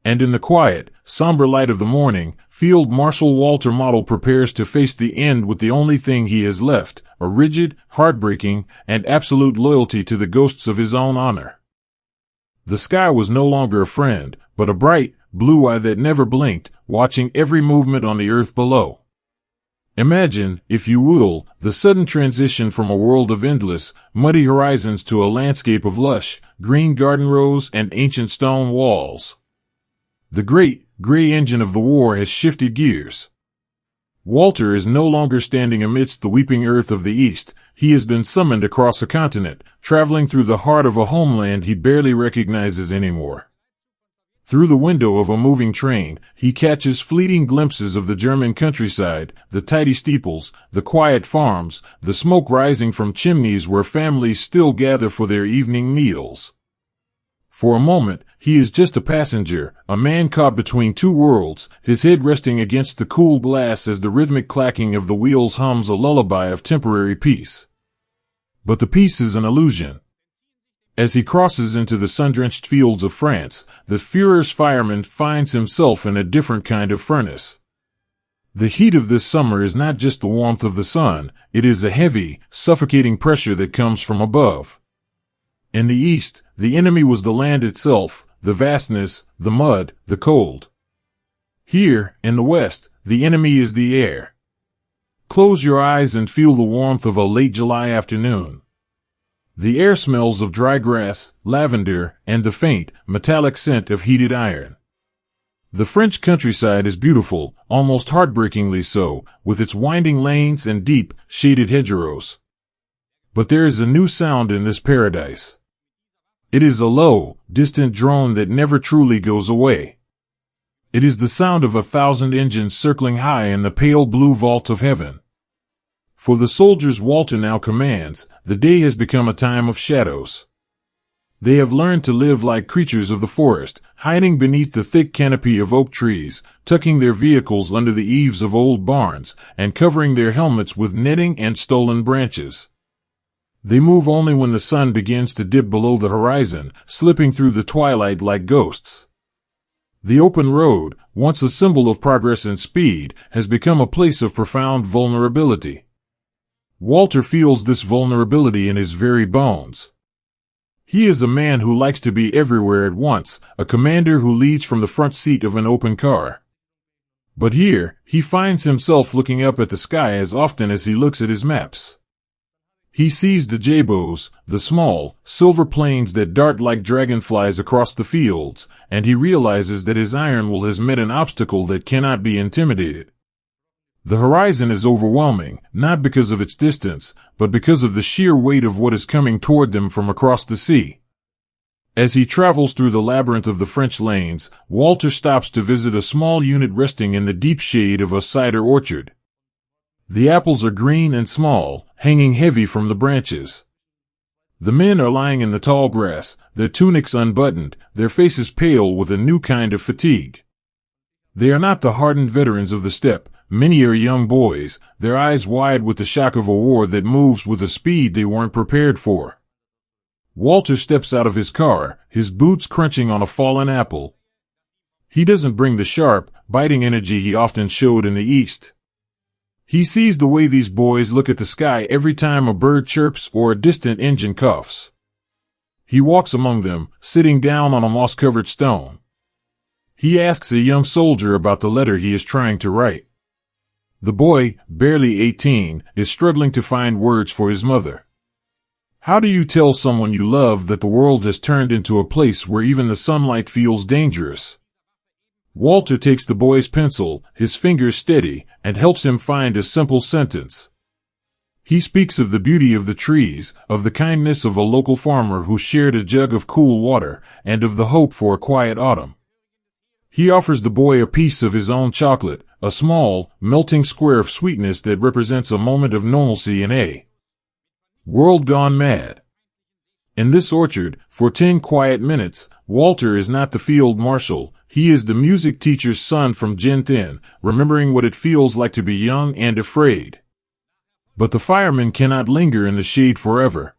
And in the quiet, somber light of the morning, Field Marshal Walter Model prepares to face the end with the only thing he has left, a rigid, heartbreaking, and absolute loyalty to the ghosts of his own honor. The sky was no longer a friend, but a bright, blue eye that never blinked, watching every movement on the earth below. Imagine, if you will, the sudden transition from a world of endless, muddy horizons to a landscape of lush, green garden rows and ancient stone walls. The great, gray engine of the war has shifted gears. Walter is no longer standing amidst the weeping earth of the East. He has been summoned across a continent, traveling through the heart of a homeland he barely recognizes anymore. Through the window of a moving train, he catches fleeting glimpses of the German countryside, the tidy steeples, the quiet farms, the smoke rising from chimneys where families still gather for their evening meals. For a moment, he is just a passenger, a man caught between two worlds, his head resting against the cool glass as the rhythmic clacking of the wheels hums a lullaby of temporary peace. But the peace is an illusion. As he crosses into the sun-drenched fields of France, the Führer's fireman finds himself in a different kind of furnace. The heat of this summer is not just the warmth of the sun, it is a heavy, suffocating pressure that comes from above. In the east, the enemy was the land itself, the vastness, the mud, the cold. Here, in the west, the enemy is the air. Close your eyes and feel the warmth of a late July afternoon. The air smells of dry grass, lavender, and the faint, metallic scent of heated iron. The French countryside is beautiful, almost heartbreakingly so, with its winding lanes and deep, shaded hedgerows. But there is a new sound in this paradise. It is a low, distant drone that never truly goes away. It is the sound of 1,000 engines circling high in the pale blue vault of heaven. For the soldiers Walter now commands, the day has become a time of shadows. They have learned to live like creatures of the forest, hiding beneath the thick canopy of oak trees, tucking their vehicles under the eaves of old barns, and covering their helmets with netting and stolen branches. They move only when the sun begins to dip below the horizon, slipping through the twilight like ghosts. The open road, once a symbol of progress and speed, has become a place of profound vulnerability. Walter feels this vulnerability in his very bones. He is a man who likes to be everywhere at once, a commander who leads from the front seat of an open car. But here, he finds himself looking up at the sky as often as he looks at his maps. He sees the jabots, the small, silver planes that dart like dragonflies across the fields, and he realizes that his iron will has met an obstacle that cannot be intimidated. The horizon is overwhelming, not because of its distance, but because of the sheer weight of what is coming toward them from across the sea. As he travels through the labyrinth of the French lanes, Walter stops to visit a small unit resting in the deep shade of a cider orchard. The apples are green and small, hanging heavy from the branches. The men are lying in the tall grass, their tunics unbuttoned, their faces pale with a new kind of fatigue. They are not the hardened veterans of the steppe. Many are young boys, their eyes wide with the shock of a war that moves with a speed they weren't prepared for. Walter steps out of his car, his boots crunching on a fallen apple. He doesn't bring the sharp, biting energy he often showed in the East. He sees the way these boys look at the sky every time a bird chirps or a distant engine coughs. He walks among them, sitting down on a moss-covered stone. He asks a young soldier about the letter he is trying to write. The boy, barely 18, is struggling to find words for his mother. How do you tell someone you love that the world has turned into a place where even the sunlight feels dangerous? Walter takes the boy's pencil, his fingers steady, and helps him find a simple sentence. He speaks of the beauty of the trees, of the kindness of a local farmer who shared a jug of cool water, and of the hope for a quiet autumn. He offers the boy a piece of his own chocolate, a small, melting square of sweetness that represents a moment of normalcy in a world gone mad. In this orchard, for 10 quiet minutes, Walter is not the field marshal. He is the music teacher's son from Gen 10, remembering what it feels like to be young and afraid. But the fireman cannot linger in the shade forever.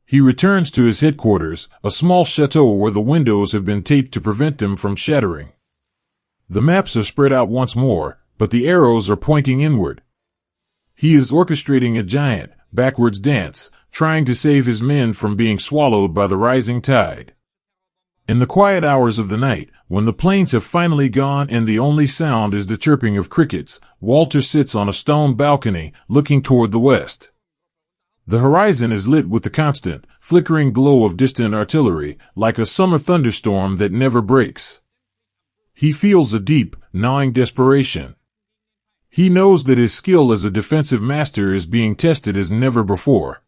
He returns to his headquarters, a small chateau where the windows have been taped to prevent them from shattering. The maps are spread out once more, but the arrows are pointing inward. He is orchestrating a giant, backwards dance, trying to save his men from being swallowed by the rising tide. In the quiet hours of the night, when the planes have finally gone and the only sound is the chirping of crickets, Walter sits on a stone balcony, looking toward the west. The horizon is lit with the constant, flickering glow of distant artillery, like a summer thunderstorm that never breaks. He feels a deep, gnawing desperation. He knows that his skill as a defensive master is being tested as never before.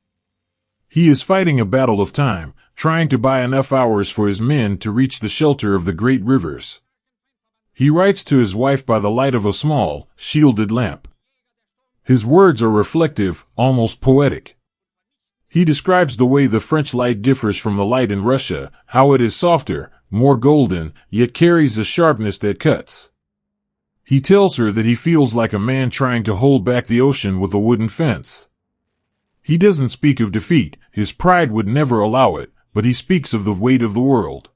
He is fighting a battle of time, trying to buy enough hours for his men to reach the shelter of the great rivers. He writes to his wife by the light of a small, shielded lamp. His words are reflective, almost poetic. He describes the way the French light differs from the light in Russia, how it is softer, more golden, yet carries a sharpness that cuts. He tells her that he feels like a man trying to hold back the ocean with a wooden fence. He doesn't speak of defeat, his pride would never allow it, but he speaks of the weight of the world.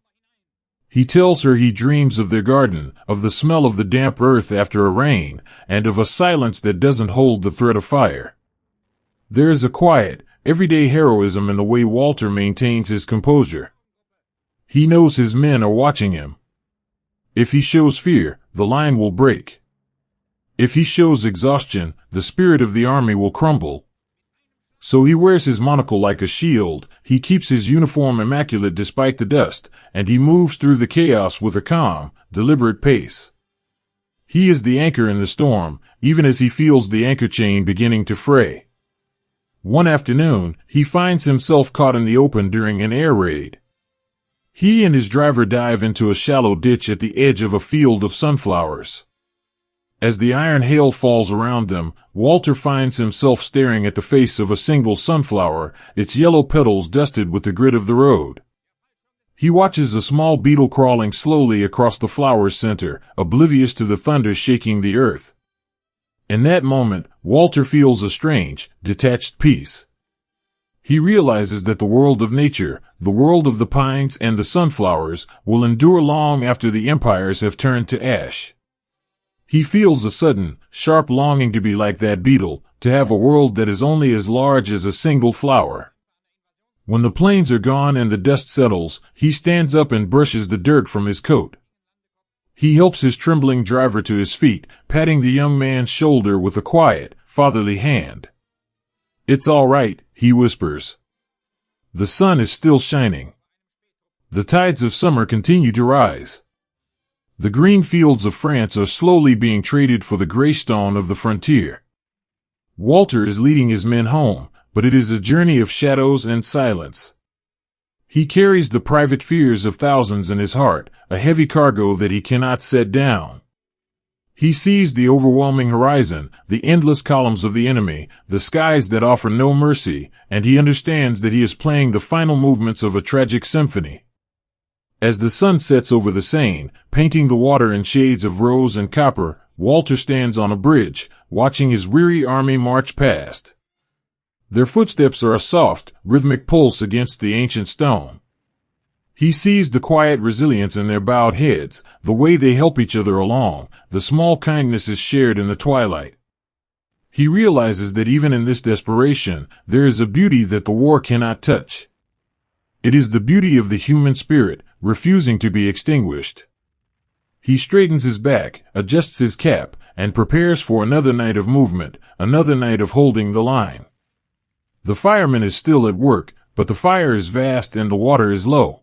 He tells her he dreams of their garden, of the smell of the damp earth after a rain, and of a silence that doesn't hold the threat of fire. There is a quiet, everyday heroism in the way Walter maintains his composure. He knows his men are watching him. If he shows fear, the line will break. If he shows exhaustion, the spirit of the army will crumble. So he wears his monocle like a shield, he keeps his uniform immaculate despite the dust, and he moves through the chaos with a calm, deliberate pace. He is the anchor in the storm, even as he feels the anchor chain beginning to fray. One afternoon, he finds himself caught in the open during an air raid. He and his driver dive into a shallow ditch at the edge of a field of sunflowers. As the iron hail falls around them, Walter finds himself staring at the face of a single sunflower, its yellow petals dusted with the grit of the road. He watches a small beetle crawling slowly across the flower's center, oblivious to the thunder shaking the earth. In that moment, Walter feels a strange, detached peace. He realizes that the world of nature, the world of the pines and the sunflowers, will endure long after the empires have turned to ash. He feels a sudden, sharp longing to be like that beetle, to have a world that is only as large as a single flower. When the plains are gone and the dust settles, he stands up and brushes the dirt from his coat. He helps his trembling driver to his feet, patting the young man's shoulder with a quiet, fatherly hand. "It's all right," he whispers. The sun is still shining. The tides of summer continue to rise. The green fields of France are slowly being traded for the gray stone of the frontier. Walter is leading his men home, but it is a journey of shadows and silence. He carries the private fears of thousands in his heart, a heavy cargo that he cannot set down. He sees the overwhelming horizon, the endless columns of the enemy, the skies that offer no mercy, and he understands that he is playing the final movements of a tragic symphony. As the sun sets over the Seine, painting the water in shades of rose and copper, Walter stands on a bridge, watching his weary army march past. Their footsteps are a soft, rhythmic pulse against the ancient stone. He sees the quiet resilience in their bowed heads, the way they help each other along, the small kindnesses shared in the twilight. He realizes that even in this desperation, there is a beauty that the war cannot touch. It is the beauty of the human spirit, refusing to be extinguished. He straightens his back, adjusts his cap, and prepares for another night of movement, another night of holding the line. The fireman is still at work, but the fire is vast and the water is low.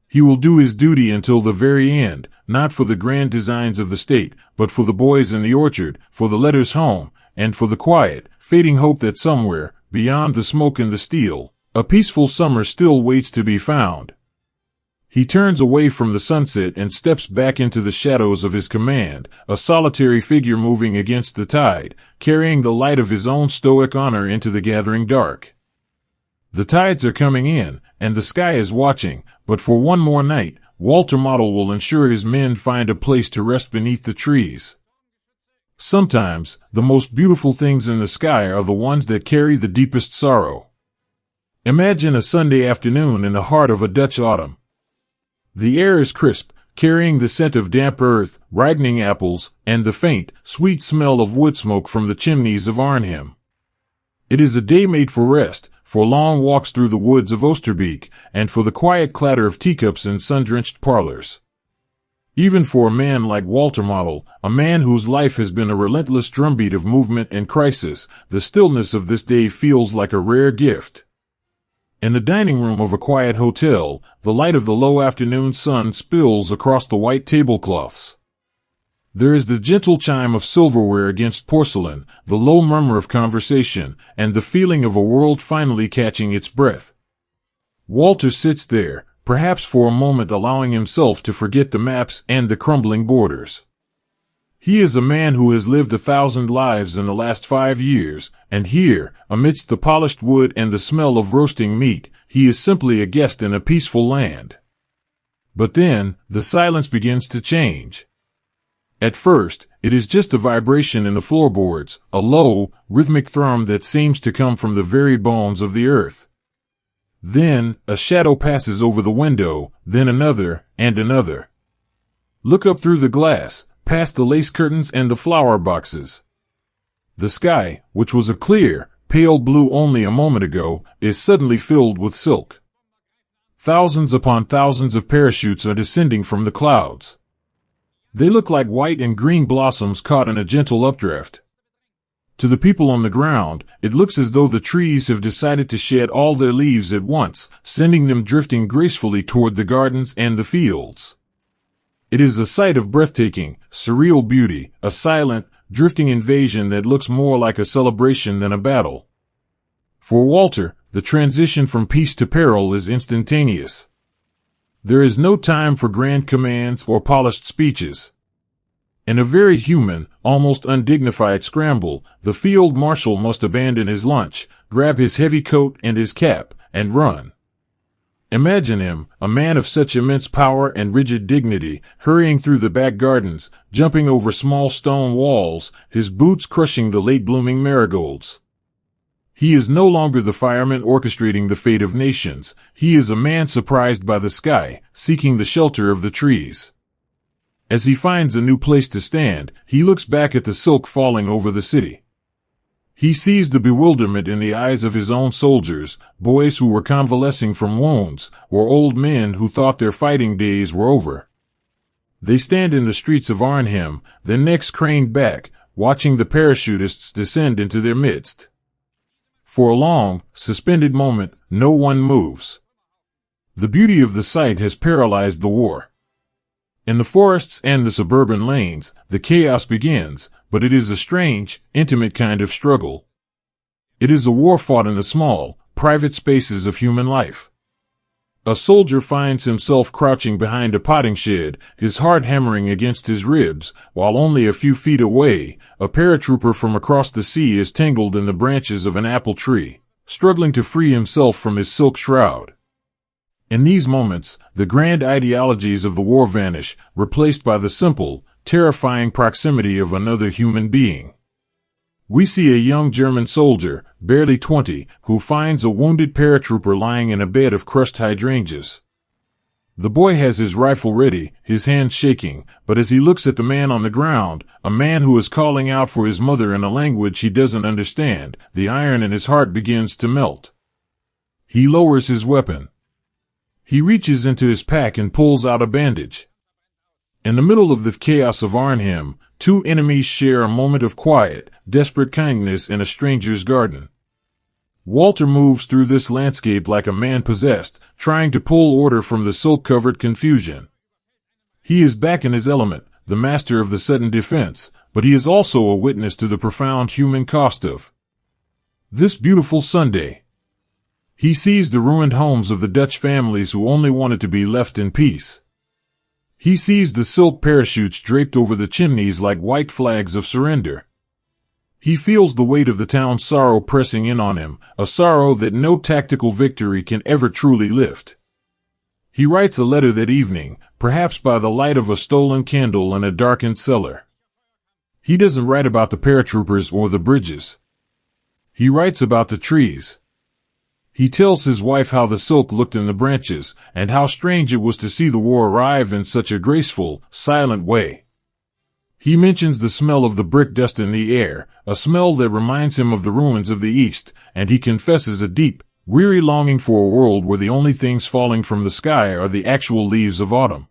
He will do his duty until the very end, not for the grand designs of the state, but for the boys in the orchard, for the letters home, and for the quiet, fading hope that somewhere, beyond the smoke and the steel, a peaceful summer still waits to be found. He turns away from the sunset and steps back into the shadows of his command, a solitary figure moving against the tide, carrying the light of his own stoic honor into the gathering dark. The tides are coming in, and the sky is watching, but for one more night, Walter Model will ensure his men find a place to rest beneath the trees. Sometimes, the most beautiful things in the sky are the ones that carry the deepest sorrow. Imagine a Sunday afternoon in the heart of a Dutch autumn. The air is crisp, carrying the scent of damp earth, ripening apples, and the faint, sweet smell of wood smoke from the chimneys of Arnhem. It is a day made for rest, for long walks through the woods of Oosterbeek, and for the quiet clatter of teacups in sun-drenched parlors. Even for a man like Walter Model, a man whose life has been a relentless drumbeat of movement and crisis, the stillness of this day feels like a rare gift. In the dining room of a quiet hotel, the light of the low afternoon sun spills across the white tablecloths. There is the gentle chime of silverware against porcelain, the low murmur of conversation, and the feeling of a world finally catching its breath. Walter sits there, perhaps for a moment allowing himself to forget the maps and the crumbling borders. He is a man who has lived 1,000 lives in the last 5 years, and here, amidst the polished wood and the smell of roasting meat, he is simply a guest in a peaceful land. But then, the silence begins to change. At first, it is just a vibration in the floorboards, a low, rhythmic thrum that seems to come from the very bones of the earth. Then, a shadow passes over the window, then another, and another. Look up through the glass, past the lace curtains and the flower boxes. The sky, which was a clear, pale blue only a moment ago, is suddenly filled with silk. Thousands upon thousands of parachutes are descending from the clouds. They look like white and green blossoms caught in a gentle updraft. To the people on the ground, it looks as though the trees have decided to shed all their leaves at once, sending them drifting gracefully toward the gardens and the fields. It is a sight of breathtaking, surreal beauty, a silent, drifting invasion that looks more like a celebration than a battle. For Walter, the transition from peace to peril is instantaneous. There is no time for grand commands or polished speeches. In a very human, almost undignified scramble, the field marshal must abandon his lunch, grab his heavy coat and his cap, and run. Imagine him, a man of such immense power and rigid dignity, hurrying through the back gardens, jumping over small stone walls, his boots crushing the late-blooming marigolds. He is no longer the fireman orchestrating the fate of nations. He is a man surprised by the sky, seeking the shelter of the trees. As he finds a new place to stand, he looks back at the silk falling over the city. He sees the bewilderment in the eyes of his own soldiers, boys who were convalescing from wounds, or old men who thought their fighting days were over. They stand in the streets of Arnhem, their necks craned back, watching the parachutists descend into their midst. For a long, suspended moment, no one moves. The beauty of the sight has paralyzed the war. In the forests and the suburban lanes, the chaos begins, but it is a strange, intimate kind of struggle. It is a war fought in the small, private spaces of human life. A soldier finds himself crouching behind a potting shed, his heart hammering against his ribs, while only a few feet away, a paratrooper from across the sea is tangled in the branches of an apple tree, struggling to free himself from his silk shroud. In these moments, the grand ideologies of the war vanish, replaced by the simple, terrifying proximity of another human being. We see a young German soldier, barely 20, who finds a wounded paratrooper lying in a bed of crushed hydrangeas. The boy has his rifle ready, his hands shaking, but as he looks at the man on the ground, a man who is calling out for his mother in a language he doesn't understand, the iron in his heart begins to melt. He lowers his weapon. He reaches into his pack and pulls out a bandage. In the middle of the chaos of Arnhem, two enemies share a moment of quiet, desperate kindness in a stranger's garden. Walter moves through this landscape like a man possessed, trying to pull order from the silk-covered confusion. He is back in his element, the master of the sudden defense, but he is also a witness to the profound human cost of this beautiful Sunday. He sees the ruined homes of the Dutch families who only wanted to be left in peace. He sees the silk parachutes draped over the chimneys like white flags of surrender. He feels the weight of the town's sorrow pressing in on him, a sorrow that no tactical victory can ever truly lift. He writes a letter that evening, perhaps by the light of a stolen candle in a darkened cellar. He doesn't write about the paratroopers or the bridges. He writes about the trees. He tells his wife how the silk looked in the branches, and how strange it was to see the war arrive in such a graceful, silent way. He mentions the smell of the brick dust in the air, a smell that reminds him of the ruins of the East, and he confesses a deep, weary longing for a world where the only things falling from the sky are the actual leaves of autumn.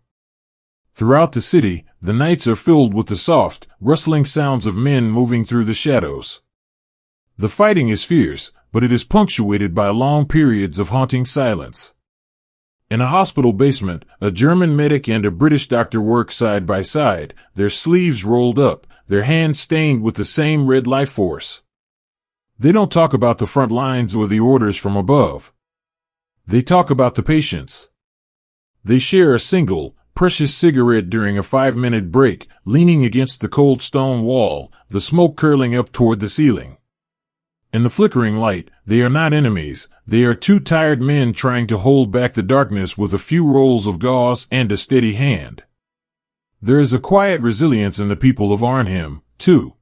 Throughout the city, the nights are filled with the soft, rustling sounds of men moving through the shadows. The fighting is fierce, but it is punctuated by long periods of haunting silence. In a hospital basement, a German medic and a British doctor work side by side, their sleeves rolled up, their hands stained with the same red life force. They don't talk about the front lines or the orders from above. They talk about the patients. They share a single, precious cigarette during a 5-minute break, leaning against the cold stone wall, the smoke curling up toward the ceiling. In the flickering light, they are not enemies, they are two tired men trying to hold back the darkness with a few rolls of gauze and a steady hand. There is a quiet resilience in the people of Arnhem, too.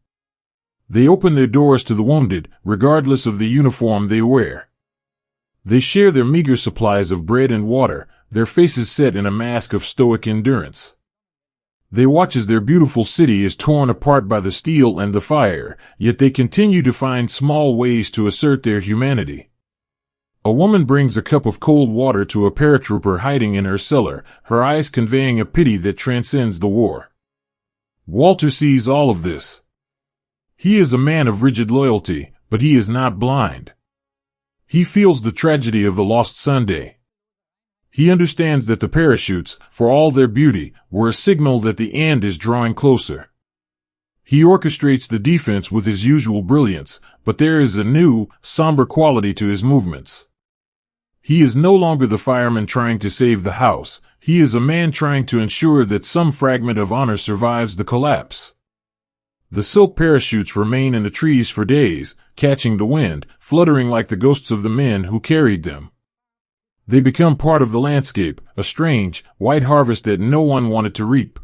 They open their doors to the wounded, regardless of the uniform they wear. They share their meager supplies of bread and water, their faces set in a mask of stoic endurance. They watch as their beautiful city is torn apart by the steel and the fire, yet they continue to find small ways to assert their humanity. A woman brings a cup of cold water to a paratrooper hiding in her cellar, her eyes conveying a pity that transcends the war. Walter sees all of this. He is a man of rigid loyalty, but he is not blind. He feels the tragedy of the lost Sunday. He understands that the parachutes, for all their beauty, were a signal that the end is drawing closer. He orchestrates the defense with his usual brilliance, but there is a new, somber quality to his movements. He is no longer the fireman trying to save the house, he is a man trying to ensure that some fragment of honor survives the collapse. The silk parachutes remain in the trees for days, catching the wind, fluttering like the ghosts of the men who carried them. They become part of the landscape, a strange, white harvest that no one wanted to reap.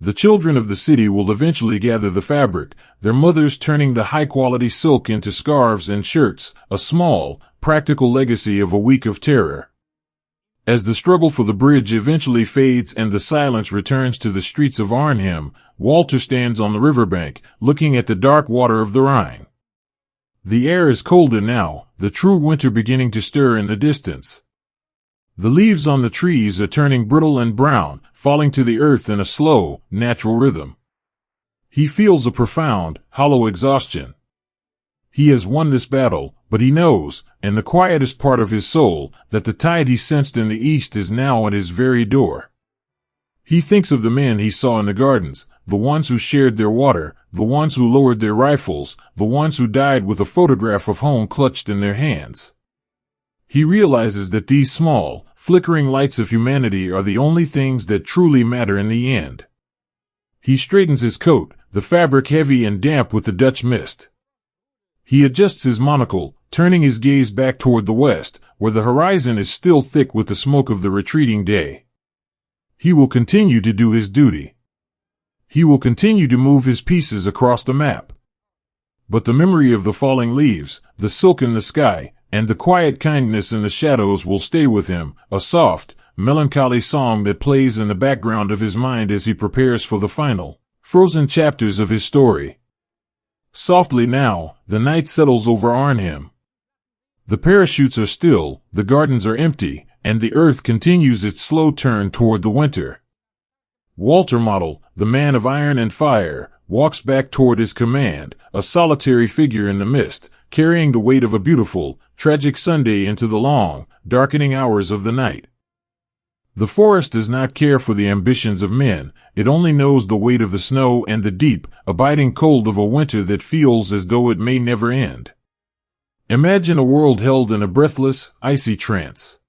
The children of the city will eventually gather the fabric, their mothers turning the high-quality silk into scarves and shirts, a small, practical legacy of a week of terror. As the struggle for the bridge eventually fades and the silence returns to the streets of Arnhem, Walter stands on the riverbank, looking at the dark water of the Rhine. The air is colder now, the true winter beginning to stir in the distance. The leaves on the trees are turning brittle and brown, falling to the earth in a slow, natural rhythm. He feels a profound, hollow exhaustion. He has won this battle, but he knows, in the quietest part of his soul, that the tide he sensed in the east is now at his very door. He thinks of the men he saw in the gardens, the ones who shared their water, the ones who lowered their rifles, the ones who died with a photograph of home clutched in their hands. He realizes that these small, flickering lights of humanity are the only things that truly matter in the end. He straightens his coat, the fabric heavy and damp with the Dutch mist. He adjusts his monocle, turning his gaze back toward the west, where the horizon is still thick with the smoke of the retreating day. He will continue to do his duty. He will continue to move his pieces across the map. But the memory of the falling leaves, the silk in the sky, and the quiet kindness in the shadows will stay with him, a soft, melancholy song that plays in the background of his mind as he prepares for the final, frozen chapters of his story. Softly now, the night settles over Arnhem. The parachutes are still, the gardens are empty, and the earth continues its slow turn toward the winter. Walter Model, the man of iron and fire, walks back toward his command, a solitary figure in the mist, carrying the weight of a beautiful, tragic Sunday into the long, darkening hours of the night. The forest does not care for the ambitions of men, it only knows the weight of the snow and the deep, abiding cold of a winter that feels as though it may never end. Imagine a world held in a breathless, icy trance.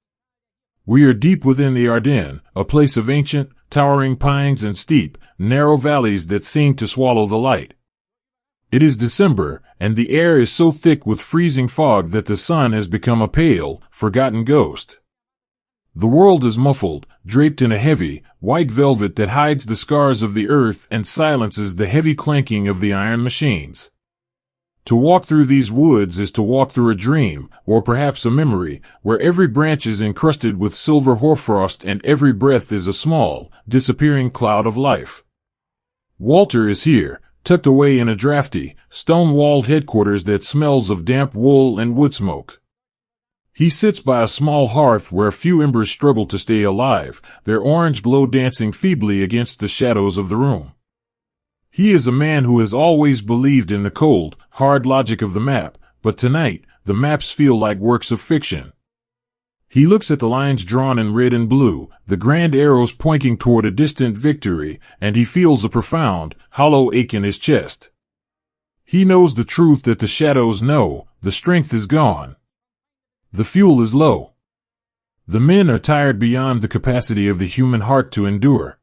We are deep within the Ardennes, a place of ancient, towering pines and steep, narrow valleys that seem to swallow the light. It is December, and the air is so thick with freezing fog that the sun has become a pale, forgotten ghost. The world is muffled, draped in a heavy, white velvet that hides the scars of the earth and silences the heavy clanking of the iron machines. To walk through these woods is to walk through a dream, or perhaps a memory, where every branch is encrusted with silver hoarfrost and every breath is a small, disappearing cloud of life. Walter is here, tucked away in a drafty, stone-walled headquarters that smells of damp wool and wood smoke. He sits by a small hearth where a few embers struggle to stay alive, their orange glow dancing feebly against the shadows of the room. He is a man who has always believed in the cold, hard logic of the map, but tonight, the maps feel like works of fiction. He looks at the lines drawn in red and blue, the grand arrows pointing toward a distant victory, and he feels a profound, hollow ache in his chest. He knows the truth that the shadows know, the strength is gone. The fuel is low. The men are tired beyond the capacity of the human heart to endure.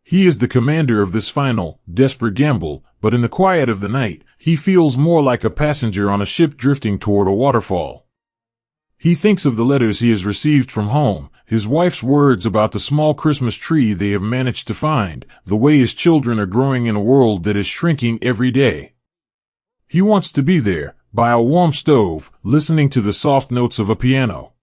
He is the commander of this final, desperate gamble, but in the quiet of the night, he feels more like a passenger on a ship drifting toward a waterfall. He thinks of the letters he has received from home, his wife's words about the small Christmas tree they have managed to find, the way his children are growing in a world that is shrinking every day. He wants to be there, by a warm stove, listening to the soft notes of a piano.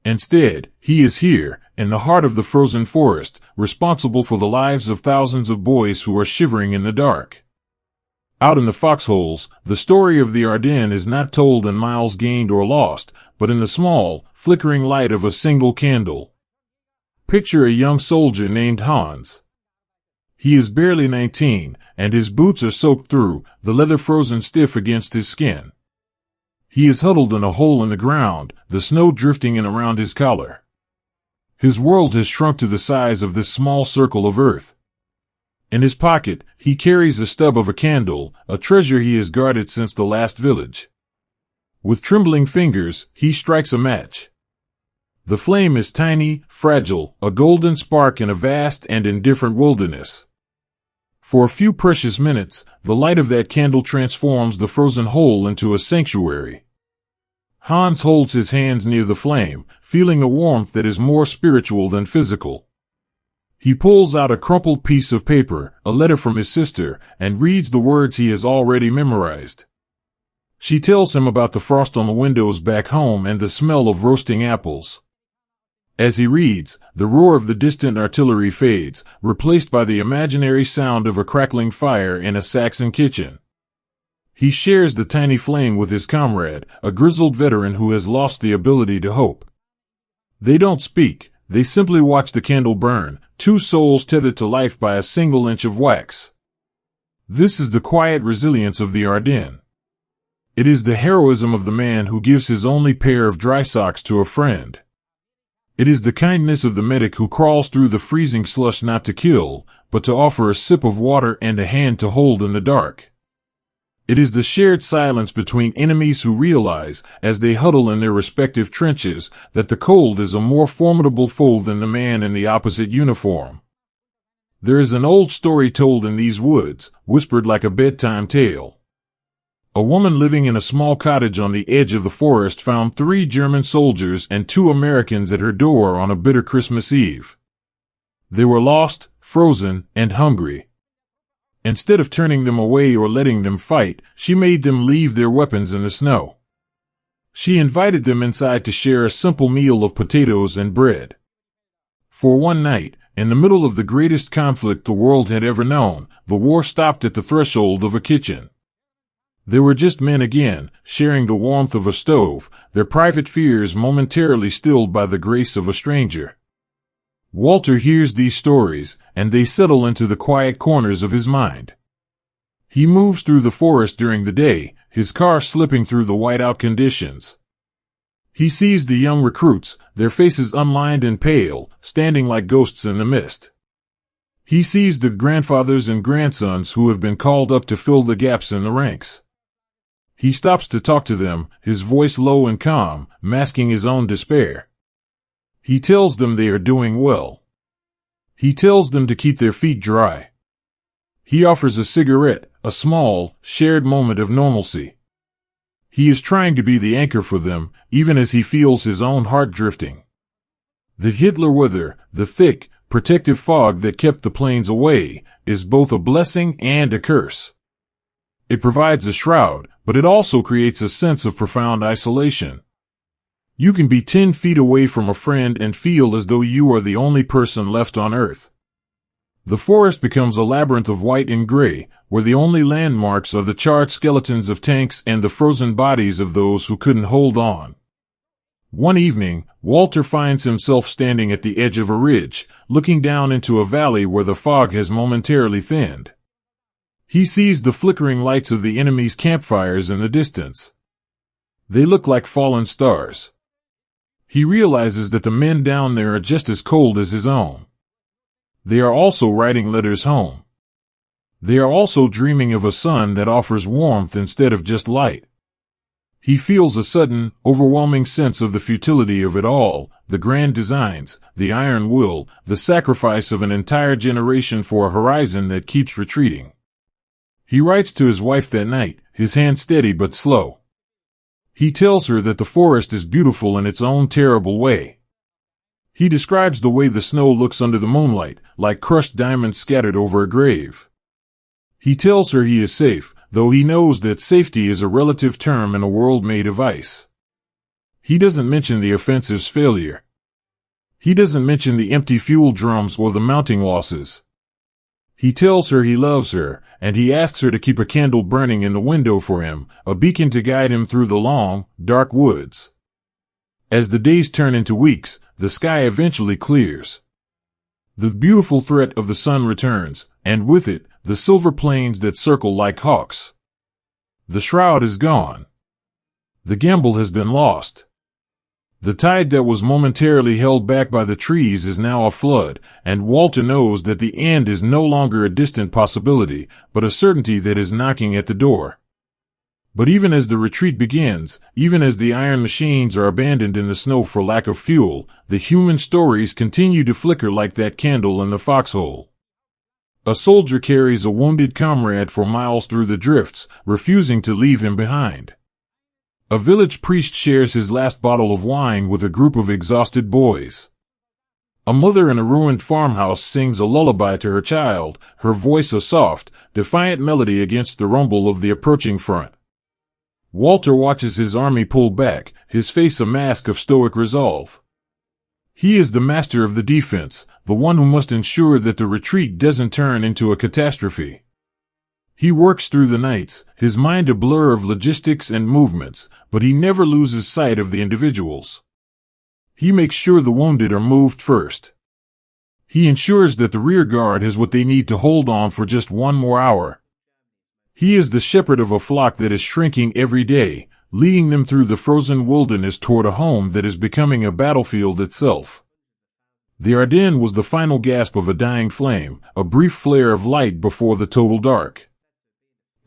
Instead, he is here, in the heart of the frozen forest, responsible for the lives of thousands of boys who are shivering in the dark. Out in the foxholes, the story of the Ardennes is not told in miles gained or lost, but in the small, flickering light of a single candle. Picture a young soldier named Hans. He is barely 19, and his boots are soaked through, the leather frozen stiff against his skin. He is huddled in a hole in the ground, the snow drifting in around his collar. His world has shrunk to the size of this small circle of earth. In his pocket, he carries the stub of a candle, a treasure he has guarded since the last village. With trembling fingers, he strikes a match. The flame is tiny, fragile, a golden spark in a vast and indifferent wilderness. For a few precious minutes, the light of that candle transforms the frozen hole into a sanctuary. Hans holds his hands near the flame, feeling a warmth that is more spiritual than physical. He pulls out a crumpled piece of paper, a letter from his sister, and reads the words he has already memorized. She tells him about the frost on the windows back home and the smell of roasting apples. As he reads, the roar of the distant artillery fades, replaced by the imaginary sound of a crackling fire in a Saxon kitchen. He shares the tiny flame with his comrade, a grizzled veteran who has lost the ability to hope. They don't speak, they simply watch the candle burn, two souls tethered to life by a single inch of wax. This is the quiet resilience of the Ardennes. It is the heroism of the man who gives his only pair of dry socks to a friend. It is the kindness of the medic who crawls through the freezing slush not to kill, but to offer a sip of water and a hand to hold in the dark. It is the shared silence between enemies who realize, as they huddle in their respective trenches, that the cold is a more formidable foe than the man in the opposite uniform. There is an old story told in these woods, whispered like a bedtime tale. A woman living in a small cottage on the edge of the forest found 3 German soldiers and 2 Americans at her door on a bitter Christmas Eve. They were lost, frozen, and hungry. Instead of turning them away or letting them fight, she made them leave their weapons in the snow. She invited them inside to share a simple meal of potatoes and bread. For one night, in the middle of the greatest conflict the world had ever known, the war stopped at the threshold of a kitchen. They were just men again, sharing the warmth of a stove, their private fears momentarily stilled by the grace of a stranger. Walter hears these stories, and they settle into the quiet corners of his mind. He moves through the forest during the day, his car slipping through the whiteout conditions. He sees the young recruits, their faces unlined and pale, standing like ghosts in the mist. He sees the grandfathers and grandsons who have been called up to fill the gaps in the ranks. He stops to talk to them, his voice low and calm, masking his own despair. He tells them they are doing well. He tells them to keep their feet dry. He offers a cigarette, a small, shared moment of normalcy. He is trying to be the anchor for them, even as he feels his own heart drifting. The Hitler weather, the thick, protective fog that kept the planes away, is both a blessing and a curse. It provides a shroud, but it also creates a sense of profound isolation. You can be 10 feet away from a friend and feel as though you are the only person left on Earth. The forest becomes a labyrinth of white and gray, where the only landmarks are the charred skeletons of tanks and the frozen bodies of those who couldn't hold on. One evening, Walter finds himself standing at the edge of a ridge, looking down into a valley where the fog has momentarily thinned. He sees the flickering lights of the enemy's campfires in the distance. They look like fallen stars. He realizes that the men down there are just as cold as his own. They are also writing letters home. They are also dreaming of a sun that offers warmth instead of just light. He feels a sudden, overwhelming sense of the futility of it all, the grand designs, the iron will, the sacrifice of an entire generation for a horizon that keeps retreating. He writes to his wife that night, his hand steady but slow. He tells her that the forest is beautiful in its own terrible way. He describes the way the snow looks under the moonlight, like crushed diamonds scattered over a grave. He tells her he is safe, though he knows that safety is a relative term in a world made of ice. He doesn't mention the offensive's failure. He doesn't mention the empty fuel drums or the mounting losses. He tells her he loves her, and he asks her to keep a candle burning in the window for him, a beacon to guide him through the long, dark woods. As the days turn into weeks, the sky eventually clears. The beautiful threat of the sun returns, and with it, the silver plains that circle like hawks. The shroud is gone. The gamble has been lost. The tide that was momentarily held back by the trees is now a flood, and Walter knows that the end is no longer a distant possibility, but a certainty that is knocking at the door. But even as the retreat begins, even as the iron machines are abandoned in the snow for lack of fuel, the human stories continue to flicker like that candle in the foxhole. A soldier carries a wounded comrade for miles through the drifts, refusing to leave him behind. A village priest shares his last bottle of wine with a group of exhausted boys. A mother in a ruined farmhouse sings a lullaby to her child, her voice a soft, defiant melody against the rumble of the approaching front. Walter watches his army pull back, his face a mask of stoic resolve. He is the master of the defense, the one who must ensure that the retreat doesn't turn into a catastrophe. He works through the nights, his mind a blur of logistics and movements, but he never loses sight of the individuals. He makes sure the wounded are moved first. He ensures that the rear guard has what they need to hold on for just one more hour. He is the shepherd of a flock that is shrinking every day, leading them through the frozen wilderness toward a home that is becoming a battlefield itself. The Ardennes was the final gasp of a dying flame, a brief flare of light before the total dark.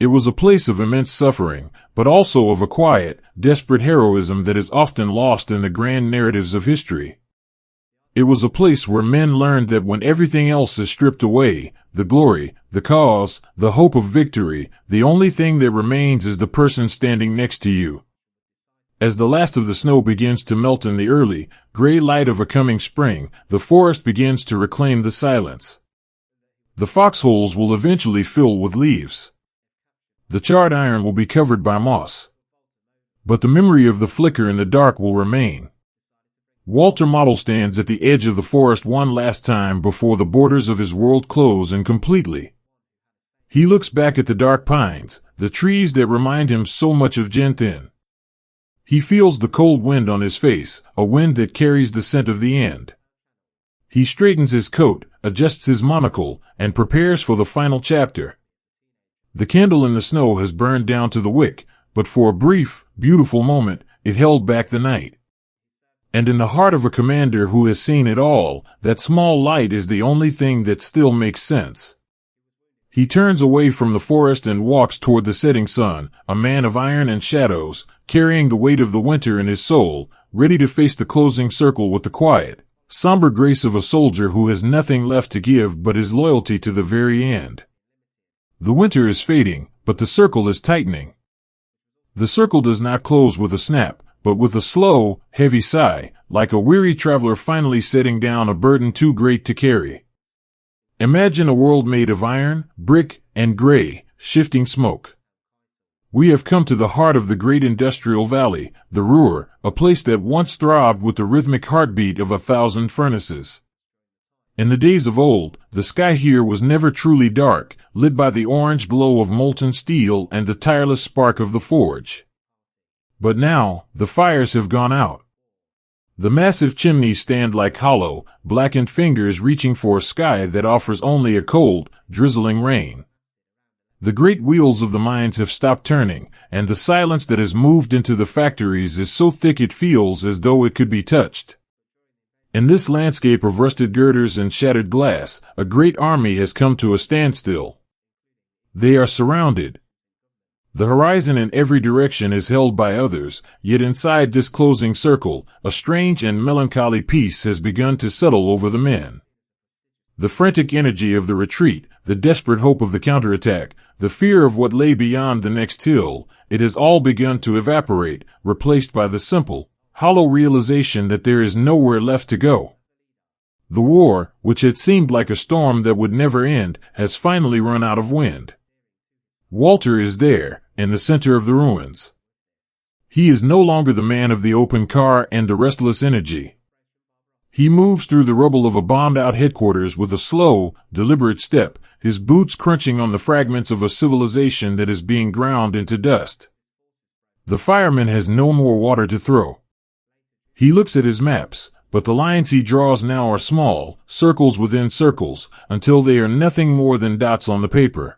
It was a place of immense suffering, but also of a quiet, desperate heroism that is often lost in the grand narratives of history. It was a place where men learned that when everything else is stripped away, the glory, the cause, the hope of victory, the only thing that remains is the person standing next to you. As the last of the snow begins to melt in the early, gray light of a coming spring, the forest begins to reclaim the silence. The foxholes will eventually fill with leaves. The charred iron will be covered by moss. But the memory of the flicker in the dark will remain. Walter Model stands at the edge of the forest one last time before the borders of his world close in completely. He looks back at the dark pines, the trees that remind him so much of Genthin. He feels the cold wind on his face, a wind that carries the scent of the end. He straightens his coat, adjusts his monocle, and prepares for the final chapter. The candle in the snow has burned down to the wick, but for a brief, beautiful moment, it held back the night. And in the heart of a commander who has seen it all, that small light is the only thing that still makes sense. He turns away from the forest and walks toward the setting sun, a man of iron and shadows, carrying the weight of the winter in his soul, ready to face the closing circle with the quiet, somber grace of a soldier who has nothing left to give but his loyalty to the very end. The winter is fading, but the circle is tightening. The circle does not close with a snap, but with a slow, heavy sigh, like a weary traveler finally setting down a burden too great to carry. Imagine a world made of iron, brick, and gray, shifting smoke. We have come to the heart of the great industrial valley, the Ruhr, a place that once throbbed with the rhythmic heartbeat of 1,000 furnaces. In the days of old, the sky here was never truly dark, lit by the orange glow of molten steel and the tireless spark of the forge. But now, the fires have gone out. The massive chimneys stand like hollow, blackened fingers reaching for a sky that offers only a cold, drizzling rain. The great wheels of the mines have stopped turning, and the silence that has moved into the factories is so thick it feels as though it could be touched. In this landscape of rusted girders and shattered glass, a great army has come to a standstill. They are surrounded. The horizon in every direction is held by others, yet inside this closing circle, a strange and melancholy peace has begun to settle over the men. The frantic energy of the retreat, the desperate hope of the counterattack, the fear of what lay beyond the next hill, it has all begun to evaporate, replaced by the simple, hollow realization that there is nowhere left to go. The war, which had seemed like a storm that would never end, has finally run out of wind. Walter is there, in the center of the ruins. He is no longer the man of the open car and the restless energy. He moves through the rubble of a bombed-out headquarters with a slow, deliberate step, his boots crunching on the fragments of a civilization that is being ground into dust. The fireman has no more water to throw. He looks at his maps, but the lines he draws now are small, circles within circles, until they are nothing more than dots on the paper.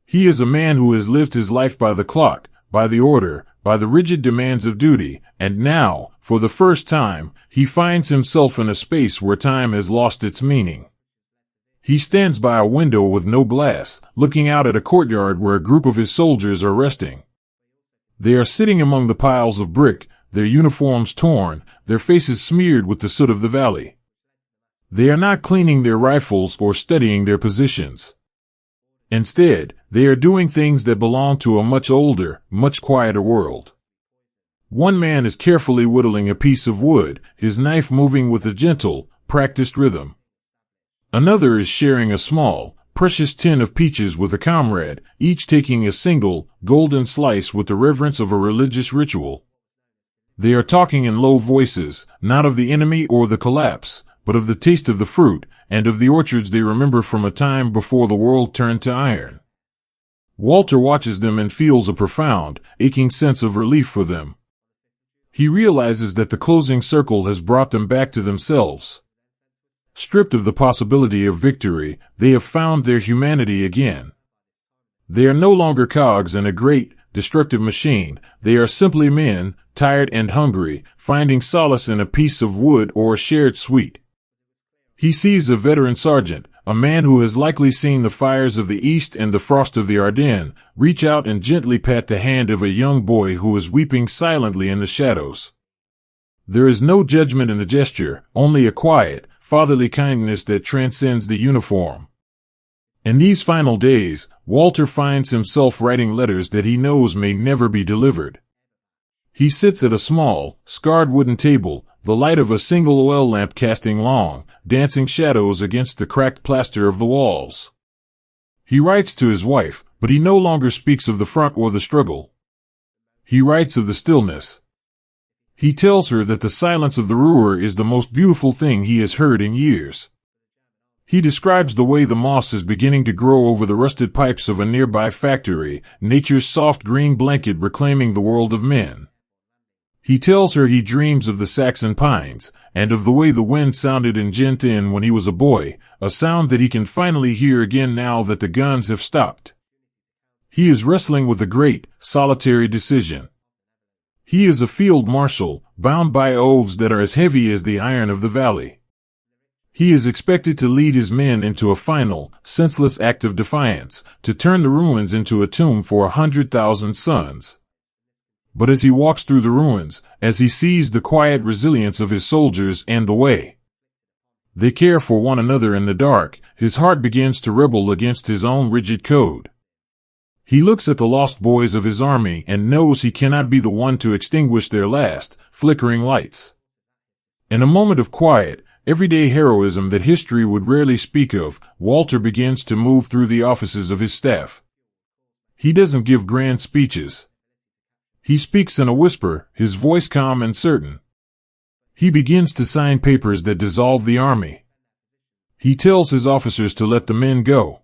He is a man who has lived his life by the clock, by the order, by the rigid demands of duty, and now, for the first time, he finds himself in a space where time has lost its meaning. He stands by a window with no glass, looking out at a courtyard where a group of his soldiers are resting. They are sitting among the piles of brick, their uniforms torn, their faces smeared with the soot of the valley. They are not cleaning their rifles or studying their positions. Instead, they are doing things that belong to a much older, much quieter world. One man is carefully whittling a piece of wood, his knife moving with a gentle, practiced rhythm. Another is sharing a small, precious tin of peaches with a comrade, each taking a single, golden slice with the reverence of a religious ritual. They are talking in low voices, not of the enemy or the collapse, but of the taste of the fruit, and of the orchards they remember from a time before the world turned to iron. Walter watches them and feels a profound, aching sense of relief for them. He realizes that the closing circle has brought them back to themselves. Stripped of the possibility of victory, they have found their humanity again. They are no longer cogs in a great, destructive machine. They are simply men, tired and hungry, finding solace in a piece of wood or a shared sweet. He sees a veteran sergeant, a man who has likely seen the fires of the East and the frost of the Ardennes, reach out and gently pat the hand of a young boy who is weeping silently in the shadows. There is no judgment in the gesture, only a quiet, fatherly kindness that transcends the uniform. In these final days, Walter finds himself writing letters that he knows may never be delivered. He sits at a small, scarred wooden table, the light of a single oil lamp casting long, dancing shadows against the cracked plaster of the walls. He writes to his wife, but he no longer speaks of the front or the struggle. He writes of the stillness. He tells her that the silence of the Ruhr is the most beautiful thing he has heard in years. He describes the way the moss is beginning to grow over the rusted pipes of a nearby factory, nature's soft green blanket reclaiming the world of men. He tells her he dreams of the Saxon pines, and of the way the wind sounded in Genthin when he was a boy, a sound that he can finally hear again now that the guns have stopped. He is wrestling with a great, solitary decision. He is a field marshal, bound by oaths that are as heavy as the iron of the valley. He is expected to lead his men into a final, senseless act of defiance, to turn the ruins into a tomb for 100,000 sons. But as he walks through the ruins, as he sees the quiet resilience of his soldiers and the way they care for one another in the dark, his heart begins to rebel against his own rigid code. He looks at the lost boys of his army and knows he cannot be the one to extinguish their last, flickering lights. In a moment of quiet, everyday heroism that history would rarely speak of, Walter begins to move through the offices of his staff. He doesn't give grand speeches. He speaks in a whisper, his voice calm and certain. He begins to sign papers that dissolve the army. He tells his officers to let the men go.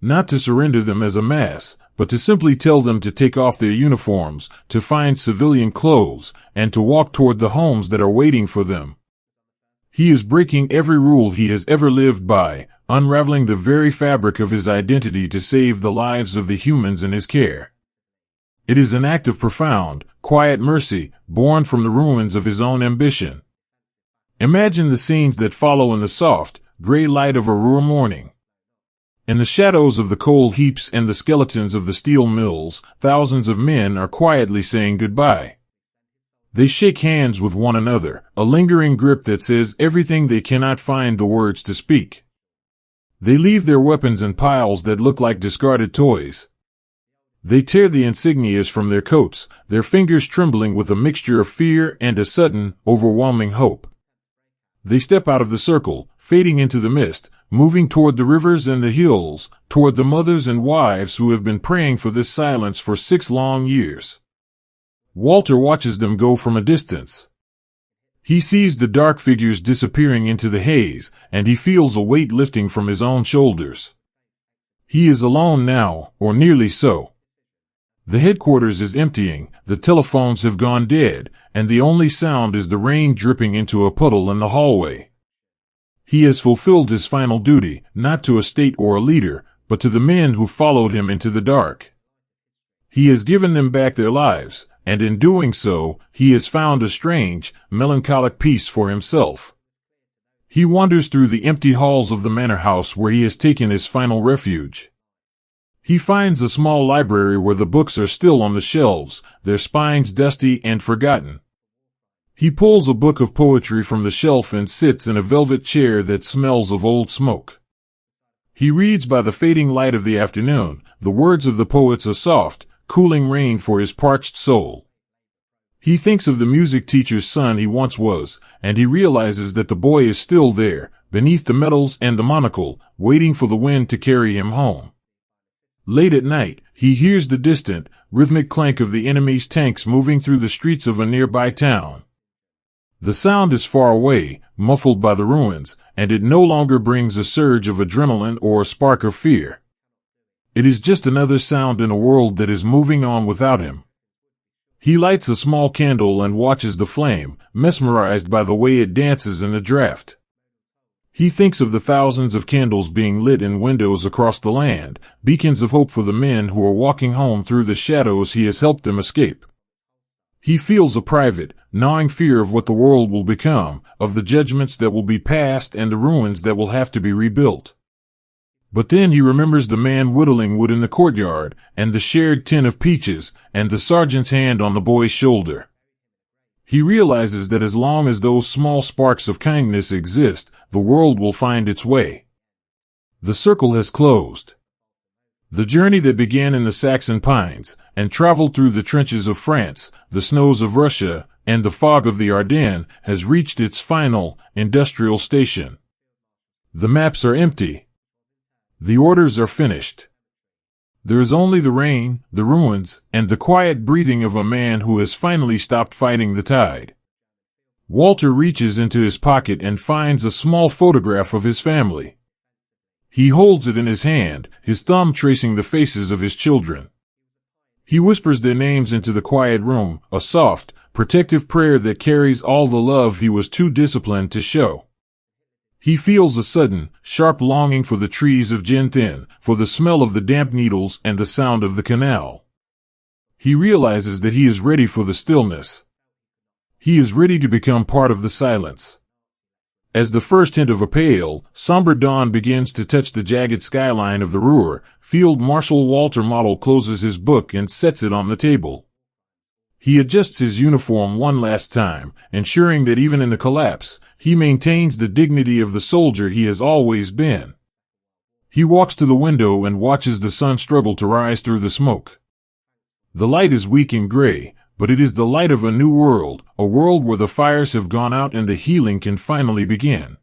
Not to surrender them as a mass, but to simply tell them to take off their uniforms, to find civilian clothes, and to walk toward the homes that are waiting for them. He is breaking every rule he has ever lived by, unraveling the very fabric of his identity to save the lives of the humans in his care. It is an act of profound, quiet mercy, born from the ruins of his own ambition. Imagine the scenes that follow in the soft, gray light of a Ruhr morning. In the shadows of the coal heaps and the skeletons of the steel mills, thousands of men are quietly saying goodbye. They shake hands with one another, a lingering grip that says everything they cannot find the words to speak. They leave their weapons in piles that look like discarded toys. They tear the insignias from their coats, their fingers trembling with a mixture of fear and a sudden, overwhelming hope. They step out of the circle, fading into the mist, moving toward the rivers and the hills, toward the mothers and wives who have been praying for this silence for 6 long years. Walter watches them go from a distance. He sees the dark figures disappearing into the haze, and he feels a weight lifting from his own shoulders. He is alone now, or nearly so. The headquarters is emptying, the telephones have gone dead, and the only sound is the rain dripping into a puddle in the hallway. He has fulfilled his final duty, not to a state or a leader, but to the men who followed him into the dark. He has given them back their lives, and in doing so, he has found a strange, melancholic peace for himself. He wanders through the empty halls of the manor house where he has taken his final refuge. He finds a small library where the books are still on the shelves, their spines dusty and forgotten. He pulls a book of poetry from the shelf and sits in a velvet chair that smells of old smoke. He reads by the fading light of the afternoon, the words of the poets are soft, cooling rain for his parched soul. He thinks of the music teacher's son he once was, and he realizes that the boy is still there, beneath the medals and the monocle, waiting for the wind to carry him home. Late at night, he hears the distant, rhythmic clank of the enemy's tanks moving through the streets of a nearby town. The sound is far away, muffled by the ruins, and it no longer brings a surge of adrenaline or a spark of fear. It is just another sound in a world that is moving on without him. He lights a small candle and watches the flame, mesmerized by the way it dances in the draft. He thinks of the thousands of candles being lit in windows across the land, beacons of hope for the men who are walking home through the shadows he has helped them escape. He feels a private, gnawing fear of what the world will become, of the judgments that will be passed and the ruins that will have to be rebuilt. But then he remembers the man whittling wood in the courtyard, and the shared tin of peaches, and the sergeant's hand on the boy's shoulder. He realizes that as long as those small sparks of kindness exist, the world will find its way. The circle has closed. The journey that began in the Saxon pines, and traveled through the trenches of France, the snows of Russia, and the fog of the Ardennes, has reached its final, industrial station. The maps are empty. The orders are finished. There is only the rain, the ruins, and the quiet breathing of a man who has finally stopped fighting the tide. Walter reaches into his pocket and finds a small photograph of his family. He holds it in his hand, his thumb tracing the faces of his children. He whispers their names into the quiet room, a soft, protective prayer that carries all the love he was too disciplined to show. He feels a sudden, sharp longing for the trees of Jintin, for the smell of the damp needles and the sound of the canal. He realizes that he is ready for the stillness. He is ready to become part of the silence. As the first hint of a pale, somber dawn begins to touch the jagged skyline of the Ruhr, Field Marshal Walter Model closes his book and sets it on the table. He adjusts his uniform one last time, ensuring that even in the collapse, he maintains the dignity of the soldier he has always been. He walks to the window and watches the sun struggle to rise through the smoke. The light is weak and gray, but it is the light of a new world, a world where the fires have gone out and the healing can finally begin.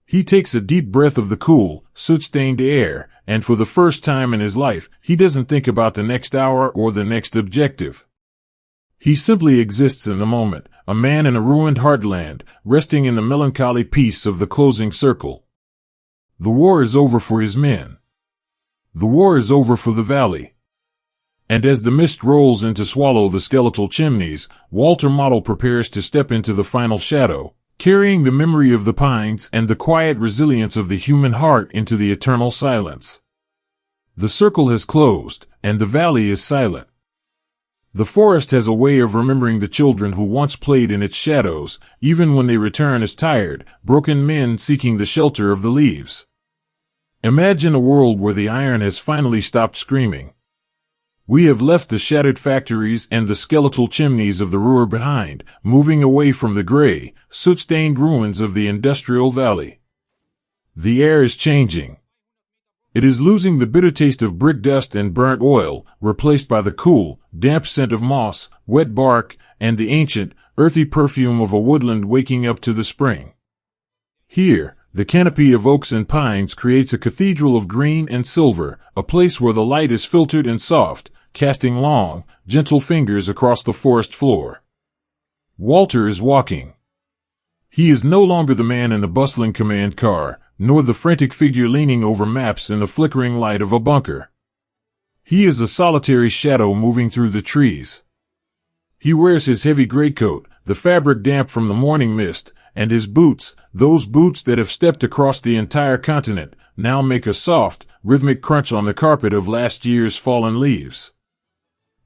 He takes a deep breath of the cool, soot-stained air, and for the first time in his life, he doesn't think about the next hour or the next objective. He simply exists in the moment, a man in a ruined heartland, resting in the melancholy peace of the closing circle. The war is over for his men. The war is over for the valley. And as the mist rolls in to swallow the skeletal chimneys, Walter Model prepares to step into the final shadow, carrying the memory of the pines and the quiet resilience of the human heart into the eternal silence. The circle has closed, and the valley is silent. The forest has a way of remembering the children who once played in its shadows, even when they return as tired, broken men seeking the shelter of the leaves. Imagine a world where the iron has finally stopped screaming. We have left the shattered factories and the skeletal chimneys of the Ruhr behind, moving away from the gray, soot-stained ruins of the industrial valley. The air is changing. It is losing the bitter taste of brick dust and burnt oil, replaced by the cool, damp scent of moss, wet bark, and the ancient, earthy perfume of a woodland waking up to the spring. Here, the canopy of oaks and pines creates a cathedral of green and silver, a place where the light is filtered and soft, casting long, gentle fingers across the forest floor. Walter is walking. He is no longer the man in the bustling command car, nor the frantic figure leaning over maps in the flickering light of a bunker. He is a solitary shadow moving through the trees. He wears his heavy greatcoat, the fabric damp from the morning mist, and his boots, those boots that have stepped across the entire continent, now make a soft, rhythmic crunch on the carpet of last year's fallen leaves.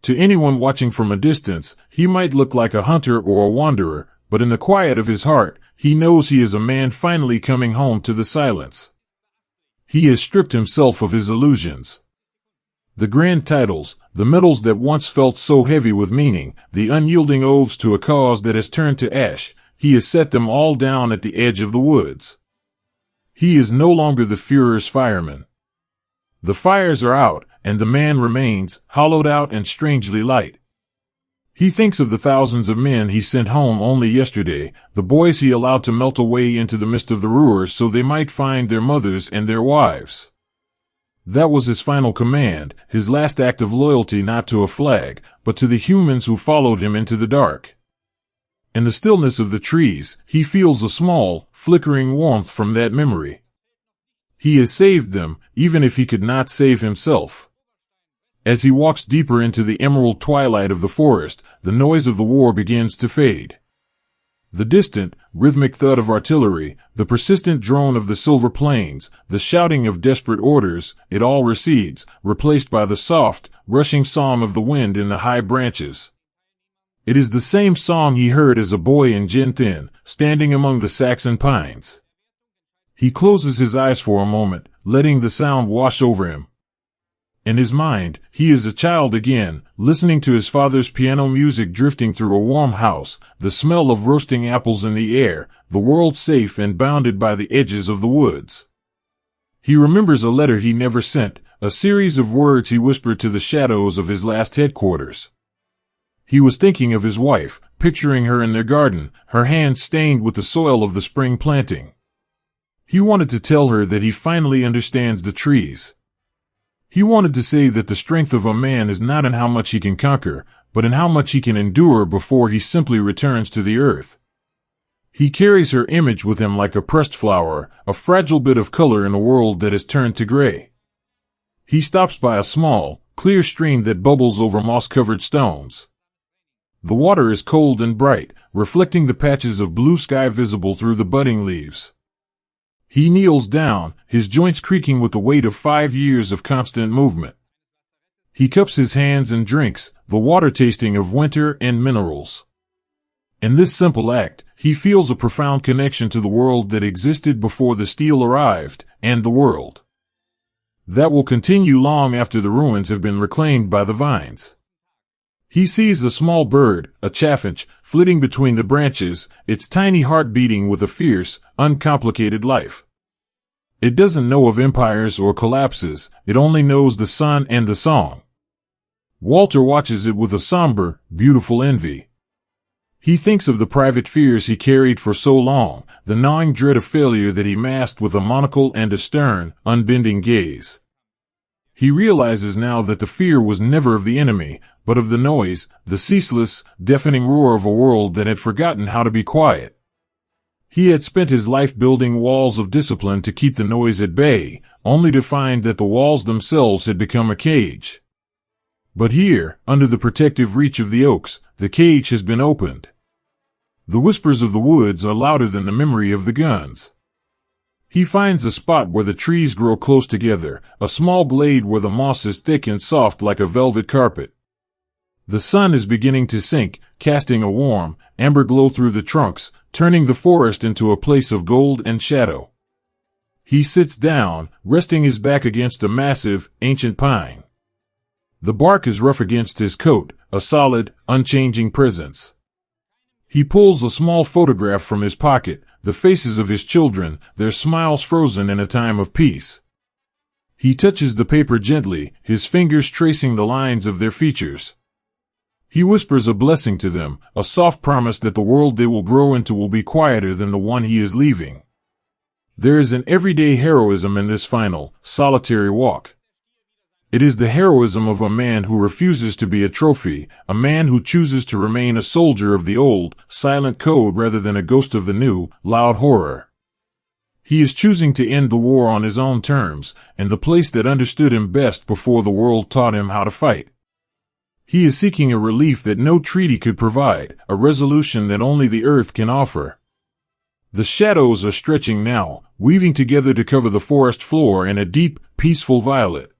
To anyone watching from a distance, he might look like a hunter or a wanderer, but in the quiet of his heart, he knows he is a man finally coming home to the silence. He has stripped himself of his illusions. The grand titles, the medals that once felt so heavy with meaning, the unyielding oaths to a cause that has turned to ash, he has set them all down at the edge of the woods. He is no longer the Führer's fireman. The fires are out, and the man remains, hollowed out and strangely light. He thinks of the thousands of men he sent home only yesterday, the boys he allowed to melt away into the mist of the Ruhr so they might find their mothers and their wives. That was his final command, his last act of loyalty not to a flag, but to the humans who followed him into the dark. In the stillness of the trees, he feels a small, flickering warmth from that memory. He has saved them, even if he could not save himself. As he walks deeper into the emerald twilight of the forest, the noise of the war begins to fade. The distant, rhythmic thud of artillery, the persistent drone of the silver plains, the shouting of desperate orders, it all recedes, replaced by the soft, rushing song of the wind in the high branches. It is the same song he heard as a boy in Jintin, standing among the Saxon pines. He closes his eyes for a moment, letting the sound wash over him. In his mind, he is a child again, listening to his father's piano music drifting through a warm house, the smell of roasting apples in the air, the world safe and bounded by the edges of the woods. He remembers a letter he never sent, a series of words he whispered to the shadows of his last headquarters. He was thinking of his wife, picturing her in their garden, her hands stained with the soil of the spring planting. He wanted to tell her that he finally understands the trees. He wanted to say that the strength of a man is not in how much he can conquer, but in how much he can endure before he simply returns to the earth. He carries her image with him like a pressed flower, a fragile bit of color in a world that has turned to gray. He stops by a small, clear stream that bubbles over moss-covered stones. The water is cold and bright, reflecting the patches of blue sky visible through the budding leaves. He kneels down, his joints creaking with the weight of 5 years of constant movement. He cups his hands and drinks, the water tasting of winter and minerals. In this simple act, he feels a profound connection to the world that existed before the steel arrived, and the world that will continue long after the ruins have been reclaimed by the vines. He sees a small bird, a chaffinch, flitting between the branches, its tiny heart beating with a fierce, uncomplicated life. It doesn't know of empires or collapses, it only knows the sun and the song. Walter watches it with a somber, beautiful envy. He thinks of the private fears he carried for so long, the gnawing dread of failure that he masked with a monocle and a stern, unbending gaze. He realizes now that the fear was never of the enemy, but of the noise, the ceaseless, deafening roar of a world that had forgotten how to be quiet. He had spent his life building walls of discipline to keep the noise at bay, only to find that the walls themselves had become a cage. But here, under the protective reach of the oaks, the cage has been opened. The whispers of the woods are louder than the memory of the guns. He finds a spot where the trees grow close together, a small glade where the moss is thick and soft like a velvet carpet. The sun is beginning to sink, casting a warm, amber glow through the trunks, turning the forest into a place of gold and shadow. He sits down, resting his back against a massive, ancient pine. The bark is rough against his coat, a solid, unchanging presence. He pulls a small photograph from his pocket, the faces of his children, their smiles frozen in a time of peace. He touches the paper gently, his fingers tracing the lines of their features. He whispers a blessing to them, a soft promise that the world they will grow into will be quieter than the one he is leaving. There is an everyday heroism in this final, solitary walk. It is the heroism of a man who refuses to be a trophy, a man who chooses to remain a soldier of the old, silent code rather than a ghost of the new, loud horror. He is choosing to end the war on his own terms, in the place that understood him best before the world taught him how to fight. He is seeking a relief that no treaty could provide, a resolution that only the earth can offer. The shadows are stretching now, weaving together to cover the forest floor in a deep, peaceful violet.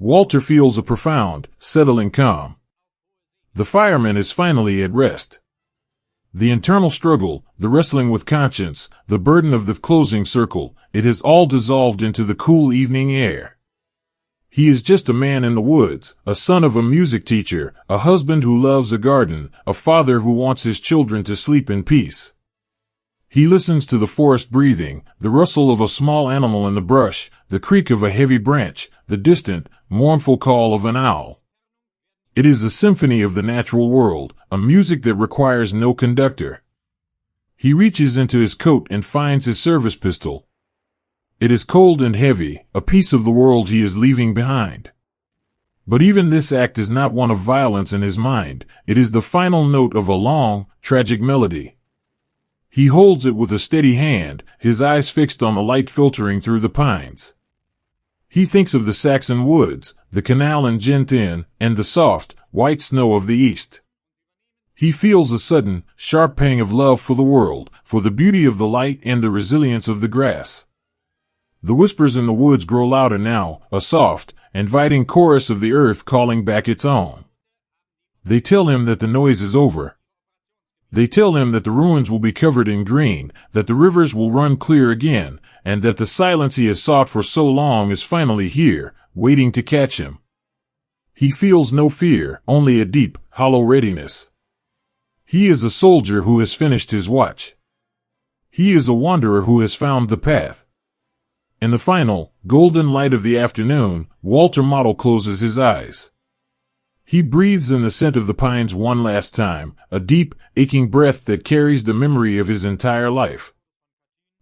Walter feels a profound, settling calm. The fireman is finally at rest. The internal struggle, the wrestling with conscience, the burden of the closing circle, it has all dissolved into the cool evening air. He is just a man in the woods, a son of a music teacher, a husband who loves a garden, a father who wants his children to sleep in peace. He listens to the forest breathing, the rustle of a small animal in the brush, the creak of a heavy branch, the distant, mournful call of an owl. It is a symphony of the natural world, a music that requires no conductor. He reaches into his coat and finds his service pistol. It is cold and heavy, a piece of the world he is leaving behind. But even this act is not one of violence in his mind, it is the final note of a long, tragic melody. He holds it with a steady hand, his eyes fixed on the light filtering through the pines. He thinks of the Saxon woods, the canal in Genthin, and the soft, white snow of the east. He feels a sudden, sharp pang of love for the world, for the beauty of the light and the resilience of the grass. The whispers in the woods grow louder now, a soft, inviting chorus of the earth calling back its own. They tell him that the noise is over. They tell him that the ruins will be covered in green, that the rivers will run clear again, and that the silence he has sought for so long is finally here, waiting to catch him. He feels no fear, only a deep, hollow readiness. He is a soldier who has finished his watch. He is a wanderer who has found the path. In the final, golden light of the afternoon, Walter Model closes his eyes. He breathes in the scent of the pines one last time, a deep, aching breath that carries the memory of his entire life.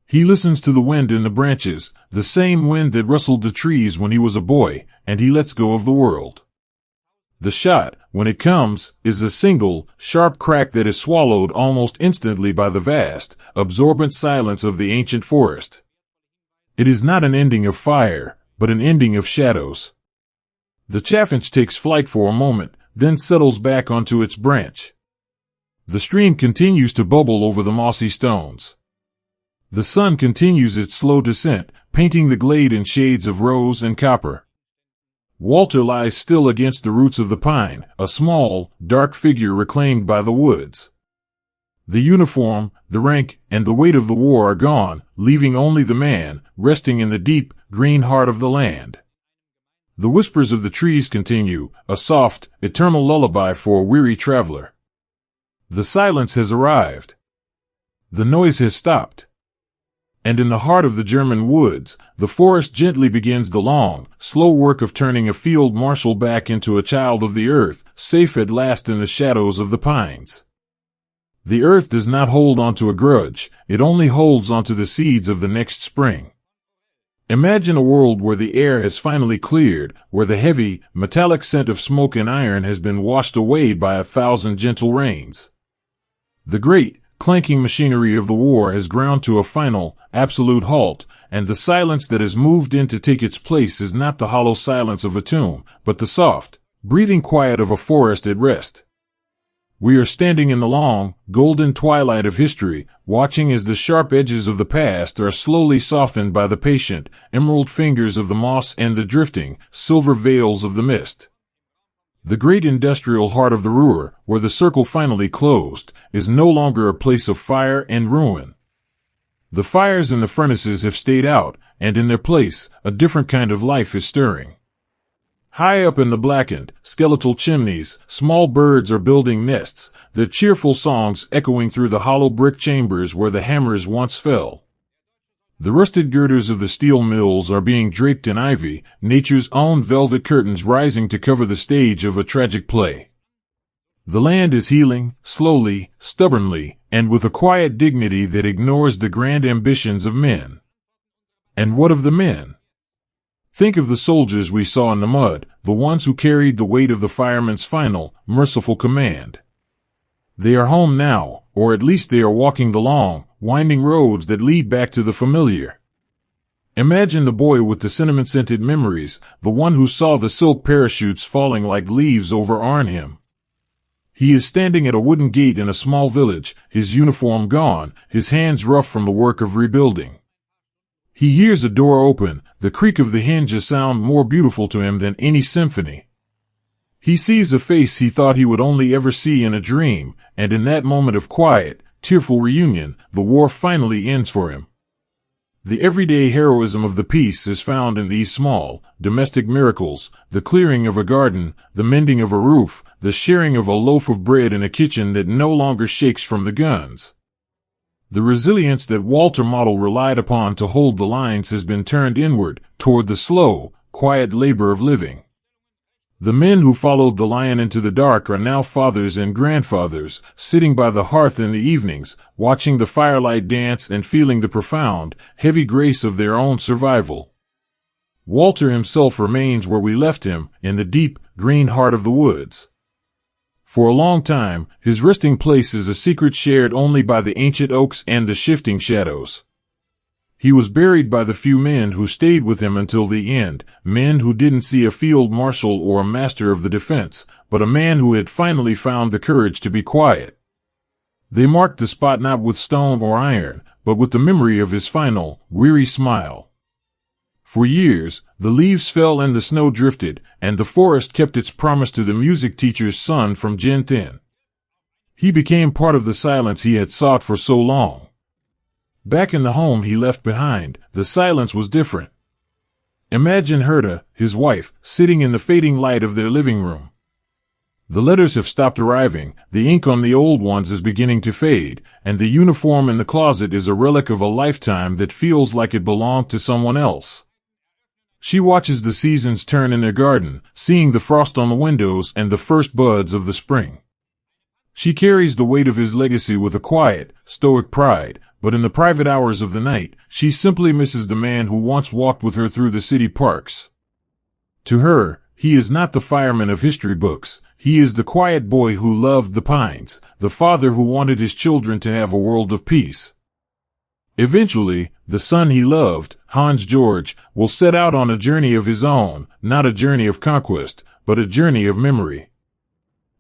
He listens to the wind in the branches, the same wind that rustled the trees when he was a boy, and he lets go of the world. The shot, when it comes, is a single, sharp crack that is swallowed almost instantly by the vast, absorbent silence of the ancient forest. It is not an ending of fire, but an ending of shadows. The chaffinch takes flight for a moment, then settles back onto its branch. The stream continues to bubble over the mossy stones. The sun continues its slow descent, painting the glade in shades of rose and copper. Walter lies still against the roots of the pine, a small, dark figure reclaimed by the woods. The uniform, the rank, and the weight of the war are gone, leaving only the man, resting in the deep, green heart of the land. The whispers of the trees continue, a soft, eternal lullaby for a weary traveler. The silence has arrived. The noise has stopped. And in the heart of the German woods, the forest gently begins the long, slow work of turning a field marshal back into a child of the earth, safe at last in the shadows of the pines. The earth does not hold onto a grudge, it only holds onto the seeds of the next spring. Imagine a world where the air has finally cleared, where the heavy, metallic scent of smoke and iron has been washed away by 1,000 gentle rains. The great, clanking machinery of the war has ground to a final, absolute halt, and the silence that has moved in to take its place is not the hollow silence of a tomb, but the soft, breathing quiet of a forest at rest. We are standing in the long, golden twilight of history, watching as the sharp edges of the past are slowly softened by the patient, emerald fingers of the moss and the drifting, silver veils of the mist. The great industrial heart of the Ruhr, where the circle finally closed, is no longer a place of fire and ruin. The fires in the furnaces have stayed out, and in their place, a different kind of life is stirring. High up in the blackened, skeletal chimneys, small birds are building nests, their cheerful songs echoing through the hollow brick chambers where the hammers once fell. The rusted girders of the steel mills are being draped in ivy, nature's own velvet curtains rising to cover the stage of a tragic play. The land is healing, slowly, stubbornly, and with a quiet dignity that ignores the grand ambitions of men. And what of the men? Think of the soldiers we saw in the mud, the ones who carried the weight of the fireman's final, merciful command. They are home now, or at least they are walking the long, winding roads that lead back to the familiar. Imagine the boy with the cinnamon-scented memories, the one who saw the silk parachutes falling like leaves over Arnhem. He is standing at a wooden gate in a small village, his uniform gone, his hands rough from the work of rebuilding. He hears a door open, the creak of the hinge a sound more beautiful to him than any symphony. He sees a face he thought he would only ever see in a dream, and in that moment of quiet, tearful reunion, the war finally ends for him. The everyday heroism of the peace is found in these small, domestic miracles, the clearing of a garden, the mending of a roof, the sharing of a loaf of bread in a kitchen that no longer shakes from the guns. The resilience that Walter Model relied upon to hold the lines has been turned inward, toward the slow, quiet labor of living. The men who followed the lion into the dark are now fathers and grandfathers, sitting by the hearth in the evenings, watching the firelight dance and feeling the profound, heavy grace of their own survival. Walter himself remains where we left him, in the deep, green heart of the woods. For a long time, his resting place is a secret shared only by the ancient oaks and the shifting shadows. He was buried by the few men who stayed with him until the end, men who didn't see a field marshal or a master of the defense, but a man who had finally found the courage to be quiet. They marked the spot not with stone or iron, but with the memory of his final, weary smile. For years, the leaves fell and the snow drifted, and the forest kept its promise to the music teacher's son from Genthin. He became part of the silence he had sought for so long. Back in the home he left behind, the silence was different. Imagine Herta, his wife, sitting in the fading light of their living room. The letters have stopped arriving, the ink on the old ones is beginning to fade, and the uniform in the closet is a relic of a lifetime that feels like it belonged to someone else. She watches the seasons turn in their garden, seeing the frost on the windows and the first buds of the spring. She carries the weight of his legacy with a quiet, stoic pride, but in the private hours of the night, she simply misses the man who once walked with her through the city parks. To her, he is not the fireman of history books, he is the quiet boy who loved the pines, the father who wanted his children to have a world of peace. Eventually, the son he loved, Hans George, will set out on a journey of his own, not a journey of conquest, but a journey of memory.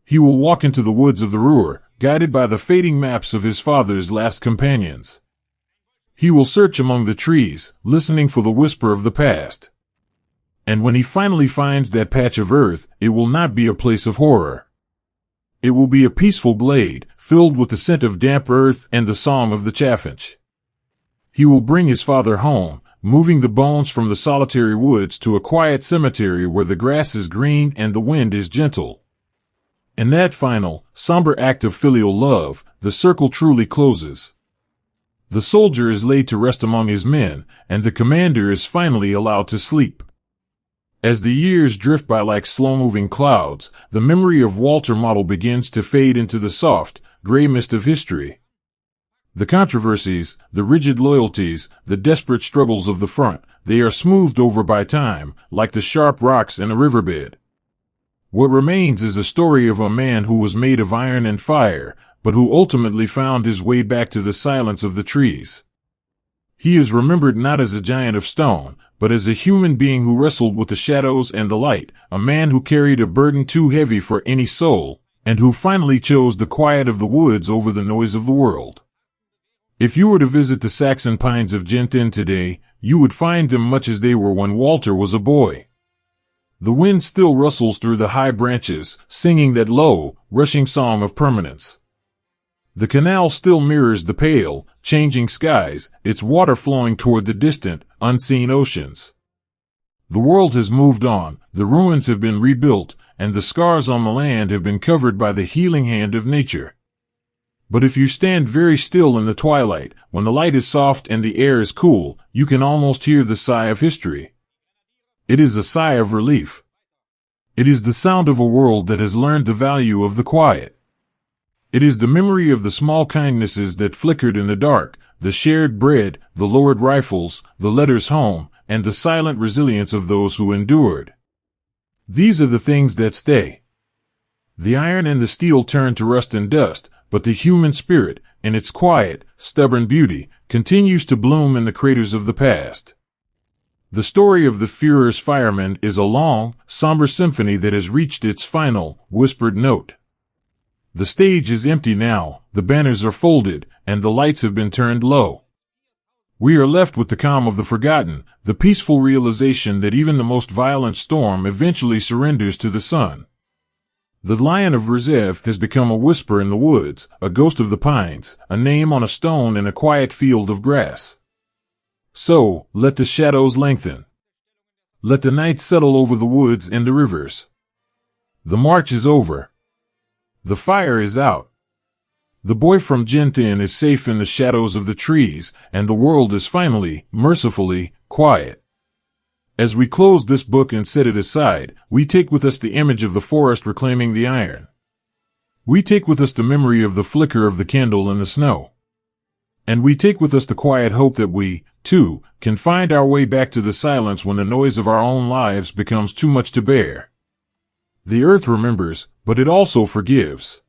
He will walk into the woods of the Ruhr, guided by the fading maps of his father's last companions. He will search among the trees, listening for the whisper of the past. And when he finally finds that patch of earth, it will not be a place of horror. It will be a peaceful glade, filled with the scent of damp earth and the song of the chaffinch. He will bring his father home, moving the bones from the solitary woods to a quiet cemetery where the grass is green and the wind is gentle. In that final, somber act of filial love, the circle truly closes. The soldier is laid to rest among his men, and the commander is finally allowed to sleep. As the years drift by like slow-moving clouds, the memory of Walter Model begins to fade into the soft, gray mist of history. The controversies, the rigid loyalties, the desperate struggles of the front, they are smoothed over by time, like the sharp rocks in a riverbed. What remains is a story of a man who was made of iron and fire, but who ultimately found his way back to the silence of the trees. He is remembered not as a giant of stone, but as a human being who wrestled with the shadows and the light, a man who carried a burden too heavy for any soul, and who finally chose the quiet of the woods over the noise of the world. If you were to visit the Saxon pines of Genthin today, you would find them much as they were when Walter was a boy. The wind still rustles through the high branches, singing that low, rushing song of permanence. The canal still mirrors the pale, changing skies, its water flowing toward the distant, unseen oceans. The world has moved on, the ruins have been rebuilt, and the scars on the land have been covered by the healing hand of nature. But if you stand very still in the twilight, when the light is soft and the air is cool, you can almost hear the sigh of history. It is a sigh of relief. It is the sound of a world that has learned the value of the quiet. It is the memory of the small kindnesses that flickered in the dark, the shared bread, the lowered rifles, the letters home, and the silent resilience of those who endured. These are the things that stay. The iron and the steel turn to rust and dust, but the human spirit, in its quiet, stubborn beauty, continues to bloom in the craters of the past. The story of the Führer's fireman is a long, somber symphony that has reached its final, whispered note. The stage is empty now, the banners are folded, and the lights have been turned low. We are left with the calm of the forgotten, the peaceful realization that even the most violent storm eventually surrenders to the sun. The Lion of Rzeew has become a whisper in the woods, a ghost of the pines, a name on a stone in a quiet field of grass. So, let the shadows lengthen. Let the night settle over the woods and the rivers. The march is over. The fire is out. The boy from Genthin is safe in the shadows of the trees, and the world is finally, mercifully, quiet. As we close this book and set it aside, we take with us the image of the forest reclaiming the iron. We take with us the memory of the flicker of the candle in the snow. And we take with us the quiet hope that we, too, can find our way back to the silence when the noise of our own lives becomes too much to bear. The earth remembers, but it also forgives.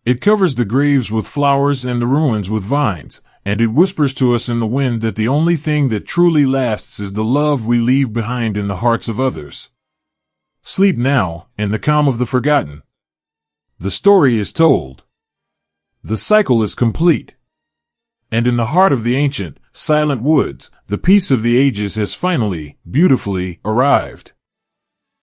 It covers the graves with flowers and the ruins with vines, and it whispers to us in the wind that the only thing that truly lasts is the love we leave behind in the hearts of others. Sleep now, in the calm of the forgotten. The story is told. The cycle is complete. And in the heart of the ancient, silent woods, the peace of the ages has finally, beautifully, arrived.